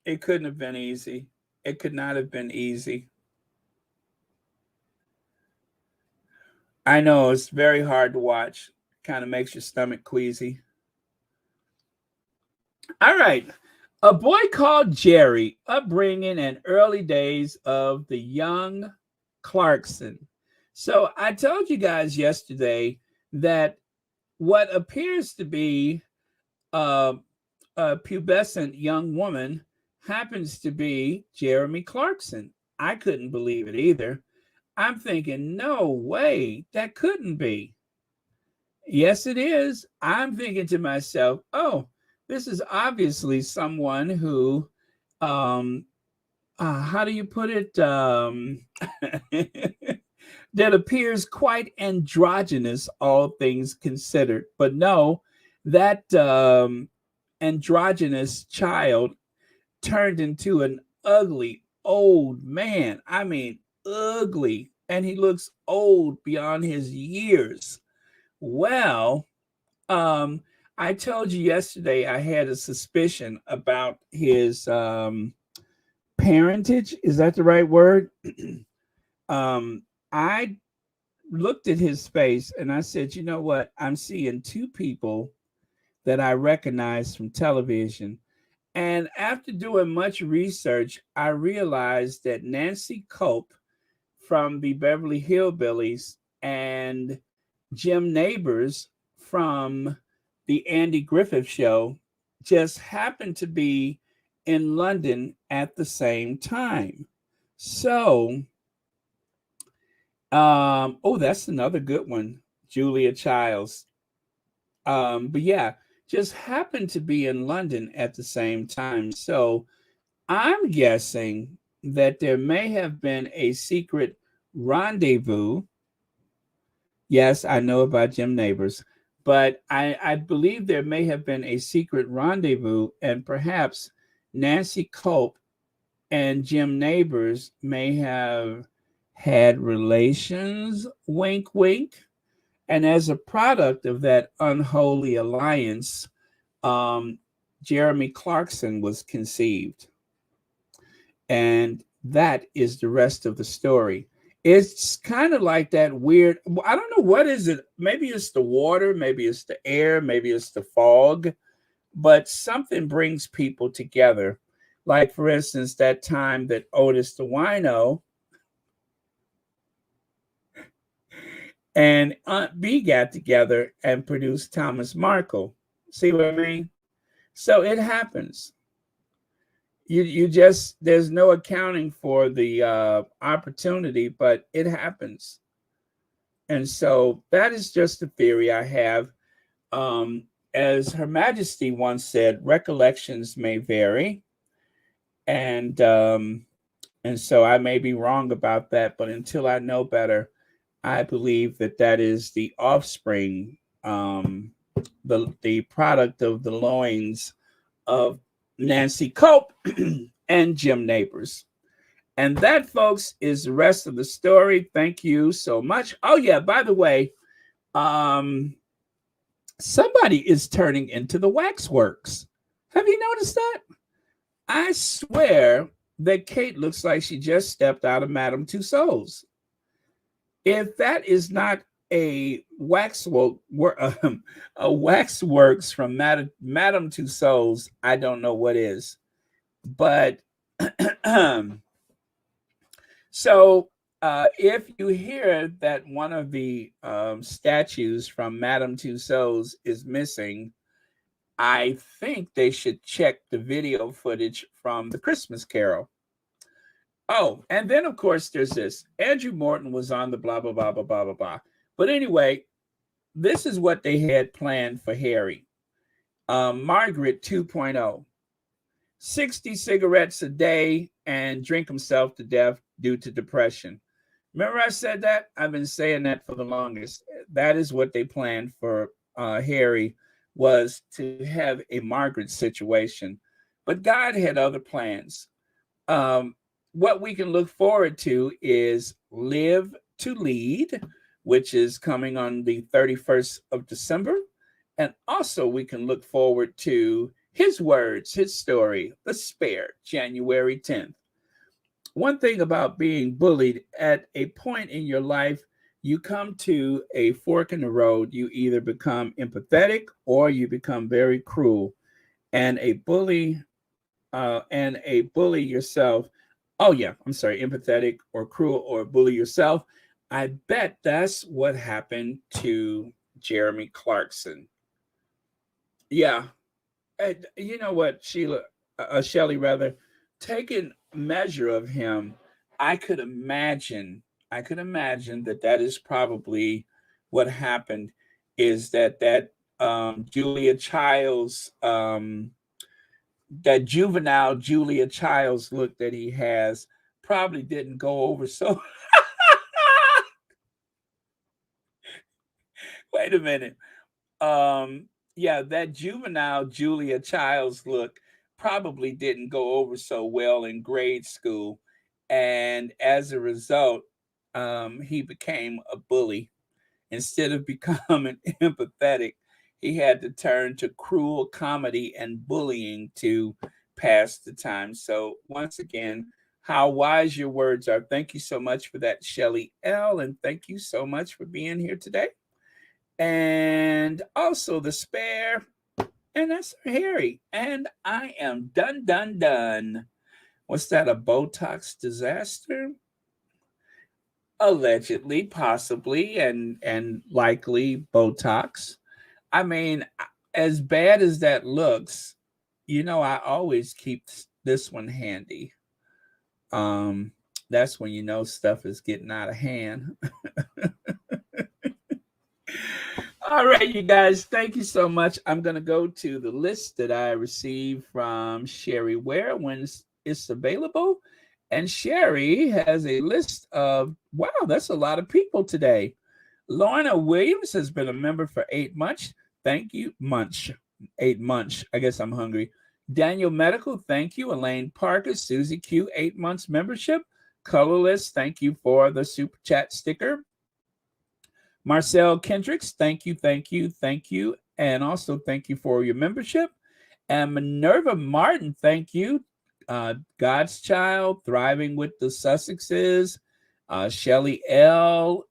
It couldn't have been easy. It could not have been easy. I know it's very hard to watch. Kind of makes your stomach queasy. All right. A Boy Called Jerry, upbringing and early days of the young Clarkson. So I told you guys yesterday that what appears to be a pubescent young woman happens to be Jeremy Clarkson. I couldn't believe it either. I'm thinking, no way, that couldn't be. Yes, it is. I'm thinking to myself, oh, this is obviously someone who, how do you put it? That appears quite androgynous, all things considered. But no, that androgynous child turned into an ugly old man. I mean, ugly. And he looks old beyond his years. Well, I told you yesterday I had a suspicion about his parentage. Is that the right word? I looked at his face and I said, you know what? I'm seeing two people that I recognize from television. And after doing much research, I realized that Nancy Culp from the Beverly Hillbillies and Jim Neighbors from the Andy Griffith Show just happened to be in London at the same time. So, that's another good one, Julia Childs. But yeah, just happened to be in London at the same time. So I'm guessing that there may have been a secret rendezvous. Yes, I know about Jim Neighbors, but I believe there may have been a secret rendezvous, and perhaps Nancy Culp and Jim Neighbors may have had relations, wink, wink. And as a product of that unholy alliance, Jeremy Clarkson was conceived. And that is the rest of the story. It's kind of like that weird, I don't know, what is it? Maybe it's the water, maybe it's the air, maybe it's the fog, but something brings people together. Like, for instance, that time that Otis the Wino and Aunt B got together and produced Thomas Markle. See what I mean? So it happens. You just, there's no accounting for the opportunity, but it happens. And so that is just a theory I have. As Her Majesty once said, recollections may vary. And so I may be wrong about that, but until I know better, I believe that that is the offspring, the product of the loins of Nancy Culp and Jim Neighbors. And that, folks, is the rest of the story. Thank you so much. Oh, yeah, by the way, somebody is turning into the waxworks. Have you noticed that? I swear that Kate looks like she just stepped out of Madame Tussauds. If that is not a waxworks from Madame Tussauds, I don't know what is. But so if you hear that one of the statues from Madame Tussauds is missing, I think they should check the video footage from the Christmas Carol. Oh, and then, of course, there's this. Andrew Morton was on the blah, blah, blah, blah, blah, blah, blah. But anyway, this is what they had planned for Harry. Margaret 2.0. 60 cigarettes a day and drink himself to death due to depression. Remember I said that? I've been saying that for the longest. That is what they planned for Harry, was to have a Margaret situation. But God had other plans. What we can look forward to is Live to Lead, which is coming on the 31st of December. And also we can look forward to His Words, His Story, The Spare, January 10th. One thing about being bullied, at a point in your life, you come to a fork in the road. You either become empathetic or you become very cruel. And a bully yourself. Oh yeah, I'm sorry, empathetic or cruel or bully yourself. I bet that's what happened to Jeremy Clarkson. Yeah. And you know what, Shelley, rather, taking measure of him, I could imagine that is probably what happened, is that Julia Childs, that juvenile Julia Childs look that he has probably didn't go over so. Wait a minute. Yeah, that juvenile Julia Childs look probably didn't go over so well in grade school. And as a result, he became a bully. Instead of becoming empathetic, he had to turn to cruel comedy and bullying to pass the time. So once again, how wise your words are. Thank you so much for that, Shelley L. And thank you so much for being here today. And also The Spare. And that's Harry. And I am done. What's that, a Botox disaster? Allegedly, possibly, and likely Botox. I mean, as bad as that looks, I always keep this one handy. That's when you know stuff is getting out of hand. All right, you guys, thank you so much. I'm going to go to the list that I received from Sherry Ware when it's available. And Sherry has a list of, wow, that's a lot of people today. Lorna Williams has been a member for 8 months. Thank you. 8 months. I guess I'm hungry. Daniel Medical, thank you. Elaine Parker, Susie Q, 8 months membership. Colorless, thank you for the super chat sticker. Marcel Kendricks, thank you, thank you, thank you. And also thank you for your membership. And Minerva Martin, thank you. God's Child, Thriving with the Sussexes. Shelly L,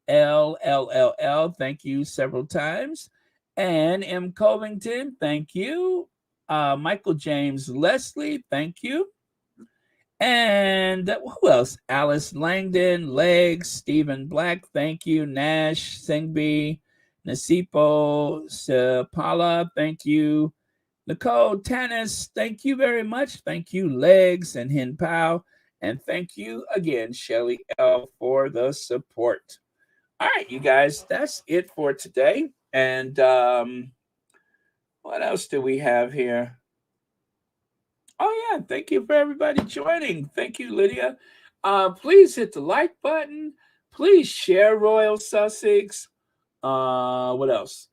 thank you several times. And M. Covington, thank you. Michael James Leslie, thank you. And who else? Alice Langdon, Legs, Stephen Black, thank you. Nash, Singby, Nasipo, Sapala, thank you. Nicole Tanis, thank you very much. Thank you, Legs and Hin Pao. And thank you again, Shelly L, for the support. All right, you guys, that's it for today. And what else do we have here? Oh, yeah, thank you for everybody joining. Thank you, Lydia. Please hit the like button. Please share Royal Sussex. What else?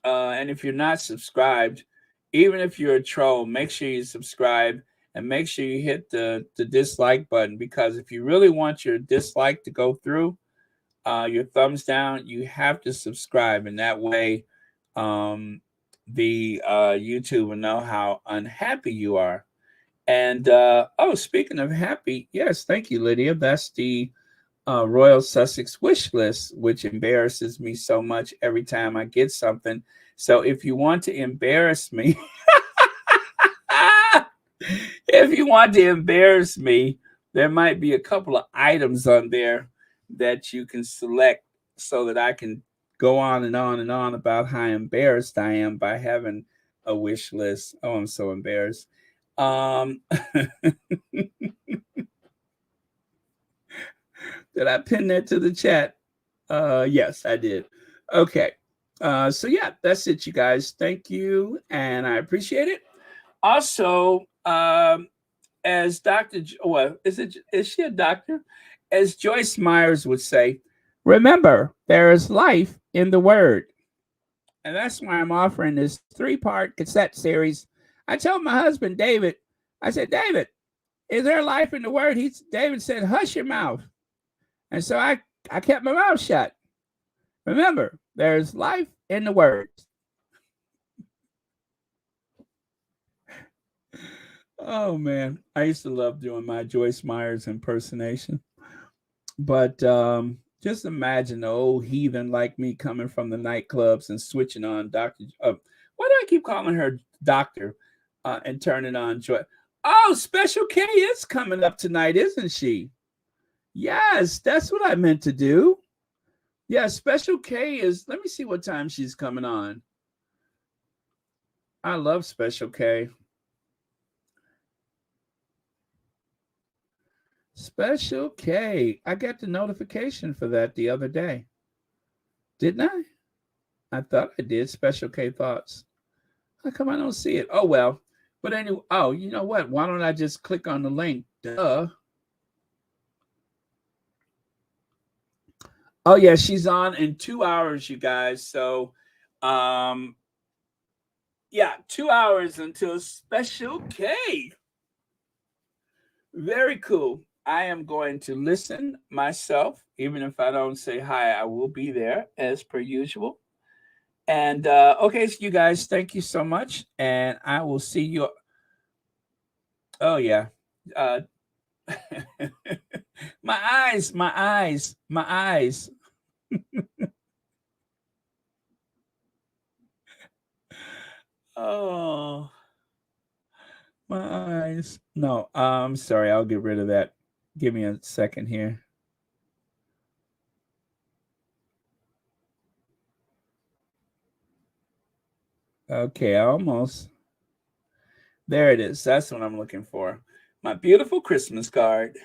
And if you're not subscribed, even if you're a troll, make sure you subscribe and make sure you hit the dislike button, because if you really want your dislike to go through, your thumbs down, you have to subscribe. And that way the YouTube will know how unhappy you are. And speaking of happy, yes, thank you, Lydia. That's the Royal Sussex wish list, which embarrasses me so much every time I get something. So if you want to embarrass me, there might be a couple of items on there that you can select so that I can go on and on and on about how embarrassed I am by having a wish list. Oh, I'm so embarrassed. Did I pin that to the chat? Yes, I did. Okay. So yeah, that's it, you guys. Thank you, and I appreciate it. Also, as Dr. Is she a doctor? As Joyce Myers would say, remember, there is life in the word. And that's why I'm offering this 3-part cassette series. I told my husband, David, I said, David, is there life in the word? David said, hush your mouth. And so I kept my mouth shut. Remember, there's life in the word. Oh, man. I used to love doing my Joyce Myers impersonation. But just imagine the old heathen like me coming from the nightclubs and switching on Dr. Why do I keep calling her doctor and turning on Joy? Oh, Special K is coming up tonight, isn't she? Yes, that's what I meant to do. Yeah, Special K is, let me see what time she's coming on. I love Special K. Special K. I got the notification for that the other day. Didn't I? I thought I did. Special K Thoughts. How come I don't see it? Oh, well. But anyway, oh, you know what? Why don't I just click on the link? Duh. Oh, yeah, she's on in 2 hours, you guys. So, yeah, 2 hours until Special K. Very cool. I am going to listen myself. Even if I don't say hi, I will be there as per usual. And okay, so you guys, thank you so much. And I will see you. Oh, yeah. My eyes. Oh, my eyes. No, I'm sorry. I'll get rid of that. Give me a second here. Okay, almost. There it is. That's what I'm looking for. My beautiful Christmas card.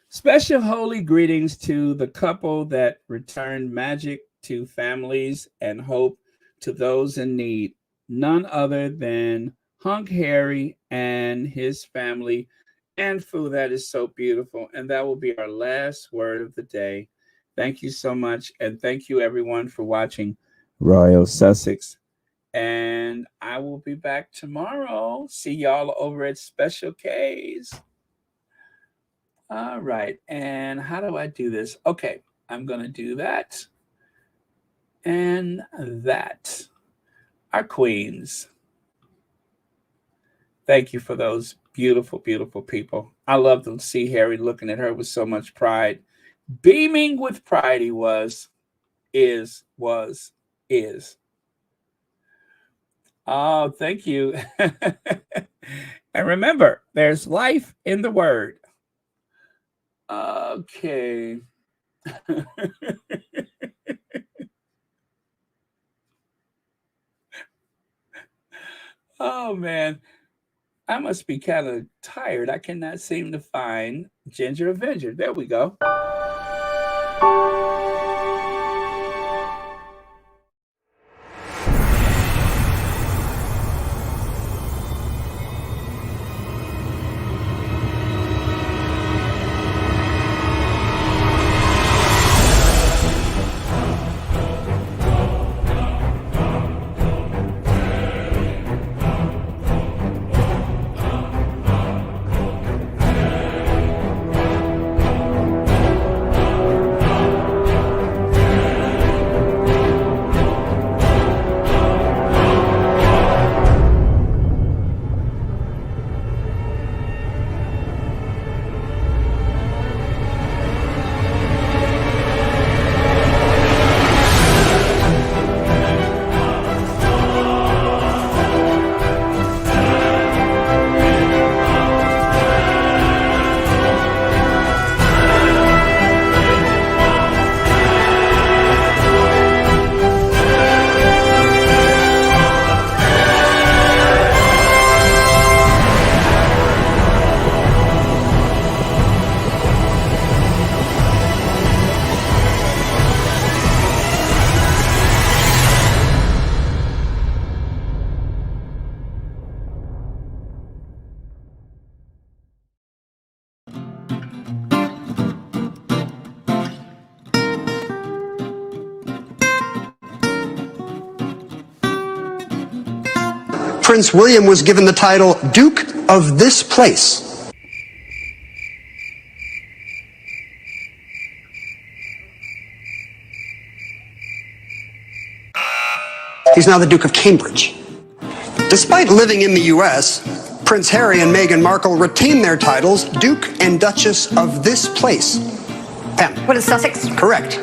Special holy greetings to the couple that returned magic to families and hope to those in need. None other than Hunk Harry and his family and food. That is so beautiful. And that will be our last word of the day. Thank you so much. And thank you, everyone, for watching Royal Sussex. And I will be back tomorrow. See y'all over at Special K's. All right. And how do I do this? Okay. I'm going to do that. And that. Our queens. Thank you for those beautiful, beautiful people. I love to see Harry looking at her with so much pride. Beaming with pride he was. Oh, thank you. And remember, there's life in the word. Okay. Oh, man. I must be kind of tired. I cannot seem to find Ginger Avenger. There we go. Prince William was given the title Duke of this place. He's now the Duke of Cambridge. Despite living in the U.S., Prince Harry and Meghan Markle retain their titles Duke and Duchess of this place. Pam. What is Sussex? Correct.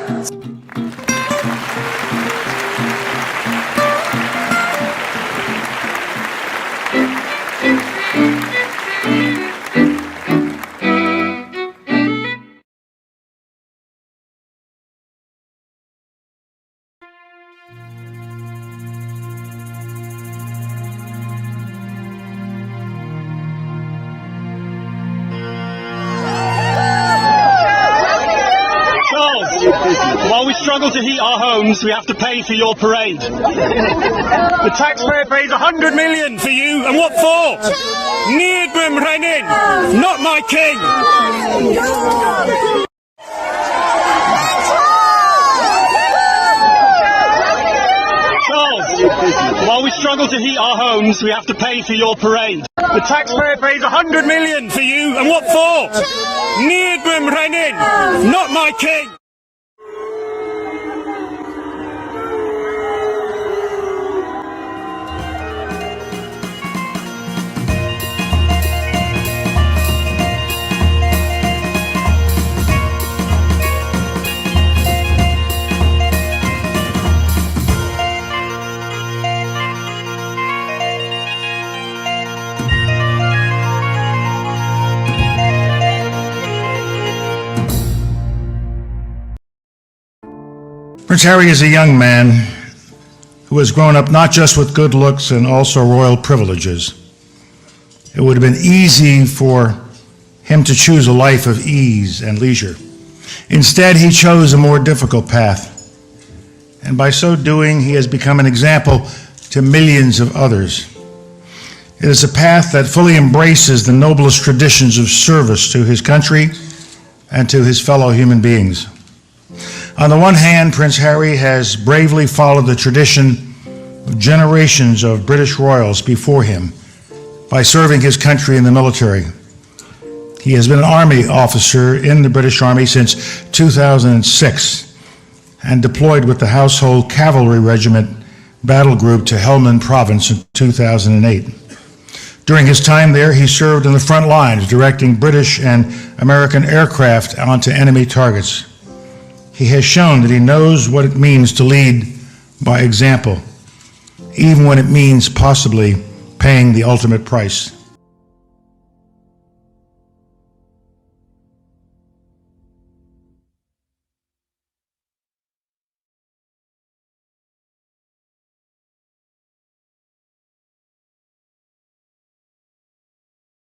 While we struggle to heat our homes, we have to pay for your parade. The taxpayer pays 100 million for you, and what for? Needham Renin, not my king. Charles, while we struggle to heat our homes, we have to pay for your parade. The taxpayer pays 100 million for you, and what for? Needham Renin, not my king. Prince Harry is a young man who has grown up not just with good looks and also royal privileges. It would have been easy for him to choose a life of ease and leisure. Instead, he chose a more difficult path. And by so doing, he has become an example to millions of others. It is a path that fully embraces the noblest traditions of service to his country and to his fellow human beings. On the one hand, Prince Harry has bravely followed the tradition of generations of British royals before him by serving his country in the military. He has been an Army officer in the British Army since 2006 and deployed with the Household Cavalry Regiment Battle Group to Helmand Province in 2008. During his time there, he served in the front lines, directing British and American aircraft onto enemy targets. He has shown that he knows what it means to lead by example, even when it means possibly paying the ultimate price.